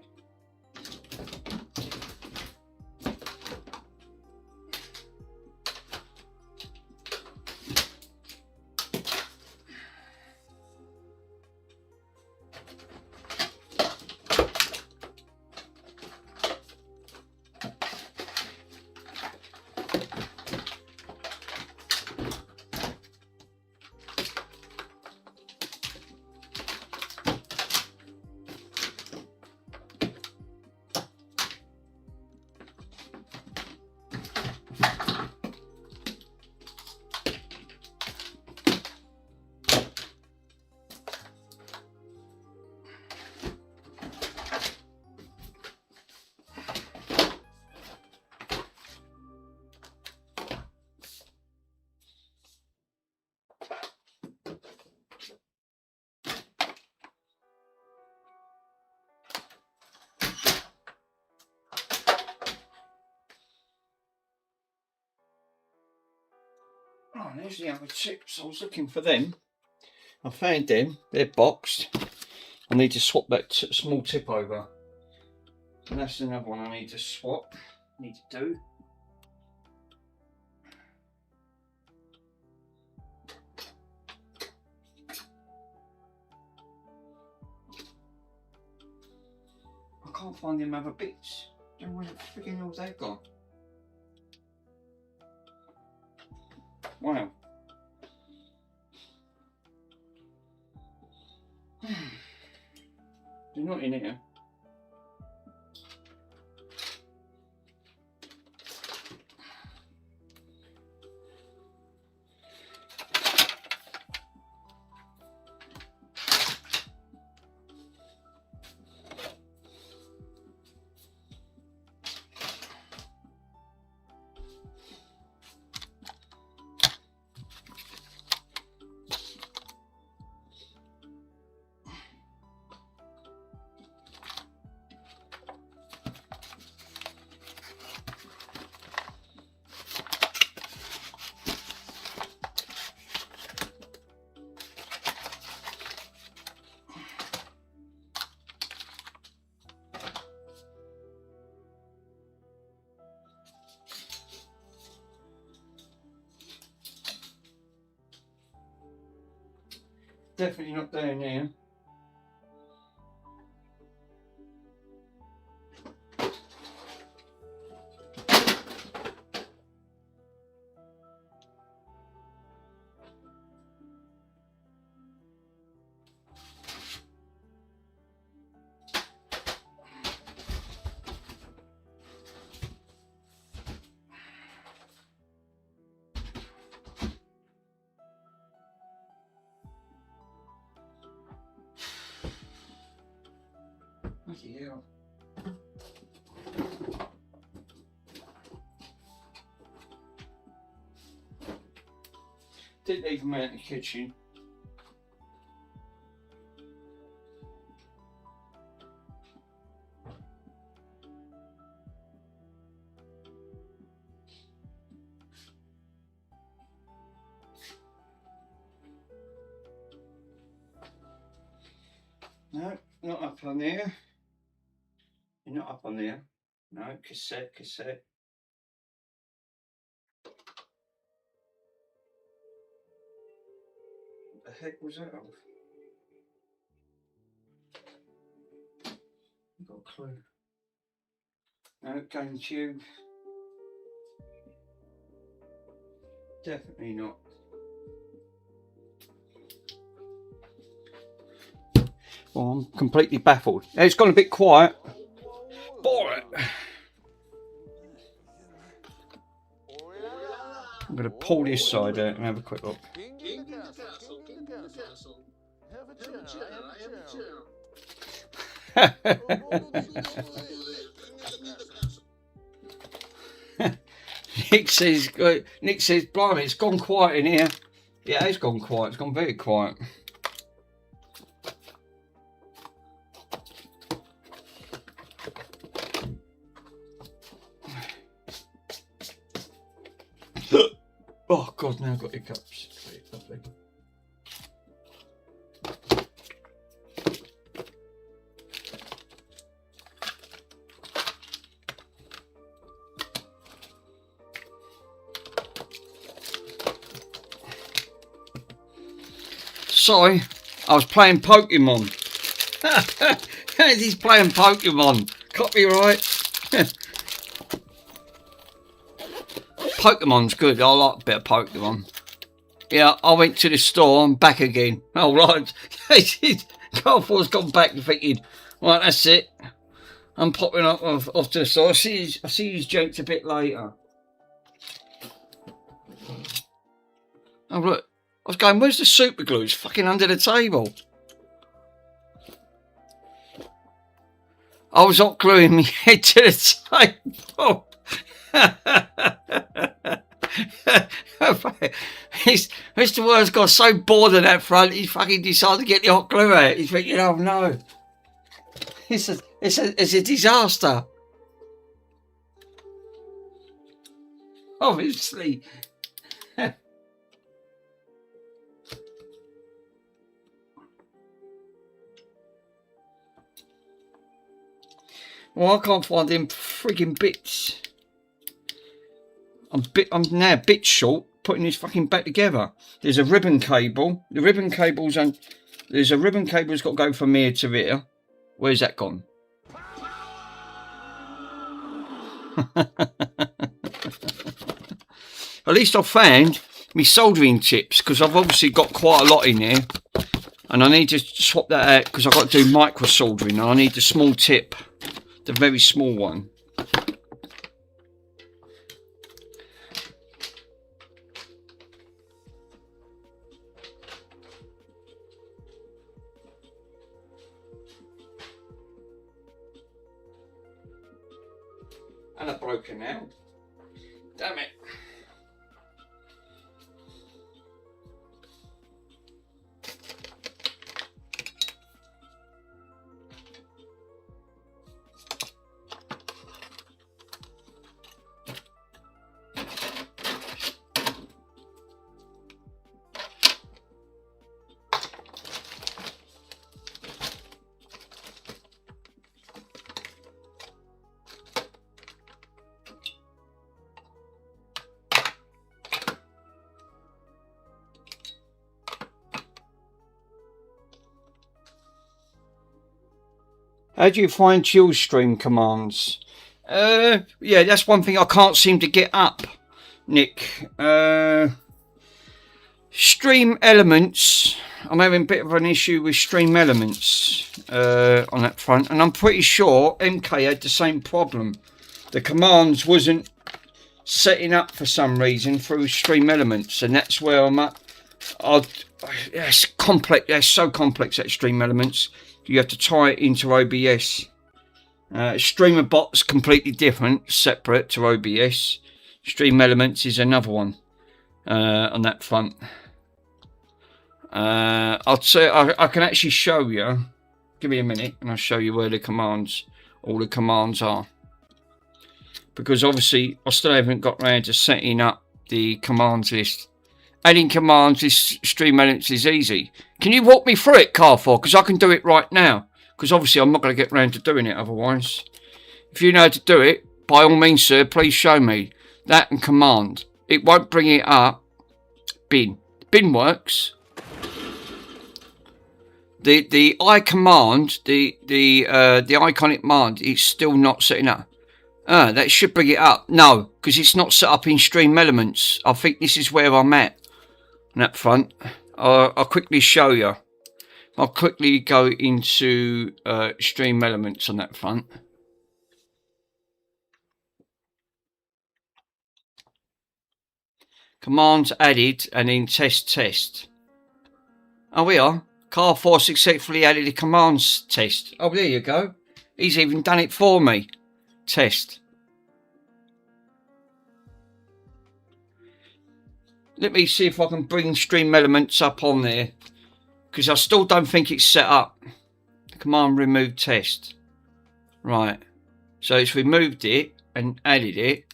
Oh, there's the other chips. I was looking for them. I found them. They're boxed. I need to swap that small tip over. And that's another one I need to swap. Need to do. I can't find them other bits. Don't know where the friggin' hell's they gone. Wow. They're not in here. Definitely not down there. Bloody hell. Didn't leave them out in the kitchen. No, not up on there. You're not up on there. No, cassette. What the heck was that of? I've got a clue. No, game tube. Definitely not. Well, I'm completely baffled. It's gone a bit quiet. Boy. I'm going to pull this side out and have a quick look. King in the castle, king in the castle. Have a chair, I have a chair. Nick says, blimey, it's gone quiet in here. Yeah, it's gone quiet. It's gone very quiet. Oh God, now I've got hiccups. Lovely. Sorry, I was playing Pokemon. He's playing Pokemon. Copyright. Pokemon's good. I like a bit of Pokemon. Yeah, I went to the store and back again. Oh, right. Carrefour's gone back thinking, right, that's it. I'm popping up off to the store. I see his jokes a bit later. Oh, look. I was going, where's the super glue? It's fucking under the table. I was hot gluing my head to the table. Mr. Word's got so bored of that front, he fucking decided to get the hot glue out. He's thinking, oh no. It's a disaster. Obviously. Well, I can't find them frigging bits. I'm now a bit short putting this fucking back together. There's a ribbon cable. The ribbon cable's and there's a ribbon cable that's got to go from here to here. Where's that gone? At least I found my soldering tips, because I've obviously got quite a lot in here, and I need to swap that out because I've got to do micro soldering. And I need the small tip, the very small one. And I've broken out. Damn it. How do you find chill stream commands? Yeah, that's one thing I can't seem to get up, Nick. Stream elements. I'm having a bit of an issue with stream elements on that front, and I'm pretty sure MK had the same problem. The commands wasn't setting up for some reason through stream elements, and that's where I'm at. It's complex. It's so complex, that stream elements. You have to tie it into OBS. Streamer Bot's completely different, separate to OBS. Stream Elements is another one on that front. I'll say I can actually show you. Give me a minute, and I'll show you where the commands, all the commands are. Because obviously, I still haven't got around to setting up the commands list. Adding commands is Stream Elements is easy. Can you walk me through it, Carfor? Because I can do it right now. Because obviously, I'm not going to get around to doing it otherwise. If you know how to do it, by all means, sir, please show me that and command. It won't bring it up. Bin. Bin works. The I command, the iconic command, is still not setting up. That should bring it up. No, because it's not set up in Stream Elements. I think this is where I'm at on that front. I'll quickly show you. I'll quickly go into Stream Elements on that front. Commands added and then test. Oh, we are. Carfor successfully added a commands test. Oh, there you go. He's even done it for me. Test. Let me see if I can bring Stream Elements up on there. Because I still don't think it's set up. Command remove test. Right. So it's removed it and added it.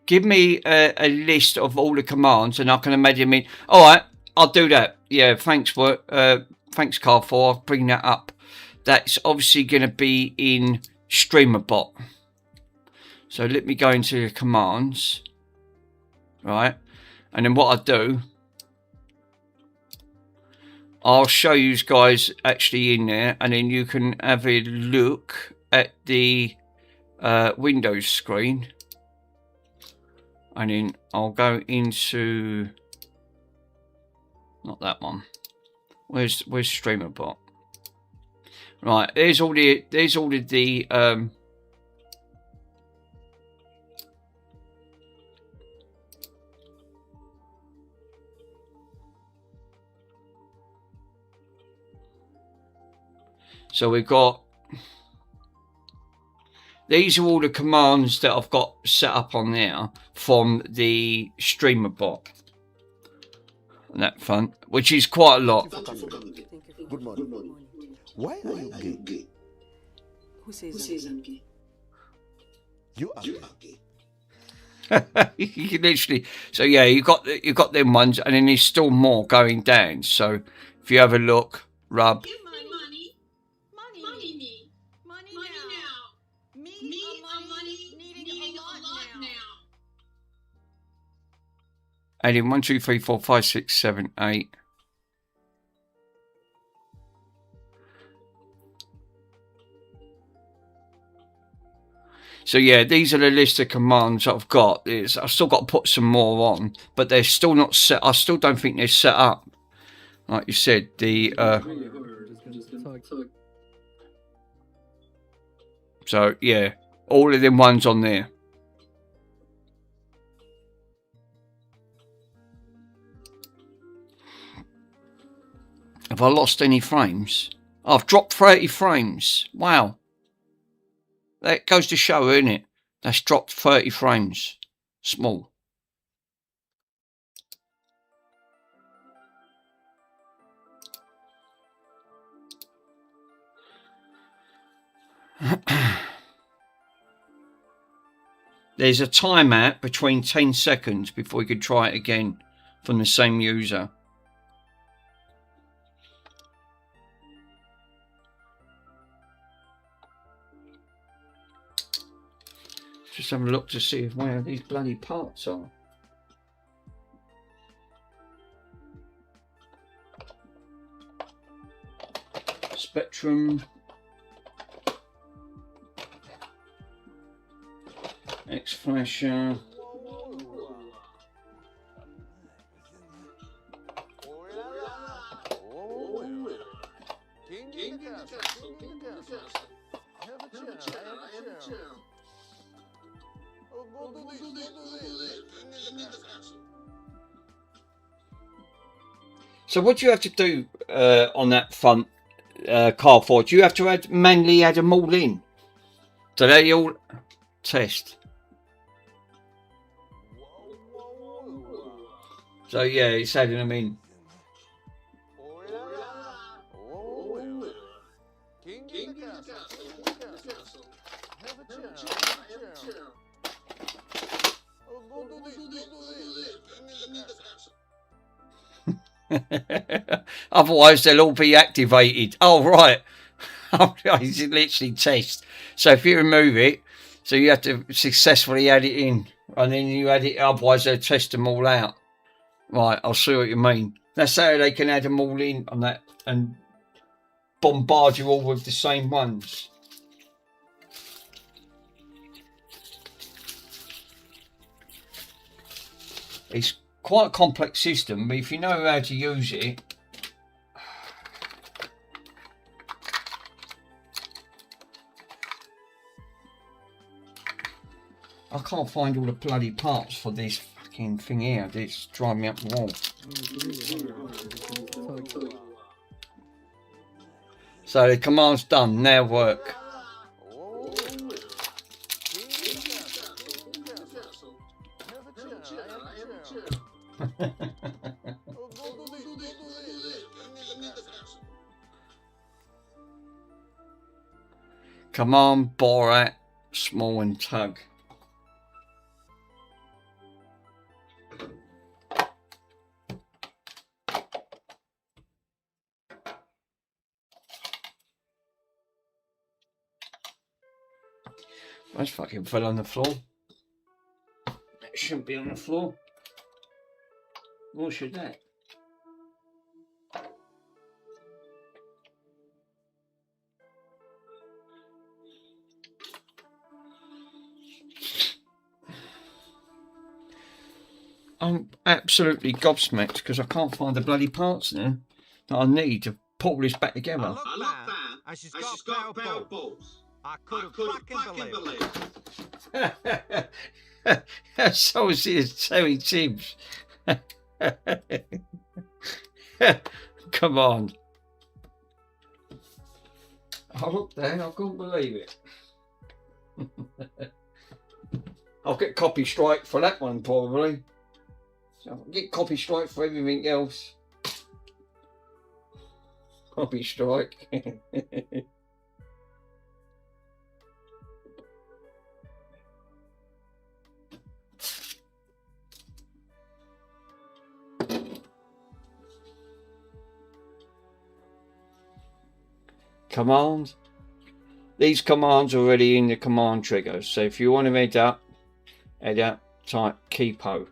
Give me a list of all the commands and I can imagine me. Alright, I'll do that. Yeah, thanks for thanks Carfor. I'll bring that up. That's obviously going to be in StreamerBot. So let me go into the commands. Right. And then what I'll do, I'll show you guys actually in there, and then you can have a look at the Windows screen. And then I'll go into, not that one. Where's StreamerBot? Right, there's all the so we've got, these are all the commands that I've got set up on there from the StreamerBot on that front, which is quite a lot. Good morning. Why are you gay? Who says I'm gay? You are gay. You can literally, so yeah, you got them ones, and then there's still more going down. So if you have a look, rub. And in 1, 2, 3, 4, 5, 6, 7, 8. So yeah, these are the list of commands that I've got. I've still got to put some more on, but they're still not set. I still don't think they're set up. Like you said, the so yeah, all of them ones on there. Have I lost any frames? I've dropped 30 frames. Wow. That goes to show, isn't it? That's dropped 30 frames. Small. There's a timeout between 10 seconds before you can try it again from the same user. Just have a look to see where these bloody parts are. Spectrum. X-Flasher. So what do you have to do on that front car for? Do you have to manually add them all in? So they all test. So yeah, it's adding them in. Otherwise they'll all be activated. Oh right. It's literally test. So if you remove it, so you have to successfully add it in, and then you add it, otherwise they'll test them all out. Right, I'll see what you mean. That's how they can add them all in on that and bombard you all with the same ones. It's quite a complex system, but if you know how to use it, I can't find all the bloody parts for this fucking thing here. It's driving me up the wall. So the command's done, now work. Command, Borat, small and tug. That's fucking fell on the floor. That shouldn't be on the floor. What should that? I'm absolutely gobsmacked because I can't find the bloody parts now that I need to pull this back together. I look back, and she's got a pair of bolts. I could have fucking believed. So is Terry Tibbs. Come on. I looked there, I couldn't believe it. I'll get copy strike for that one probably. So I'll get copy strike for everything else. Copy strike. Command. These commands are already in the command trigger. So if you want to head up, type Keepo.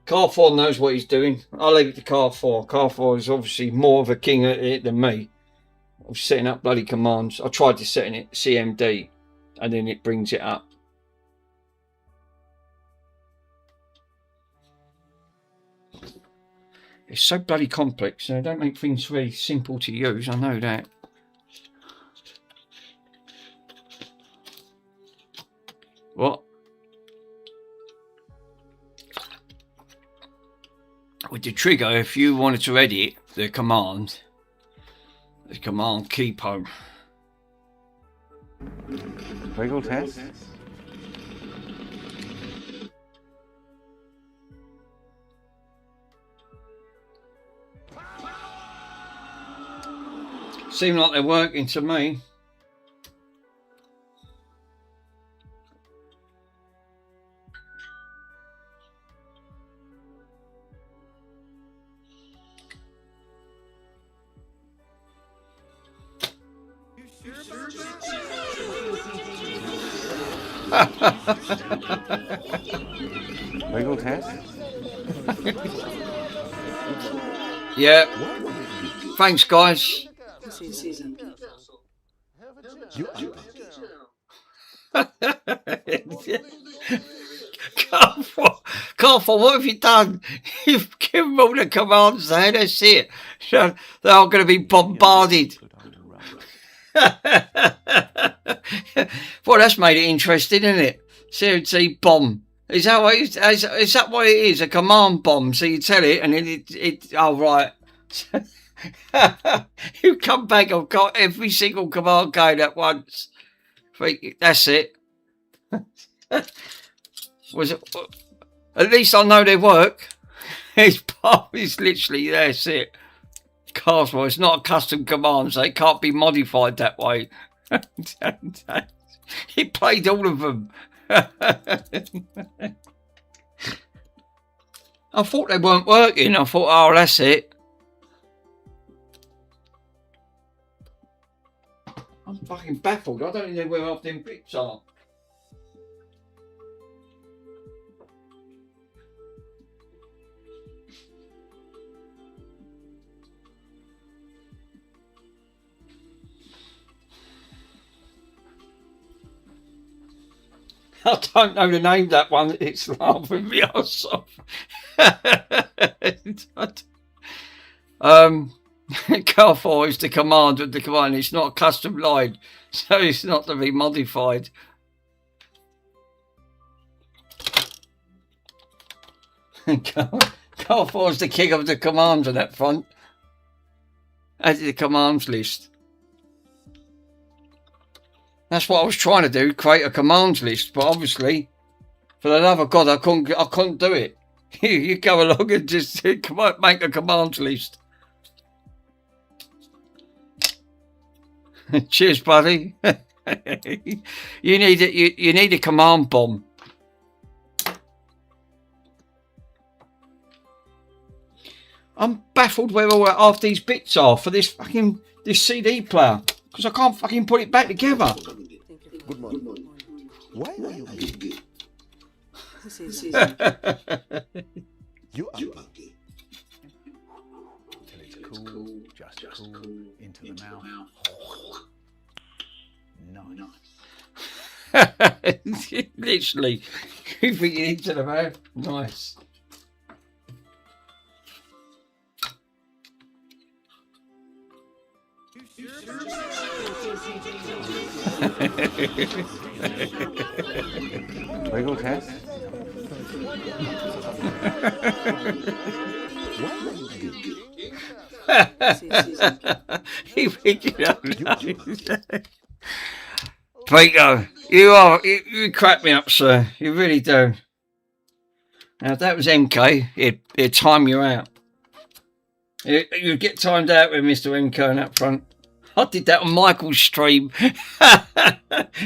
Car 4 knows what he's doing. I'll leave it to Car 4. Car 4 is obviously more of a king at it than me. I'm setting up bloody commands. I tried to set it CMD and then it brings it up. It's so bloody complex, so don't make things very simple to use, I know that. What? With the trigger, if you wanted to edit the command Keepo. Wiggle test. Seem like they're working to me. Wiggle test. Yeah. Thanks, guys. Careful, what have you done? You've given all the commands there, that's it. So they're all going to be bombarded. Well, that's made it interesting, isn't it? COT bomb. Is that what is that what it is? A command bomb. So you tell it, and then it. Oh right. You come back. I've got every single command going at once. That's it. Was it? At least I know they work. It's literally that's it. Carswell. It's not a custom command, so it can't be modified that way. He played all of them. I thought they weren't working. I thought, oh, that's it. I'm fucking baffled. I don't even know where half them bits are. I don't know the name of that one. It's laughing me ass off. Car 4 is the command of the command. It's not a custom line, so it's not to be modified. Car 4 is the king of the commands on that front. Added the commands list. That's what I was trying to do, create a commands list, but obviously, for the love of God, I couldn't do it. You go along and just make a commands list. Cheers, buddy. You need a command bomb. I'm baffled where all half these bits are for this CD player. Because I can't fucking put it back together. Good morning. Why are you gay? You are gay. Till it's cool, just cool, into the mouth. Nice. Literally, creeping it into the mouth. Nice. Wiggle test. He picked it up. Pico, you crack me up, sir. You really do. Now, if that was MK, it'd time you out. You'd get timed out with Mr. MK on that front. I did that on Michael's stream.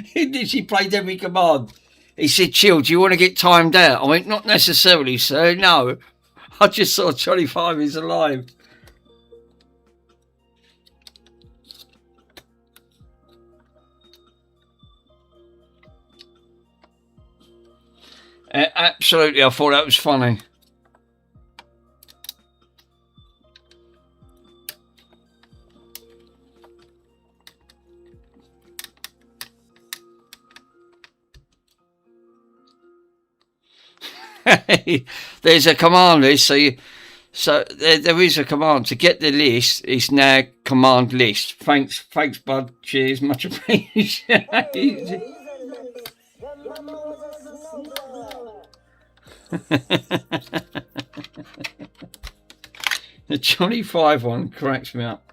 He literally played every command. He said, "Chill, do you want to get timed out?" I went, "Not necessarily, sir. No. I just saw 25 is alive." Absolutely, I thought that was funny. There's a command list, so there is a command to get the list. It's now command list. Thanks, bud. Cheers, much appreciated. The Johnny 5 one cracks me up.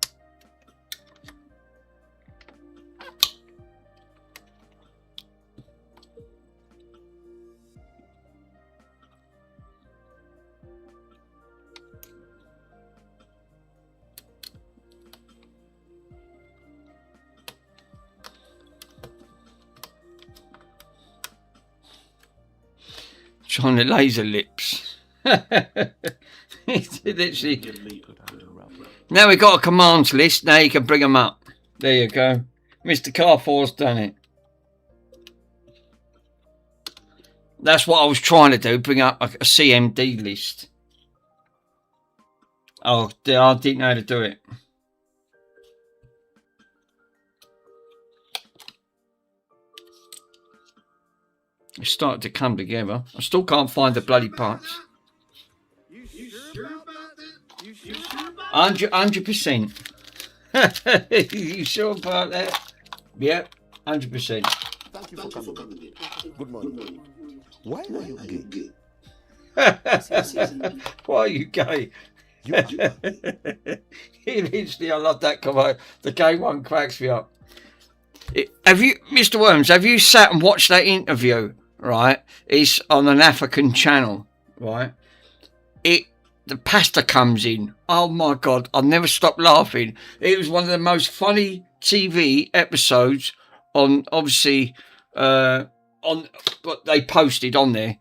Trying to laser lips. Literally. Now we've got a commands list. Now you can bring them up. There you go. Mr. Car4's done it. That's what I was trying to do. Bring up a CMD list. Oh, I didn't know how to do it. It's starting to come together. I still can't find the bloody parts. You sure about that? You sure about 100%. You sure about that? Yep, 100%. Thank you for coming in. Good morning. Why are you gay? Why are you gay? He literally, I love that comment. The gay one cracks me up. Have you, Mr. Worms, have you sat and watched that interview, right? It's on an African channel, right? The pastor comes in. Oh my God, I've never stopped laughing. It was one of the most funny TV episodes on, obviously, on what they posted on there.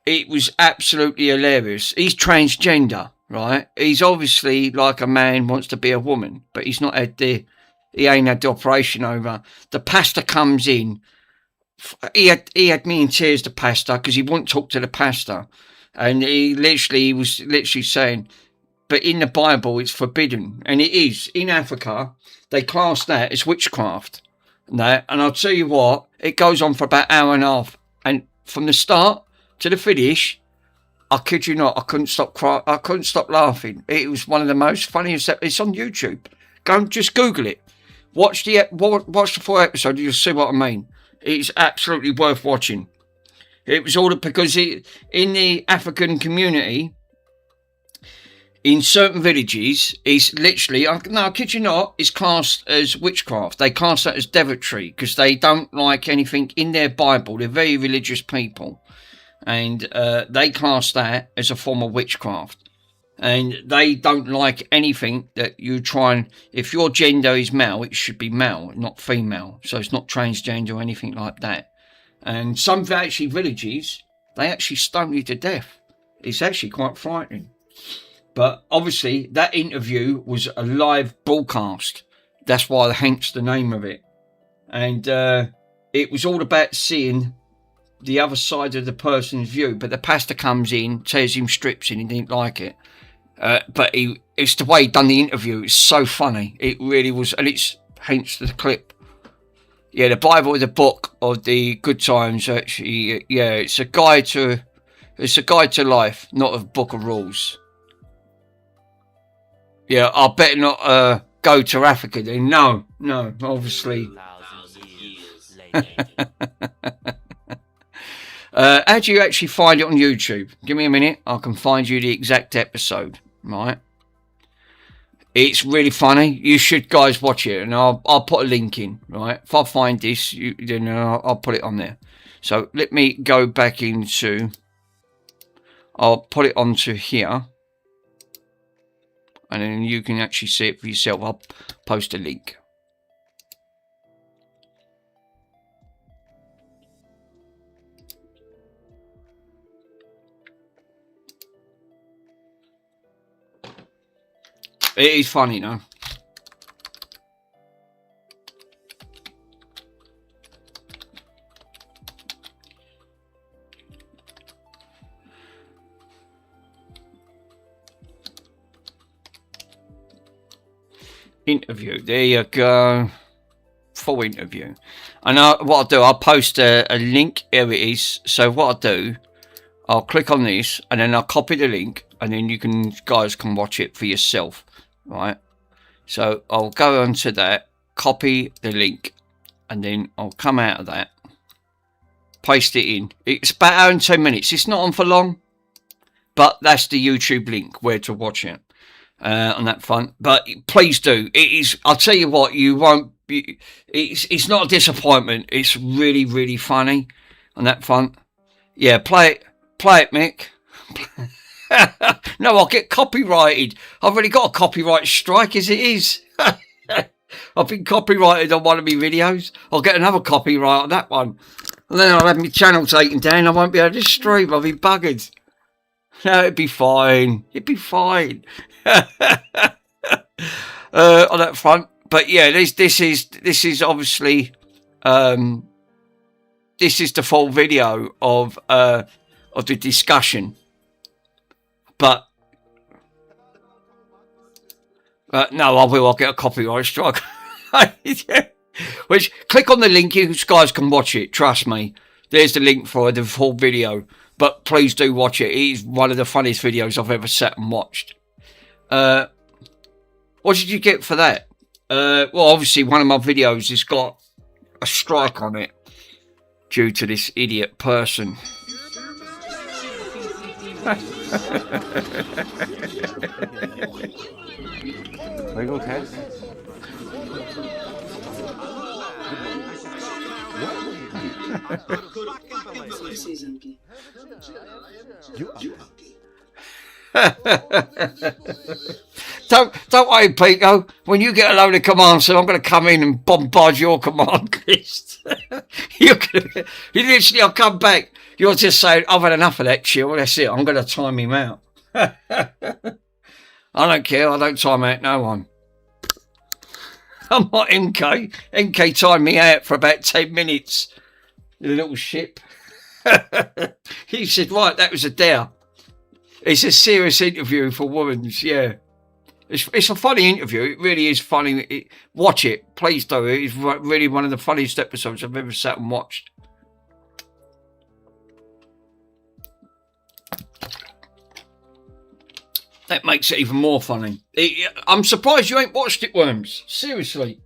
It was absolutely hilarious. He's transgender, right? He's obviously like a man wants to be a woman, but he's not had he ain't had the operation over. The pastor comes in. He had me in tears, the pastor, because he wouldn't talk to the pastor. And he was literally saying, but in the Bible, it's forbidden. And it is. In Africa, they class that as witchcraft. And I'll tell you what, it goes on for about an hour and a half. And from the start to the finish, I kid you not, I couldn't stop laughing. It was one of the most funniest. It's on YouTube. Go and just Google it. Watch the full episode. You'll see what I mean. It's absolutely worth watching. It was all because in the African community, in certain villages, it's literally, no, I kid you not, it's classed as witchcraft. They class that as devilry because they don't like anything in their Bible. They're very religious people. And they class that as a form of witchcraft. And they don't like anything that you try and, if your gender is male, it should be male, not female. So it's not transgender or anything like that. And some actually villages, they actually stone you to death. It's actually quite frightening. But obviously, that interview was a live broadcast. That's why hence the name of it. And it was all about seeing the other side of the person's view. But the pastor comes in, tears him strips and he didn't like it. But it's the way he done the interview. It's so funny. It really was. And it's hence the clip. Yeah, the Bible is a book of the good times. Actually, yeah, it's a guide to life, not a book of rules. Yeah, I better not go to Africa then. No, obviously. 1,000 years later. How do you actually find it on YouTube? Give me a minute. I can find you the exact episode. Right. It's really funny. You should guys watch it, and I'll put a link in. Right. If I find this, then I'll put it on there. So let me go back into. I'll put it onto here, and then you can actually see it for yourself. I'll post a link. It is funny, no? Interview. There you go. Full interview. And what I'll do, I'll post a link. Here it is. So what I'll do, I'll click on this and then I'll copy the link and then guys can watch it for yourself. Right, so I'll go onto that, copy the link, and then I'll come out of that, paste it in. It's about an hour and 10 minutes. It's not on for long, but that's the YouTube link where to watch it on that front. But please do. It is. I'll tell you what. You won't be. It's not a disappointment. It's really, really funny on that front. Yeah, play it, Mick. No, I'll get copyrighted. I've already got a copyright strike as it is. I've been copyrighted on one of my videos. I'll get another copyright on that one. And then I'll have my channel taken down. I won't be able to stream. I'll be buggered. No, it'd be fine. It'd be fine. On that front. But yeah, this is obviously this is the full video of the discussion. But no, I'll get a copyright strike. Which, click on the link, you guys can watch it, trust me. There's the link for the full video. But please do watch it. It is one of the funniest videos I've ever sat and watched. What did you get for that? Well, obviously one of my videos has got a strike on it due to this idiot person. Wiggle test. Sesame. Don't worry, Pico. When you get a load of commands, so I'm going to come in and bombard your command list. You literally, I'll come back. You'll just say, I've had enough of that chill. That's it. I'm going to time him out. I don't care. I don't time out no one. I'm not MK. MK timed me out for about 10 minutes. The little ship. He said, right, that was a dare. It's a serious interview for Women's, yeah. It's a funny interview. It really is funny. Watch it. Please do. It's really one of the funniest episodes I've ever sat and watched. That makes it even more funny. I'm surprised you ain't watched it, Worms. Seriously.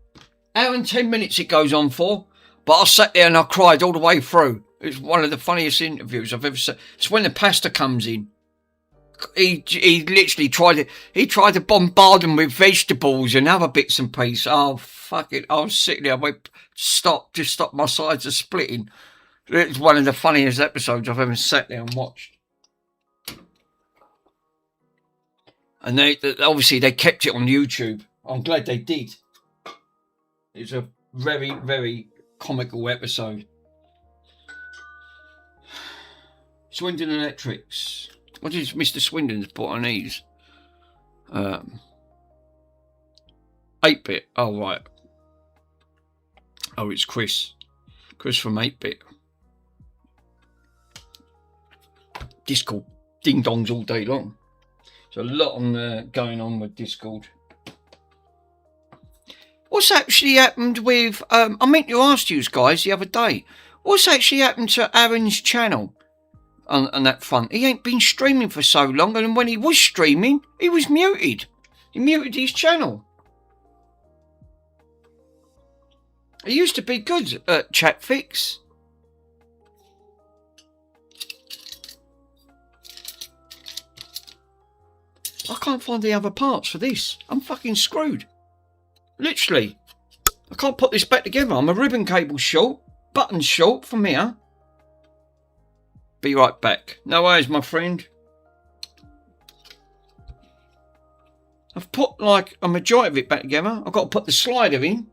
Hour and 10 minutes it goes on for. But I sat there and I cried all the way through. It's one of the funniest interviews I've ever seen. It's when the pastor comes in. He literally tried to bombard them with vegetables and other bits and pieces. Oh, fuck it. I was sitting there. I went, stop. My sides are splitting. It's one of the funniest episodes I've ever sat there and watched. And they obviously they kept it on YouTube. I'm glad they did. It's a very, very comical episode. Swindon Electrics. What is Mr. Swindon's put on these? 8-bit. Oh, right. Oh, it's Chris. Chris from 8-bit. Discord. Ding-dongs all day long. There's a lot on going on with Discord. What's actually happened with... I meant to ask you guys the other day. What's actually happened to Aaron's channel? On that front. He ain't been streaming for so long, and when he was streaming, he was muted. He muted his channel. He used to be good at chat fix. I can't find the other parts for this. I'm fucking screwed. Literally. I can't put this back together. I'm a ribbon cable short, button short from here. Be right back. No worries, my friend. I've put like a majority of it back together. I've got to put the slider in.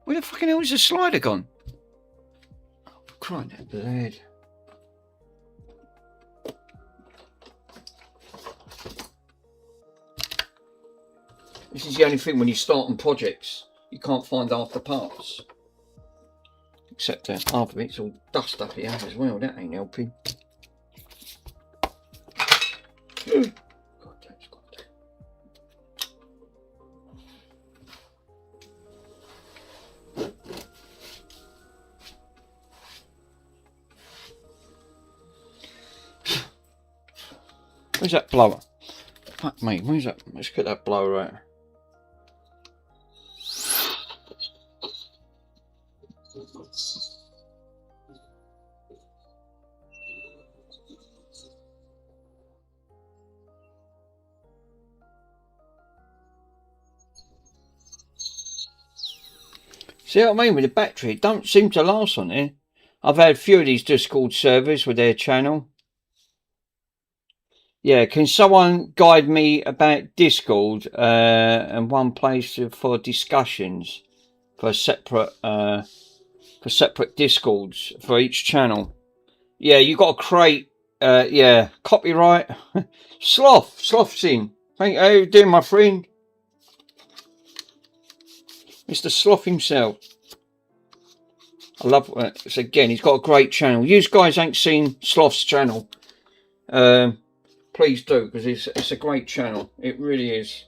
Where the fucking hell is the slider gone? Oh, for crying out loud. This is the only thing when you start on projects. You can't find half the parts. Except half of it's all dust up here as well. That ain't helping. Where's that blower? Fuck me, where's that? Let's get that blower out. See what I mean with the battery? It don't seem to last on there. I've had a few of these Discord servers with their channel. Yeah, can someone guide me about Discord and one place for discussions for separate Discords for each channel? Yeah, you got to create. Yeah, copyright. Sloth's in. Thank you. How you doing, my friend? Mr. Sloth himself. I love it. Again, he's got a great channel. You guys ain't seen Sloth's channel. Please do, because it's a great channel. It really is.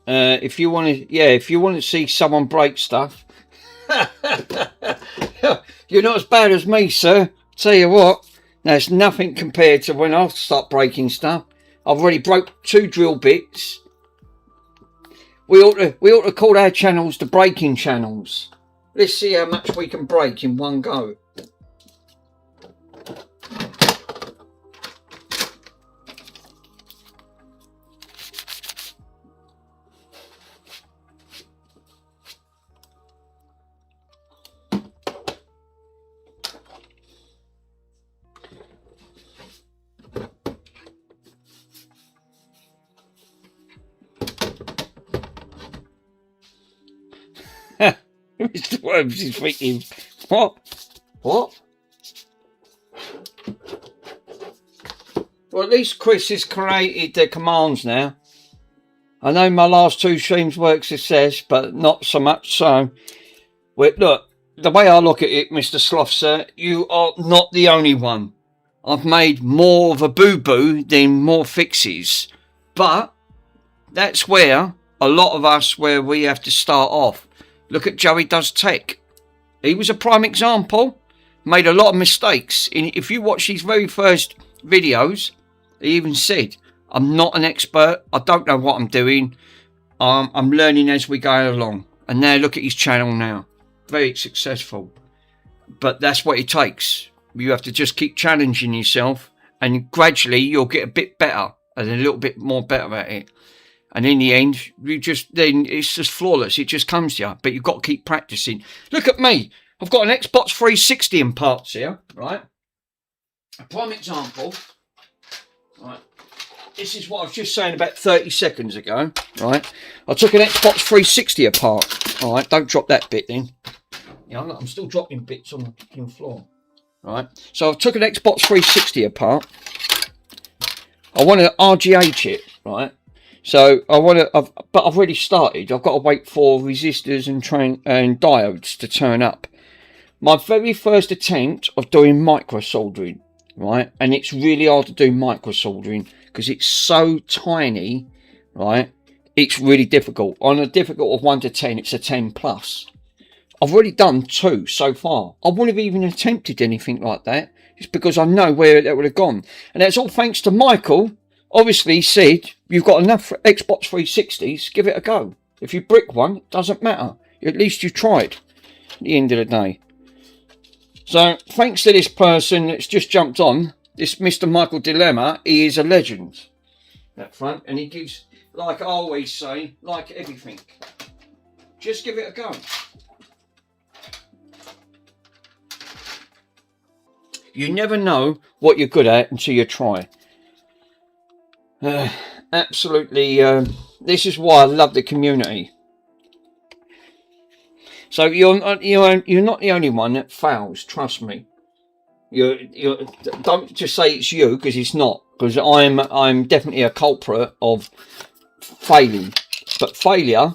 If you want to, yeah, if you want to see someone break stuff, you're not as bad as me, sir. Tell you what, there's nothing compared to when I start breaking stuff. I've already broke 2 drill bits. We ought to call our channels the breaking channels. Let's see how much we can break in one go. Mr. Worms is thinking, what? What? Well, at least Chris has created the commands now. I know my last 2 streams were success, but not so much so. Well, look, the way I look at it, Mr. Sloth, sir, you are not the only one. I've made more of a boo-boo than more fixes. But that's where a lot of us, where we have to start off. Look at Joey Does Tech. He was a prime example. Made a lot of mistakes. If you watch his very first videos, he even said, I'm not an expert. I don't know what I'm doing. I'm learning as we go along. And now look at his channel now. Very successful. But that's what it takes. You have to just keep challenging yourself. And gradually you'll get a bit better. And a little bit more better at it. And in the end, then it's just flawless. It just comes to you. But you've got to keep practicing. Look at me. I've got an Xbox 360 in parts here, right? A prime example. Right. This is what I was just saying about 30 seconds ago, right? I took an Xbox 360 apart. All right, don't drop that bit then. Yeah, I'm still dropping bits on the fucking floor. Right. So I took an Xbox 360 apart. I want to RGH it, right? So I want to, but I've already started. I've got to wait for resistors and diodes to turn up. My very first attempt of doing micro soldering, right? And it's really hard to do micro soldering because it's so tiny, right? It's really difficult. On a difficult of 1 to 10, it's a 10 plus. I've already done 2 so far. I wouldn't have even attempted anything like that. It's because I know where that would have gone. And that's all thanks to Michael. Obviously said, you've got enough Xbox 360s, give it a go. If you brick one, it doesn't matter. At least you tried at the end of the day. So, thanks to this person that's just jumped on, this Mr. Michael Dilemma, he is a legend. That front, and he gives, like I always say, like everything. Just give it a go. You never know what you're good at until you try. Absolutely, this is why I love the community. So you're not the only one that fails. Trust me. You don't just say it's you, because it's not. Because I'm definitely a culprit of failing. But failure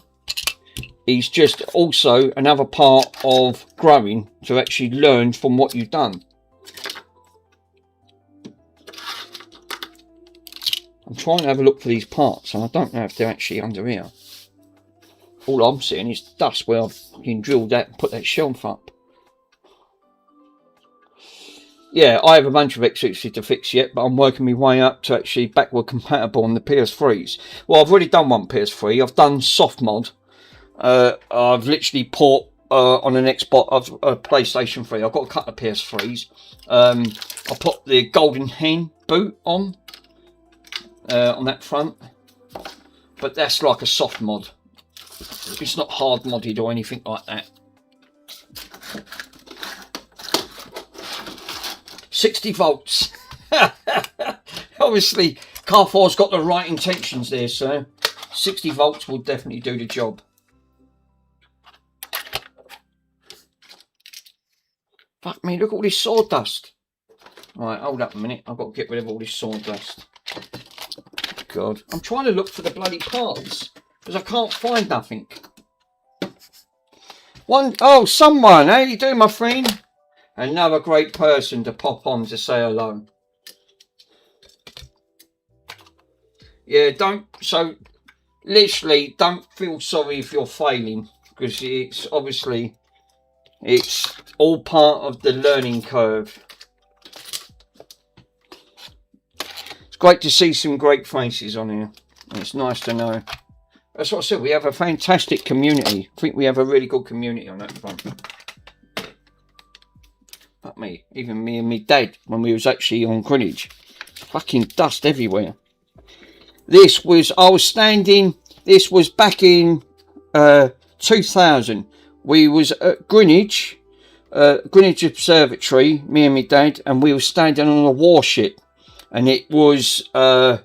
is just also another part of growing, to actually learn from what you've done. I'm trying to have a look for these parts, and I don't know if they're actually under here. All I'm seeing is dust where I've fucking drilled that and put that shelf up. Yeah, I have a bunch of X60 to fix yet, but I'm working my way up to actually backward compatible on the PS3s. Well, I've already done one PS3. I've done soft mod. I've literally put on an Xbox, a PlayStation 3. I've got a couple of PS3s. I put the Golden Hen boot on that front, but that's like a soft mod. It's not hard modded or anything like that. 60 volts. Obviously, Car4's got the right intentions there, sir. 60 volts will definitely do the job. Fuck me, look at all this sawdust. Right, hold up a minute. I've got to get rid of all this sawdust. God, I'm trying to look for the bloody parts because I can't find nothing. Oh, someone. How you doing, my friend? Another great person to pop on to say hello. Yeah, literally, don't feel sorry if you're failing, because it's obviously, it's all part of the learning curve. It's great to see some great faces on here. It's nice to know. That's what I said, we have a fantastic community. I think we have a really good community on that front. Fuck me, even me and me dad, when we was actually on Greenwich. Fucking dust everywhere. This was, I was standing, this was back in 2000. We was at Greenwich, Greenwich Observatory, me and my dad, and we were standing on a warship. And it was the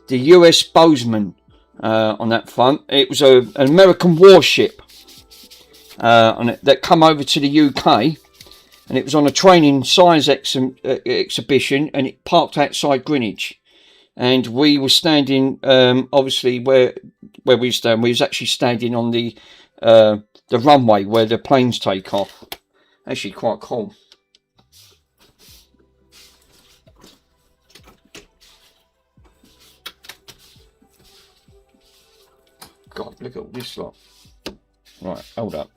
US Bozeman on that front. It was an American warship on it, that come over to the UK. And it was on a training science exhibition, and it parked outside Greenwich. And we were standing, obviously, where we stand. We was actually standing on the runway where the planes take off. Actually, quite cool. God, look at all this lot. Right, hold up.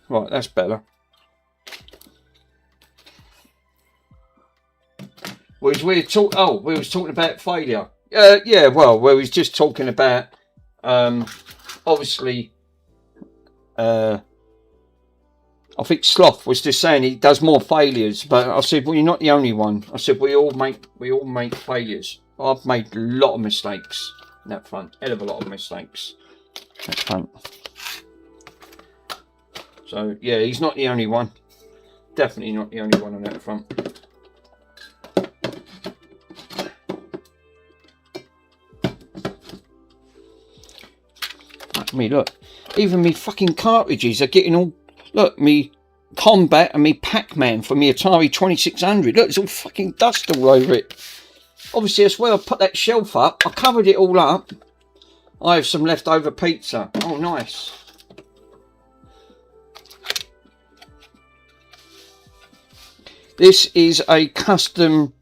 Right, that's better. We was talking about failure. Yeah, well, we was just talking about, obviously, I think Sloth was just saying he does more failures, but I said, well, you're not the only one. I said, we all make failures. I've made a lot of mistakes on that front, hell of a lot of mistakes on that front. So yeah, he's not the only one. Definitely not the only one on that front. Fuck me, look. Even me fucking cartridges are getting all... Look, me Combat and me Pac-Man for me Atari 2600. Look, there's all fucking dust all over it. Obviously, that's where I put that shelf up. I covered it all up. I have some leftover pizza. Oh, nice. This is a custom.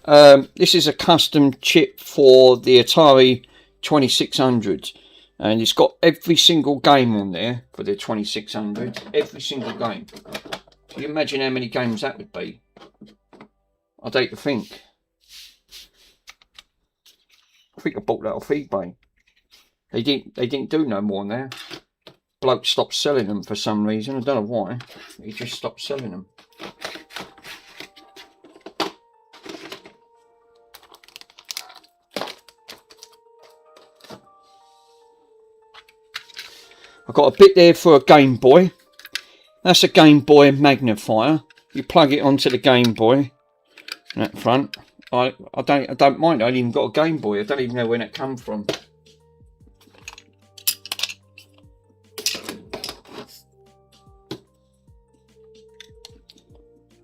This is a custom chip for the Atari 2600, and it's got every single game on there for the 2600. Every single game. Can you imagine how many games that would be? I'd hate to think. I think I bought that off eBay. They didn't do no more now. Bloke stopped selling them for some reason. I don't know why. He just stopped selling them. I've got a bit there for a Game Boy. That's a Game Boy magnifier. You plug it onto the Game Boy. That front. I don't mind. I ain't even got a Game Boy. I don't even know where that come from.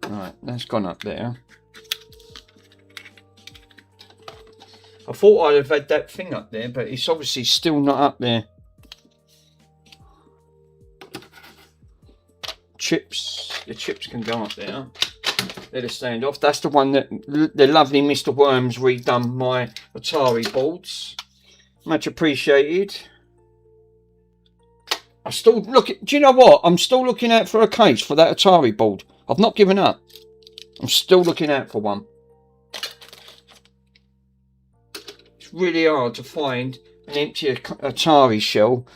Right, that's gone up there. I thought I'd have had that thing up there, but it's obviously still not up there. Chips, the chips can go up there. They're the standoff. That's the one that the lovely Mr. Worms redone my Atari boards. Much appreciated. I still look at, do you know what? I'm still looking out for a case for that Atari board. I've not given up. I'm still looking out for one. It's really hard to find an empty Atari shell.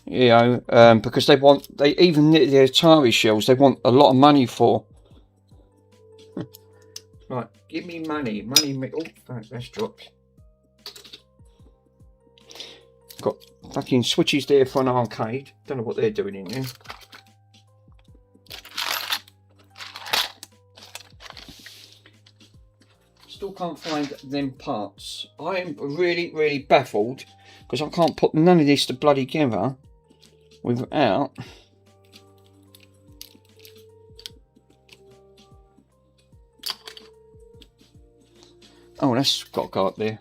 You know, because even the Atari shells, they want a lot of money for. Right, give me money. Oh, that's dropped. Got fucking switches there for an arcade. Don't know what they're doing in there. Still can't find them parts. I am really, really baffled because I can't put none of this to bloody together without oh, that's got to go up there.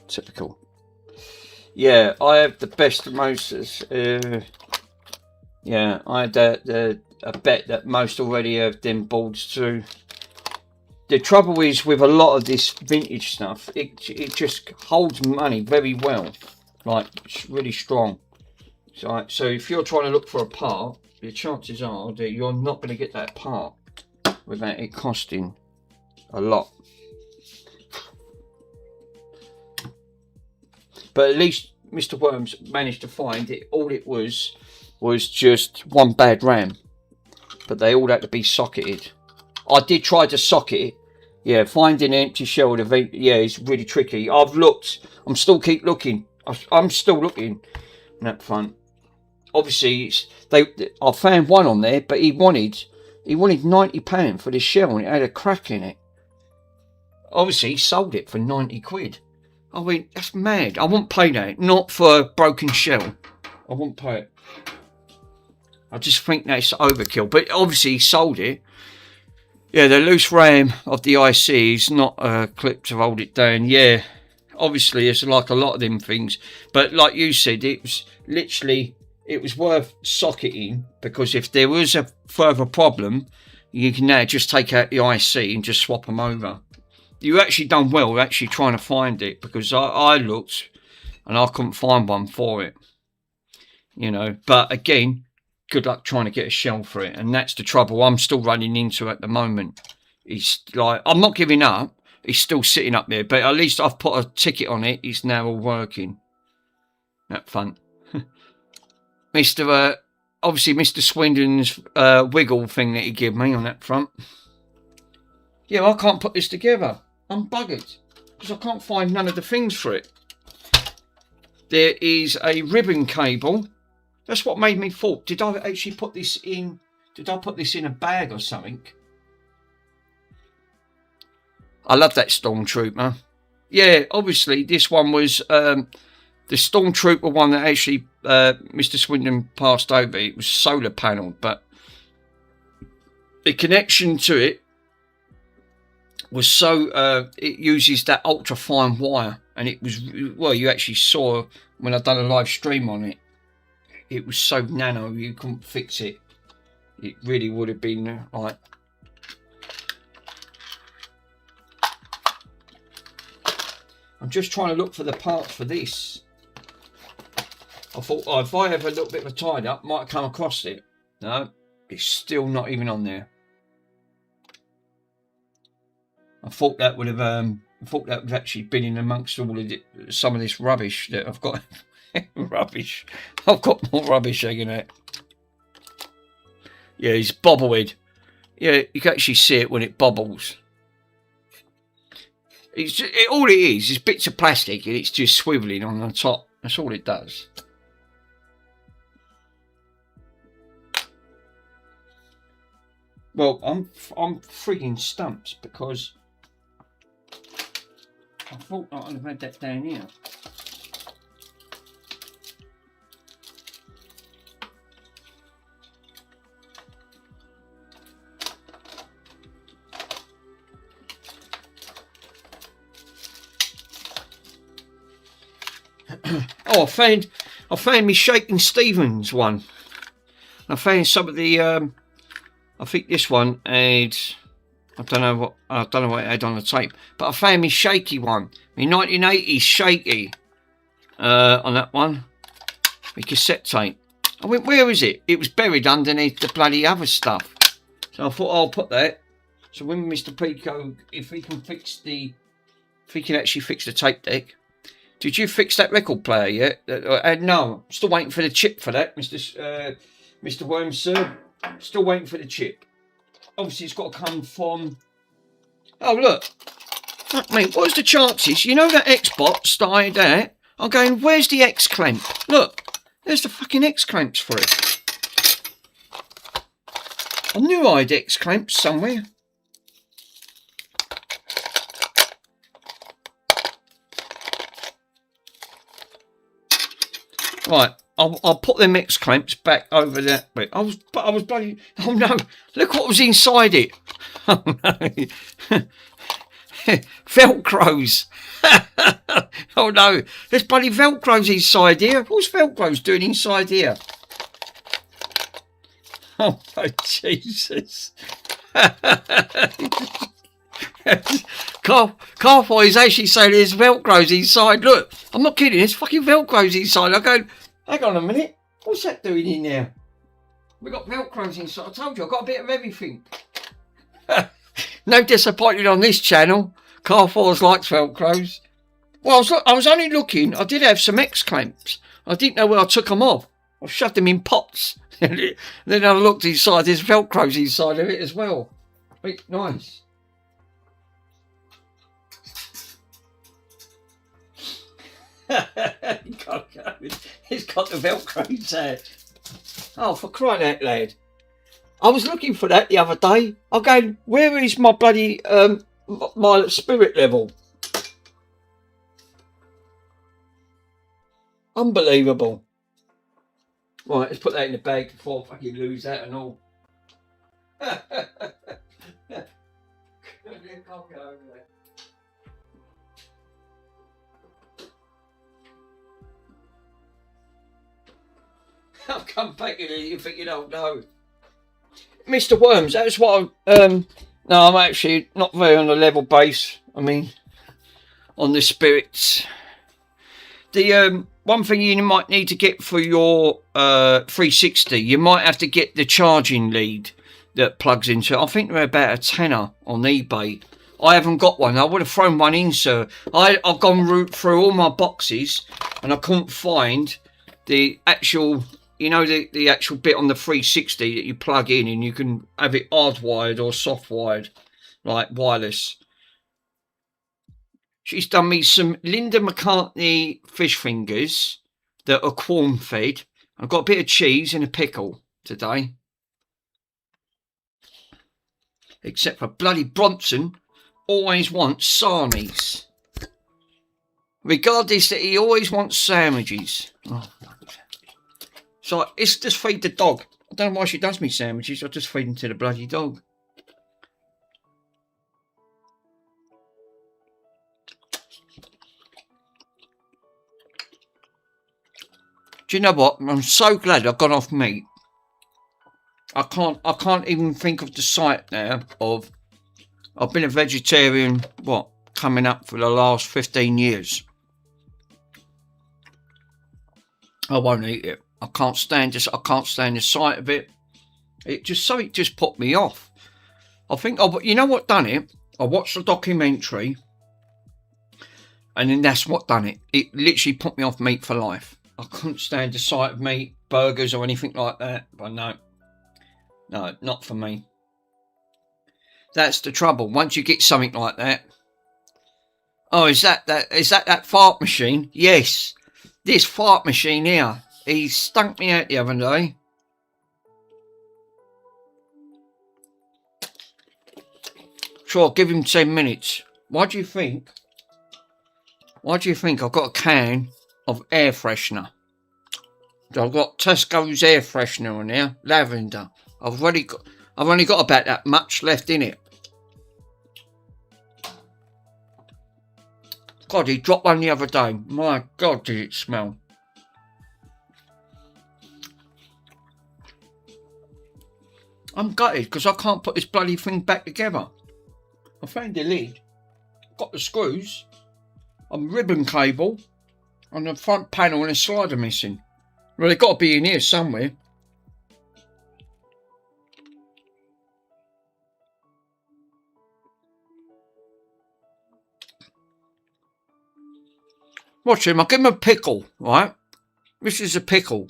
Typical. Yeah, I have the best most yeah, I had a bet that most already have them boards too. the trouble is with a lot of this vintage stuff, it just holds money very well. Like, it's really strong. So if you're trying to look for a part, the chances are that you're not going to get that part without it costing a lot. But at least Mr. Worms managed to find it. All it was just one bad RAM. But they all had to be socketed. I did try to socket it. Yeah, finding an empty shell of the yeah, it's really tricky. I've looked. I'm still keep looking. I'm still looking on that front. Obviously, I found one on there, but he wanted £90 for the shell, and it had a crack in it. Obviously, he sold it for 90 quid. I went, that's mad. I won't pay that. Not for a broken shell. I won't pay it. I just think that's overkill. But obviously, he sold it. Yeah, the loose RAM of the IC is not a clip to hold it down. Yeah, obviously, it's like a lot of them things. But like you said, it was literally, it was worth socketing, because if there was a further problem, you can now just take out the IC and just swap them over. You actually done well actually trying to find it, because I looked and I couldn't find one for it. You know, but again, good luck trying to get a shell for it, and that's the trouble I'm still running into at the moment. It's like, I'm not giving up, it's still sitting up there, but at least I've put a ticket on it. It's now all working. That fun. Obviously Mr. Swindon's wiggle thing that he gave me on that front. Yeah, I can't put this together. I'm buggered because I can't find none of the things for it. There is a ribbon cable. That's what made me thought, did I actually put this in? Did I put this in a bag or something? I love that Stormtrooper. Yeah, obviously this one was the Stormtrooper one that actually Mr. Swindon passed over. It was solar panelled, but the connection to it was so it uses that ultra fine wire, and it was, well, you actually saw when I done a live stream on it. It was so nano, you couldn't fix it. It really would have been like. I'm just trying to look for the parts for this. I thought, oh, if I have a little bit of a tidy up, might come across it. No, it's still not even on there. I thought that would have actually been in amongst all of some of this rubbish that I've got. Rubbish. I've got more rubbish hanging out. Yeah, it's bobblehead. Yeah, you can actually see it when it bobbles. All it is bits of plastic, and it's just swiveling on the top. That's all it does. Well, I'm frigging stumped, because I thought I'd have had that down here. Oh, I found me Shaking Stevens one. I found some of the I think this one had, I don't know what it had on the tape, but I found me Shaky one, my 1980s Shaky on that one, my cassette tape. I went, where is it? It was buried underneath the bloody other stuff. So I thought, I'll put that. So when Mr. Pico, if he can actually fix the tape deck. Did you fix that record player yet? No, I'm still waiting for the chip for that, Mr. Worms, sir. Still waiting for the chip. Obviously, it's got to come from. Oh, look. Fuck me, what's the chances? You know that Xbox that I had out? I'm going, where's the X clamp? Look, there's the fucking X clamps for it. I knew I had X clamps somewhere. Right, I'll put them X clamps back over that bit. I was bloody. Oh no! Look what was inside it. Oh no! Velcros. Oh no! There's bloody Velcros inside here. What's Velcros doing inside here? Oh Jesus! Carfo is actually saying there's Velcros inside. Look, I'm not kidding. There's fucking Velcros inside. I go, hang on a minute. What's that doing in there? We got Velcros inside. I told you, I've got a bit of everything. No disappointed on this channel. Carforce likes Velcros. Well, I was only looking. I did have some X clamps. I didn't know where I took them off. I shoved them in pots. Then I looked inside. There's Velcros inside of it as well. Nice. It's got the Velcro inside. Oh, for crying out loud. I was looking for that the other day. I'm going, where is my bloody, my spirit level? Unbelievable. Right, let's put that in the bag before I fucking lose that and all. I'll come back in and you think you don't know. Mr. Worms, that's what no, I'm actually not very on a level base. I mean, on the spirits. The one thing you might need to get for your 360, you might have to get the charging lead that plugs into it. I think they're about a tenner on eBay. I haven't got one. I would have thrown one in, sir. I've gone through all my boxes and I couldn't find the actual, you know, the actual bit on the 360 that you plug in and you can have it hardwired or soft wired, like wireless. She's done me some Linda McCartney fish fingers that are corn fed. I've got a bit of cheese and a pickle today. Except for bloody Bronson always wants sarnies. Regardless that he always wants sandwiches. Oh, so it's just feed the dog. I don't know why she does me sandwiches. I just feed them to the bloody dog. Do you know what? I'm so glad I've gone off meat. I can't even think of the sight now of. I've been a vegetarian, what, coming up for the last 15 years. I won't eat it. I can't stand this. I can't stand the sight of it. It just put me off. I think, you know what done it? I watched the documentary, and then that's what done it. It literally put me off meat for life. I couldn't stand the sight of meat, burgers or anything like that. But no, not for me. That's the trouble. Once you get something like that. Oh, is that fart machine? Yes, this fart machine here. He stunk me out the other day. Sure, give him 10 minutes. Why do you think I've got a can of air freshener? So I've got Tesco's air freshener on there, lavender. I've only got about that much left in it. God, he dropped one the other day. My God, did it smell. I'm gutted because I can't put this bloody thing back together. I found the lid, got the screws, a ribbon cable, on the front panel and a slider missing. Well, they've got to be in here somewhere. Watch him, I'll give him a pickle, right? This is a pickle.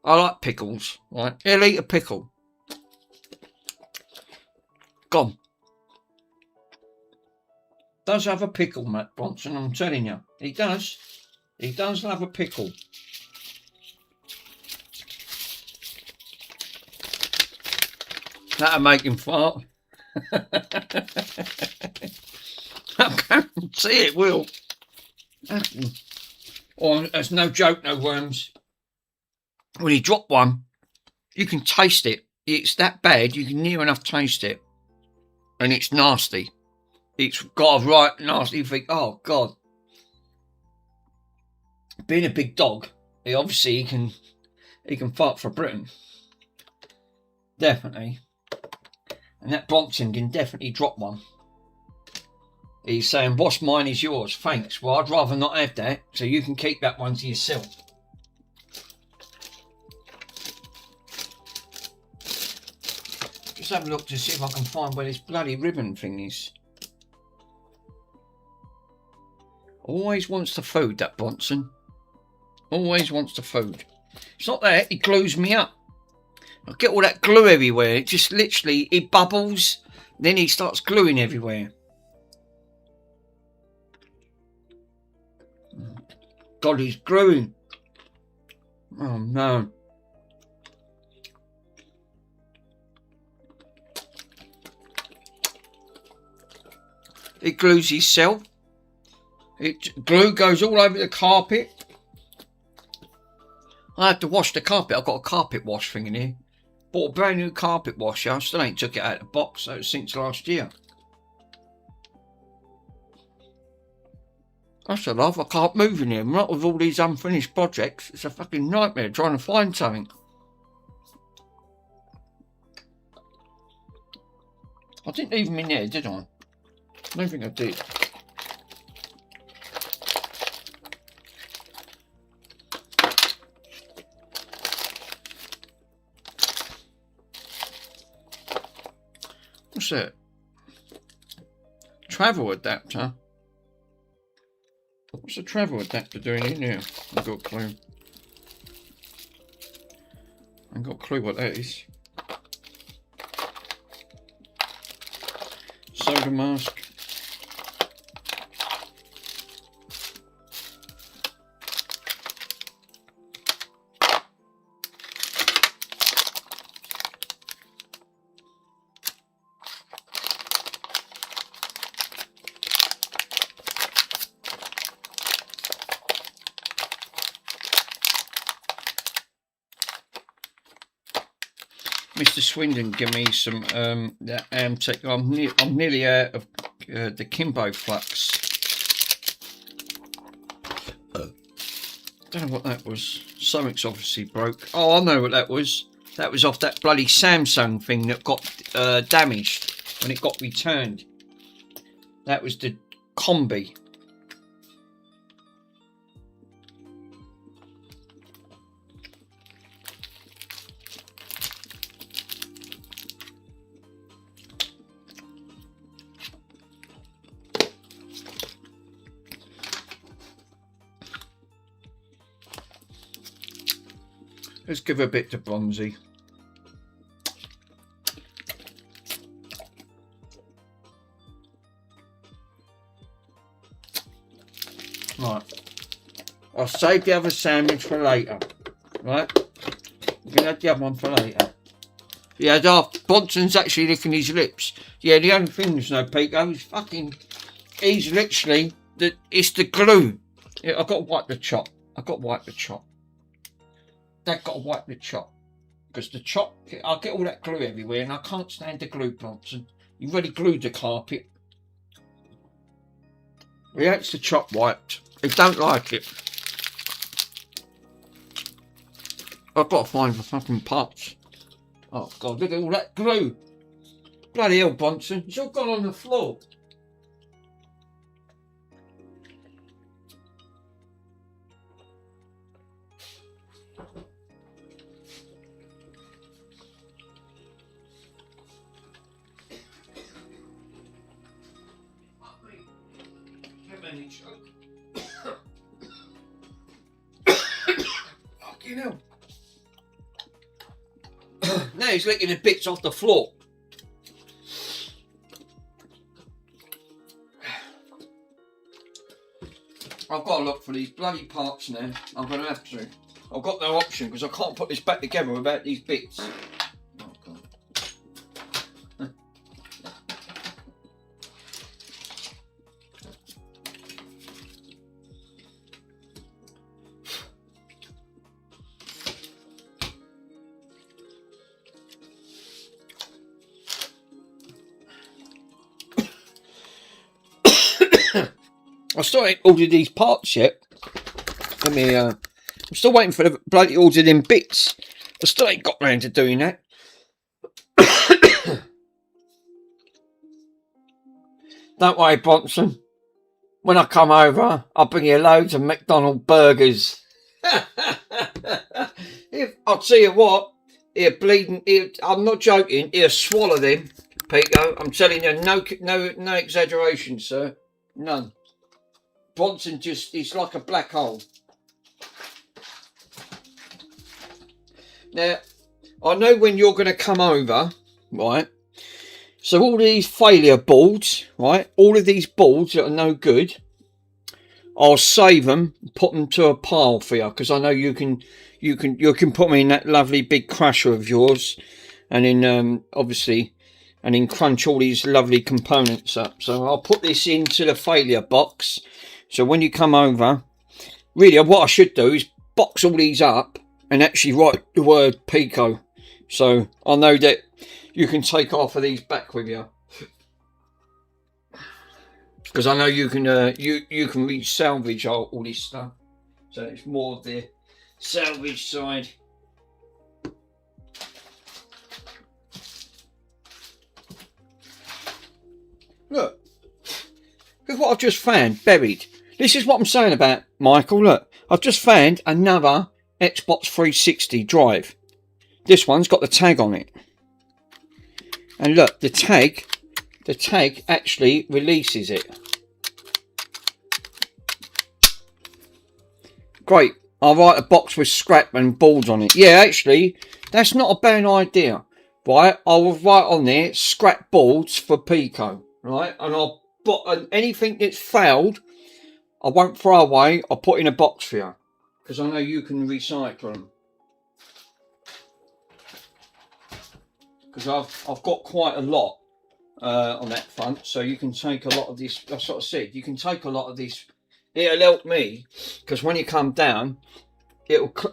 I like pickles, right? He'll eat a pickle. Gone. Does have a pickle, Matt Bronson, I'm telling you. He does. He does love a pickle. That'll make him fart. I can see it will. Oh, there's no joke, no worms. When you drop one, you can taste it. It's that bad, you can near enough taste it. And it's nasty. It's got a right nasty thing. Oh, God. Being a big dog, he can fart for Britain. Definitely. And that Bronson can definitely drop one. He's saying, what's mine is yours. Thanks. Well, I'd rather not have that, so you can keep that one to yourself. Just have a look to see if I can find where this bloody ribbon thing is. Always wants the food, that Bronson. Always wants the food. It's not that, he glues me up. I get all that glue everywhere. It just literally, it bubbles, then he starts gluing everywhere. God, he's gluing. Oh no. It glues himself. Glue goes all over the carpet. I have to wash the carpet. I've got a carpet wash thing in here. Bought a brand new carpet washer. I still ain't took it out of the box so since last year. That's a love. I can't move in here. Not with all these unfinished projects. It's a fucking nightmare trying to find something. I didn't leave them in there, did I? I don't think I did. What's that? Travel adapter. What's a travel adapter doing in here? I've got a clue. I've got a clue what that is. Soda mask. Mr. Swindon, give me some that Amtech. I'm nearly out of the Kimbo Flux. Don't know what that was. Something's obviously broke. Oh, I know what that was. That was off that bloody Samsung thing that got damaged when it got returned. That was the combi. Let's give a bit to Bronzy. Right. I'll save the other sandwich for later. Right? I'm going to have the other one for later. Yeah, Bronson's actually licking his lips. Yeah, the only thing is, no, Pico, he's literally, it's the glue. Yeah, I've got to wipe the chop. They've got to wipe the chop. Because the chop, I get all that glue everywhere and I can't stand the glue, Bronson. You've already glued the carpet. He hates the chop wiped. He don't like it. I've got to find the fucking parts. Oh God, look at all that glue. Bloody hell, Bronson. It's all gone on the floor. Fucking hell. Now he's licking the bits off the floor. I've got to look for these bloody parts now. I'm going to have to. I've got no option because I can't put this back together without these bits. Oh God. I still ain't ordered these parts yet. Let me, I'm still waiting for the bloody ordered in bits. I still ain't got round to doing that. Don't worry, Bronson. When I come over, I'll bring you loads of McDonald's burgers. I'll tell you what, I'm not joking, he'll swallow them, Pico. I'm telling you, no exaggeration, sir. None. Bronson he's like a black hole. Now, I know when you're going to come over, right? So all these failure boards, right? All of these boards that are no good, I'll save them, put them to a pile for you, because I know you can put them in that lovely big crusher of yours, and then obviously, and then crunch all these lovely components up. So I'll put this into the failure box. So when you come over, really what I should do is box all these up and actually write the word Pico. So I know that you can take half of these back with you. Because I know you can salvage all this stuff. So it's more of the salvage side. Look what I've just found buried. This is what I'm saying about Michael. Look, I've just found another Xbox 360 drive. This one's got the tag on it. And look, the tag actually releases it. Great. I'll write a box with scrap and boards on it. Yeah, actually, that's not a bad idea. Right, I'll write on there scrap boards for Pico. Right, and I'll put anything that's failed, I won't throw away. I'll put in a box for you, because I know you can recycle them. Because I've got quite a lot on that front, so you can take a lot of this. That's what I said. You can take a lot of this. It'll help me, because when you come down,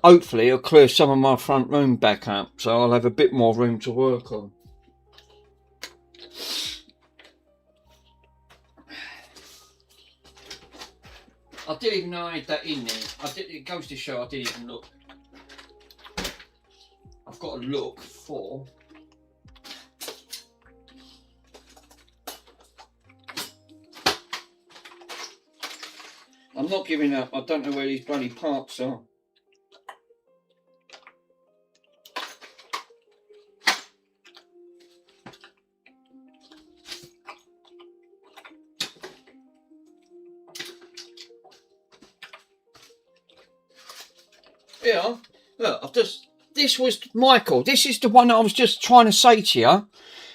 hopefully it'll clear some of my front room back up, so I'll have a bit more room to work on. I didn't even know I had that in there. It goes to show I didn't even look. I've got to look for. I'm not giving up. I don't know where these bloody parts are. Yeah, look, this was Michael. This is the one I was just trying to say to you.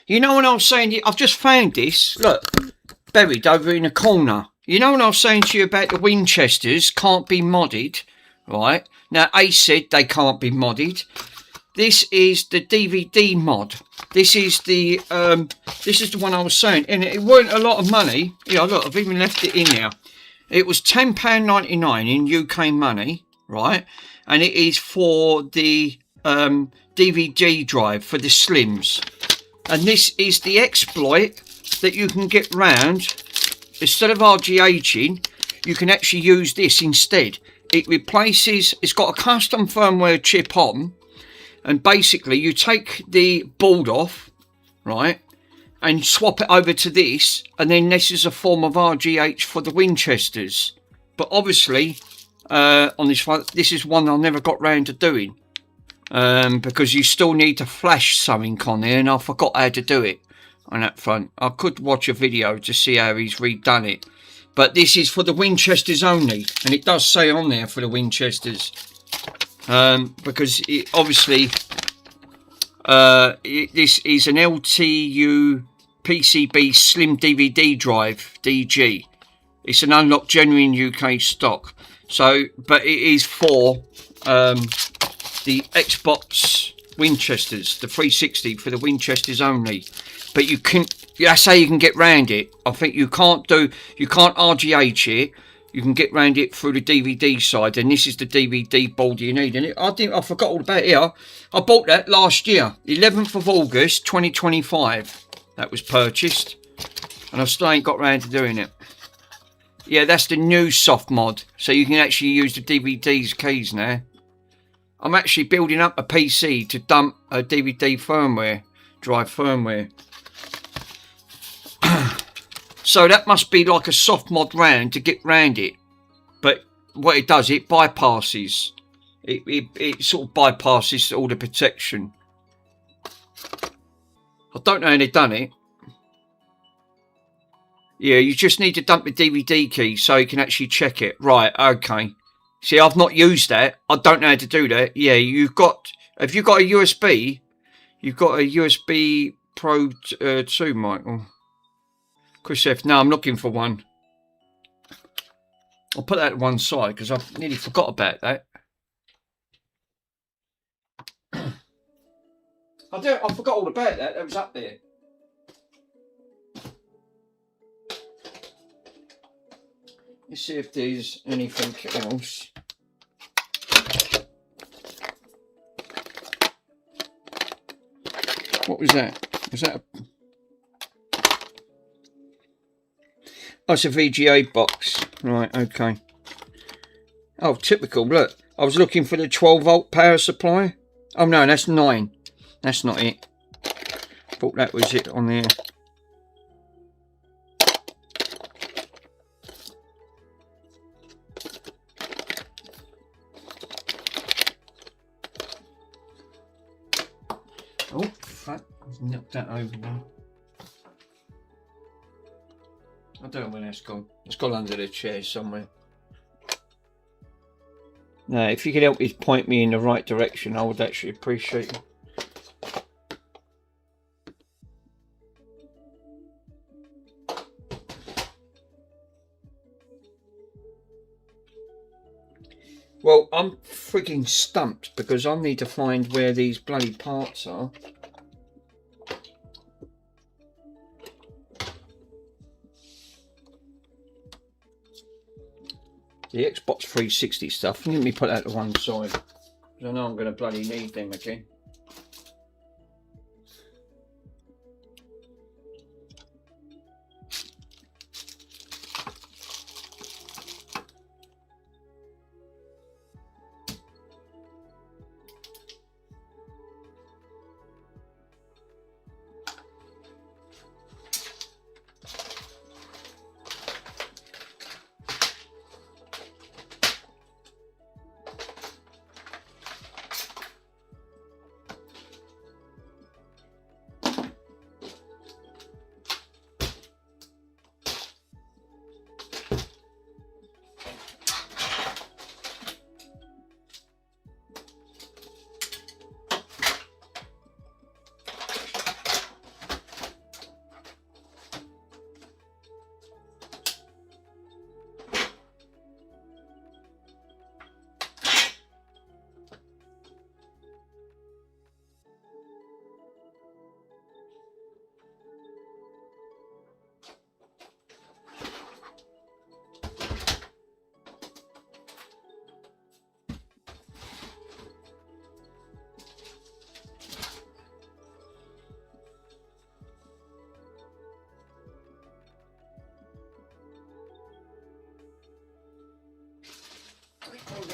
You know when I was saying, I've just found this, look, buried over in a corner. You know when I was saying to you about the Winchesters can't be modded, right? Now, Ace said they can't be modded. This is the DVD mod. This is the one I was saying, and it weren't a lot of money. Yeah, look, I've even left it in there. It was £10.99 in UK money, right? And it is for the DVD drive for the Slims. And this is the exploit that you can get round. Instead of RGHing, you can actually use this instead. It replaces, it's got a custom firmware chip on, and basically you take the board off, right, and swap it over to this, and then this is a form of RGH for the Winchesters. But obviously, on this one, this is one I never got round to doing, because you still need to flash something on there, and I forgot how to do it on that front. I could watch a video to see how he's redone it, but this is for the Winchesters only, and it does say on there for the Winchesters, because it, obviously this is an LTU PCB Slim DVD drive DG. It's an unlocked genuine UK stock. So, but it is for the Xbox Winchesters, the 360 for the Winchesters only. But you can, that's how you can get round it. I think you can't RGH it. You can get round it through the DVD side, and this is the DVD board you need. And I forgot all about it here. I bought that last year, 11th of August 2025. That was purchased, and I still ain't got round to doing it. Yeah, that's the new soft mod, so you can actually use the DVD's keys now. I'm actually building up a PC to dump a DVD firmware, drive firmware. So that must be like a soft mod round to get round it. But what it does, it bypasses. It sort of bypasses all the protection. I don't know how they've done it. Yeah, you just need to dump the DVD key so you can actually check it. Right, okay. See, I've not used that. I don't know how to do that. Yeah, have you got a USB? You've got a USB Pro 2, Michael. Chris F. No, I'm looking for one. I'll put that to one side because I nearly forgot about that. I forgot all about that. That was up there. Let's see if there's anything else. What was that? Was that a... Oh, it's a VGA box. Right, okay. Oh, typical. Look, I was looking for the 12-volt power supply. Oh, no, that's 9. That's not it. Thought that was it on there. Oh, fuck. I've knocked that over one. I don't know where that's gone. It's gone under the chair somewhere. No, if you could help me point me in the right direction, I would actually appreciate it. Well, I'm freaking stumped because I need to find where these bloody parts are. The Xbox 360 stuff. Let me put that to one side. Because I know I'm going to bloody need them again.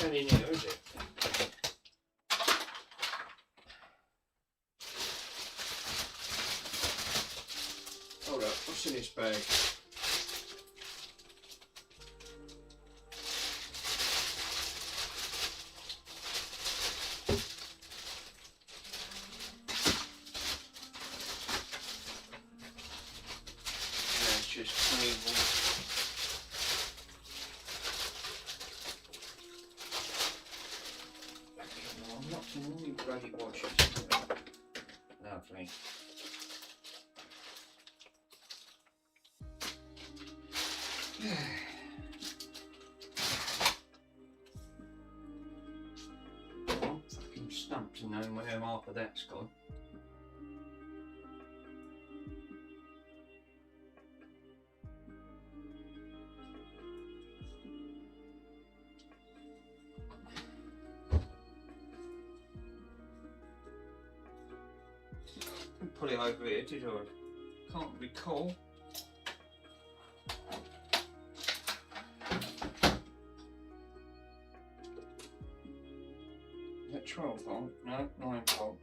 In here, is it? Hold up, what's in this bag? That's just plain water. Bloody watches. Lovely. I'm fucking stumped to know where half of that's gone. Put it over here, did I? Can't recall. Is that 12 volt? No, 9 volt.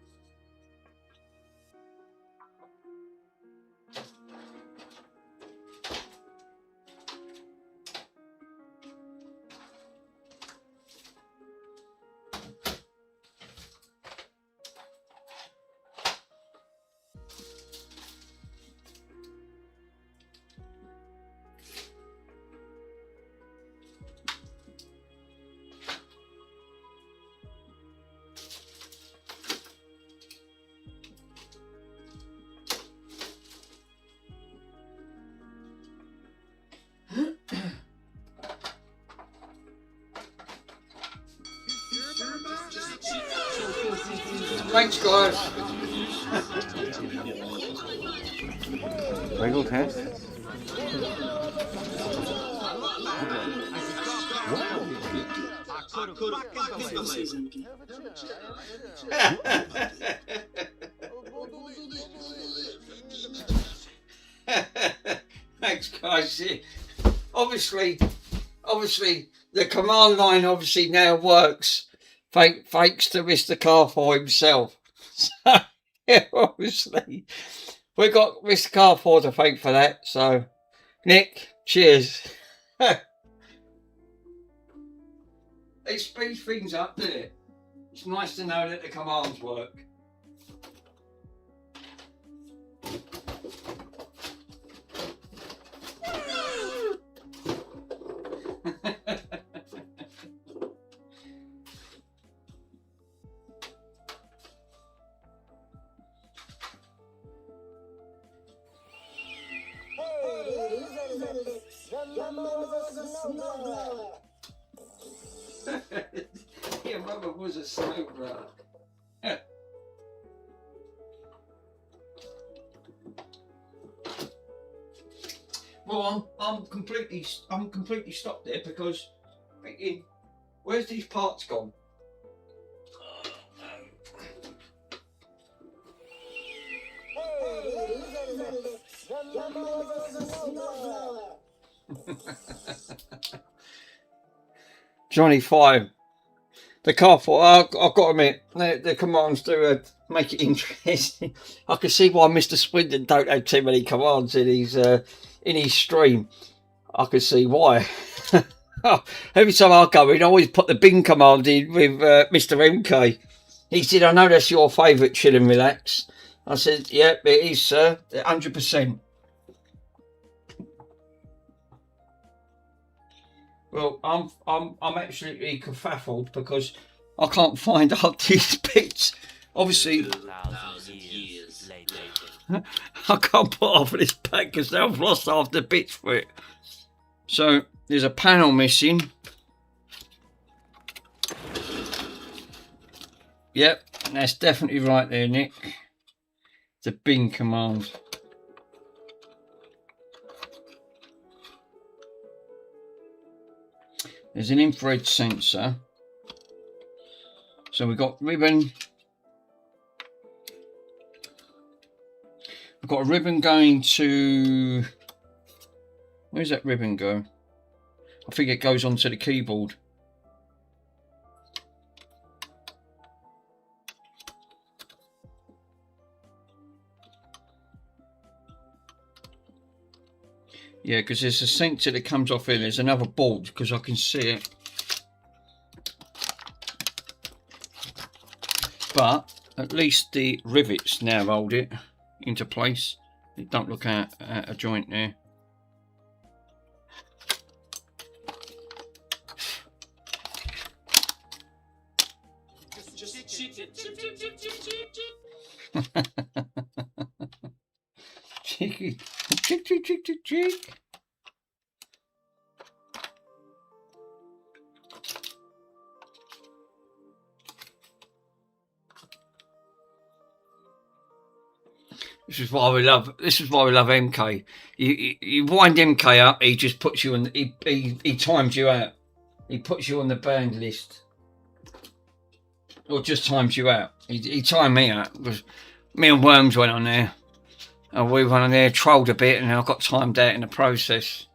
Thanks, guys. Wiggle test. I could have fucking believed This is empty. Thanks, guys. Yeah. Obviously, the command line obviously now works. Thanks to Mr. Carfor himself. So, yeah, obviously, we got Mr. Carfor to thank for that. So, Nick, cheers. It speeds things up, doesn't it? It's nice to know that the commands work. Your mother was a snowblower. Well, I'm completely stopped there because thinking, where's these parts gone? Johnny 5. The car for I've got to admit, the commands do make it interesting. I can see why Mr. Swindon don't have too many commands in his stream. I can see why. Every time I go in, I always put the bin command in with Mr. MK. He said, I know that's your favourite, chill and relax. I said, yep, it is, sir, 100%. Well, I'm absolutely kerfuffled because I can't find out these bits. Obviously, 2,000 years later. I can't put off this back because I've lost half the bits for it. So there's a panel missing. Yep, that's definitely right there, Nick. The bin command. There's an infrared sensor. So we've got ribbon. I've got a ribbon going to... Where's that ribbon go? I think it goes onto the keyboard. Yeah, because there's a sensor that comes off here. There's another board because I can see it. But at least the rivets now hold it into place. It don't look at a joint there. Cheeky. Chick, chick, chick, chick, chick. This is why we love MK. You wind MK up, he just puts you on. He times you out. He puts you on the band list, or just times you out. He timed me out because me and Worms went on there. And we went on there, trolled a bit, and I got timed out in the process.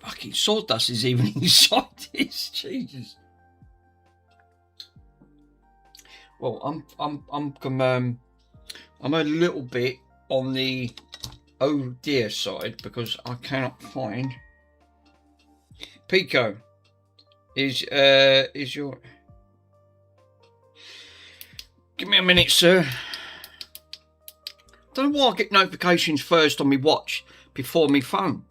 Fucking sawdust is even inside this, Jesus. Well, I'm a little bit on the oh dear side because I cannot find. Pico is your. Give me a minute, sir. Don't know why I get notifications first on my watch before my phone.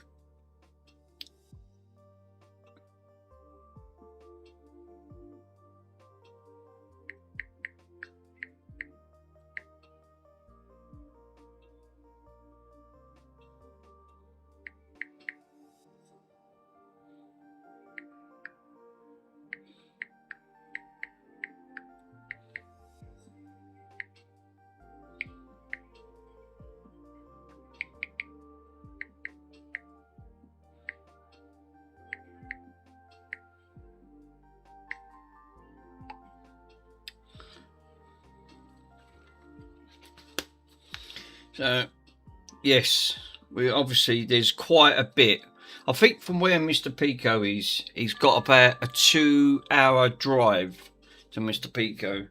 Yes, we obviously there's quite a bit. I think from where Mr. Pico is, he's got about a 2-hour drive to Mr. Pico.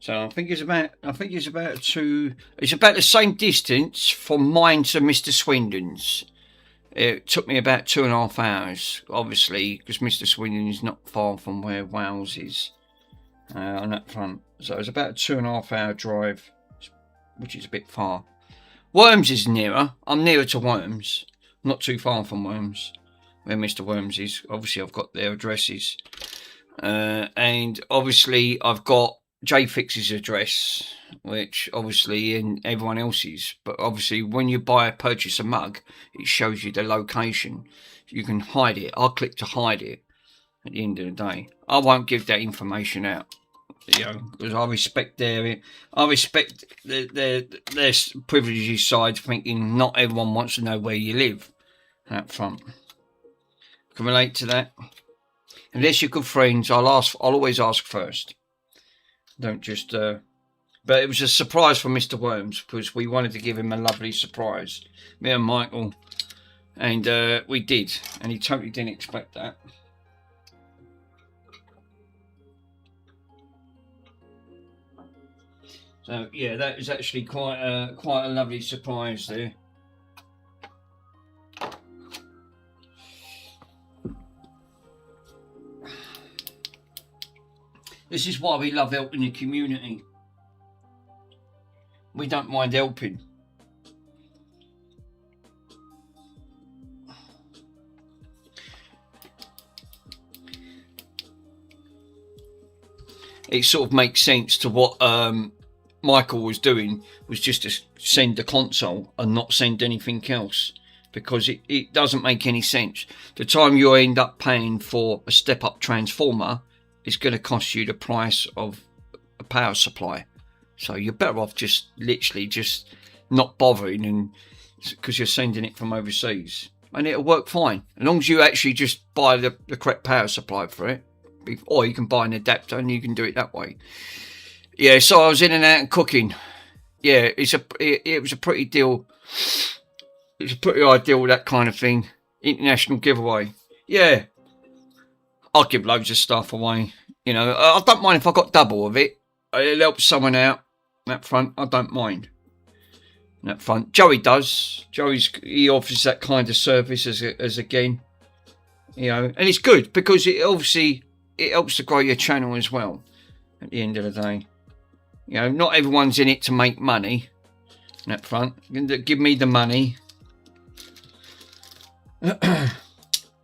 So I think it's about it's about the same distance from mine to Mr. Swindon's. It took me about 2.5 hours, obviously, because Mr. Swindon's not far from where Wales is on that front. So it's about a 2.5 hour drive, which is a bit far. Worms is nearer. I'm nearer to Worms, not too far from Worms, where Mr. Worms is. Obviously, I've got their addresses, and obviously I've got JFix's address, which obviously and everyone else's. But obviously, when you purchase a mug, it shows you the location. You can hide it. I'll click to hide it. At the end of the day, I won't give that information out. You know, because I respect their privileges side, thinking not everyone wants to know where you live. Up front, can relate to that. Unless you're good friends, I'll always ask first. Don't just. But it was a surprise for Mr. Worms because we wanted to give him a lovely surprise, me and Michael, and we did, and he totally didn't expect that. So yeah, that was actually quite a lovely surprise there. This is why we love helping the community. We don't mind helping. It sort of makes sense to what Michael was doing, was just to send the console and not send anything else, because it doesn't make any sense. The time you end up paying for a step-up transformer is going to cost you the price of a power supply. So you're better off just literally just not bothering, and because you're sending it from overseas, and it'll work fine as long as you actually just buy the correct power supply for it, or you can buy an adapter and you can do it that way. Yeah, so I was in and out and cooking. Yeah, it was a pretty deal. It was a pretty ideal, that kind of thing. International giveaway. Yeah, I'll give loads of stuff away. You know, I don't mind if I got double of it. It helps someone out. That front, I don't mind. That front, Joey does. He offers that kind of service as again. You know, and it's good because it helps to grow your channel as well. At the end of the day, you know, not everyone's in it to make money. That front, give me the money. The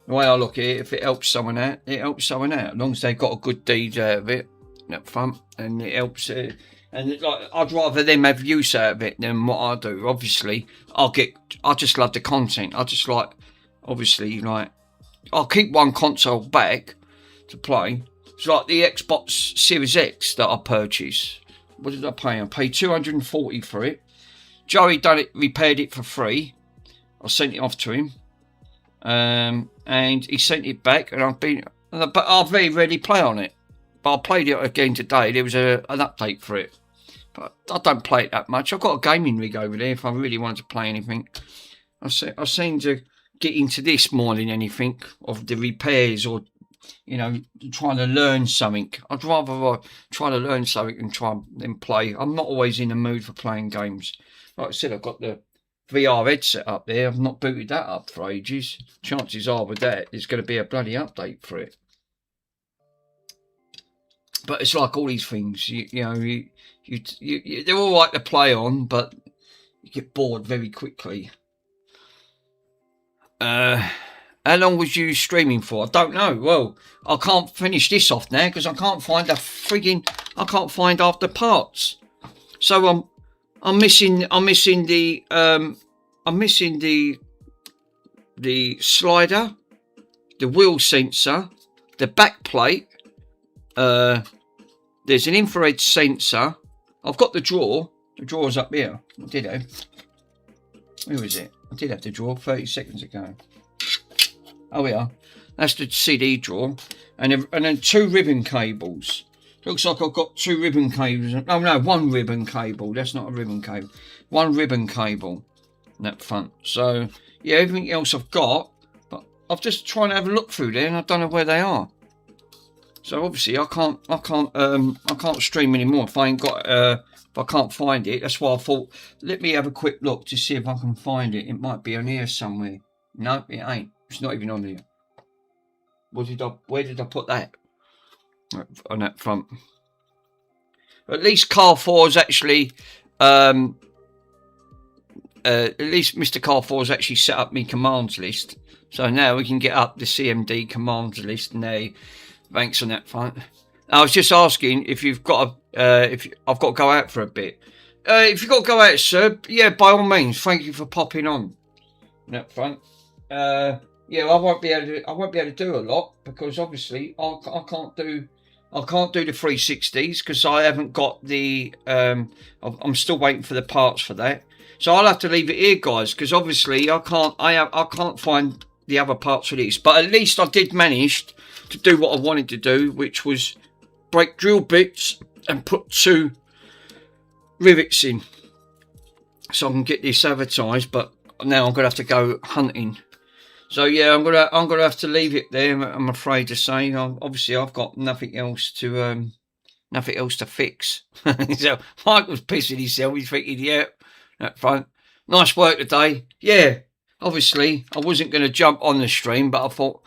way I look at it, if it helps someone out, it helps someone out. As long as they've got a good deed out of it, up front, and it helps. And like, I'd rather them have use out of it than what I do. Obviously, I just love the content. I just like, obviously, like, I'll keep one console back to play. It's like the Xbox Series X that I purchased. What did I pay? I paid $240 for it. Joey repaired it for free. I sent it off to him. And he sent it back, and but I very rarely play on it. But I played it again today. There was an update for it, but I don't play it that much. I've got a gaming rig over there if I really wanted to play anything. I seem to get into this more than anything, of the repairs, or, you know, trying to learn something. I'd rather try to learn something and try and play. I'm not always in the mood for playing games. Like I said, I've got the VR headset up there. I've not booted that up for ages. Chances are with that, there's going to be a bloody update for it. But it's like all these things, you know, they're all right to play on, but you get bored very quickly. How long was you streaming for? I don't know. Well, I can't finish this off now because I can't find I can't find after parts. So I'm missing the slider, the wheel sensor, the back plate. There's an infrared sensor. I've got the drawer. The drawer's up here. I did have. Where is it? I did have the drawer 30 seconds ago. Oh yeah, that's the CD drawer, and then 2 ribbon cables. Looks like I've got 2 ribbon cables. Oh no, 1 ribbon cable. That's not a ribbon cable. 1 ribbon cable in that front. So yeah, everything else I've got, but I've just trying to have a look through there and I don't know where they are. So obviously I can't stream anymore if I ain't got if I can't find it. That's why I thought let me have a quick look to see if I can find it. It might be on here somewhere. No, it ain't. It's not even on here. Where did I put that? On that front. At least Car4's actually at least Mr. Car4's actually set up me commands list. So now we can get up the CMD commands list and they thanks on that front. I was just asking if you've got if I've got to go out for a bit. If you've got to go out, sir, yeah, by all means, thank you for popping on that front. Yeah, I won't be able to do a lot because obviously I can't do the 360s because I haven't got the I'm still waiting for the parts for that. So I'll have to leave it here, guys, because obviously I can't find the other parts for this. But at least I did manage to do what I wanted to do, which was break drill bits and put 2 rivets in, so I can get this advertised. But now I'm gonna have to go hunting. So yeah, I'm gonna have to leave it there. I'm afraid to say. Obviously, I've got nothing else to fix. So Mike was pissing himself. He's thinking, yeah, that front, nice work today. Yeah, obviously, I wasn't going to jump on the stream, but I thought,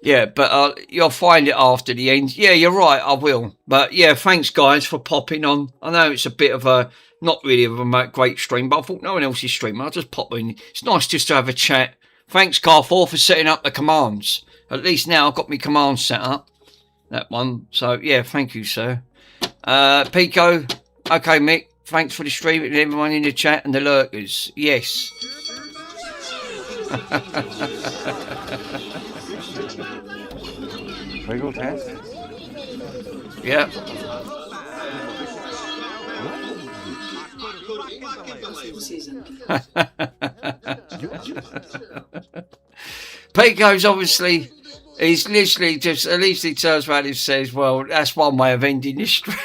yeah, but you'll find it after the end. Yeah, you're right, I will. But yeah, thanks guys for popping on. I know it's a bit of a not really of a great stream, but I thought no one else is streaming. I'll just pop in. It's nice just to have a chat. Thanks, Car4, for setting up the commands. At least now I've got my commands set up. That one. So, yeah, thank you, sir. Pico. Okay, Mick. Thanks for the stream and everyone in the chat and the lurkers. Yes. Wiggle test. Yeah. Pico's obviously, he's literally just, at least he turns around and says, well, that's one way of ending this stream.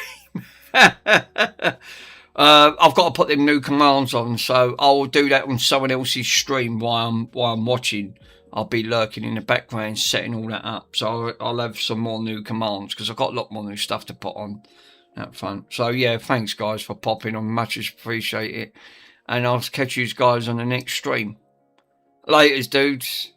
I've got to put them new commands on, so I'll do that on someone else's stream while I'm watching. I'll be lurking in the background setting all that up, so I'll have some more new commands because I've got a lot more new stuff to put on that front. So yeah, thanks guys for popping on, much appreciate it, and I'll catch you guys on the next stream. Laters, dudes.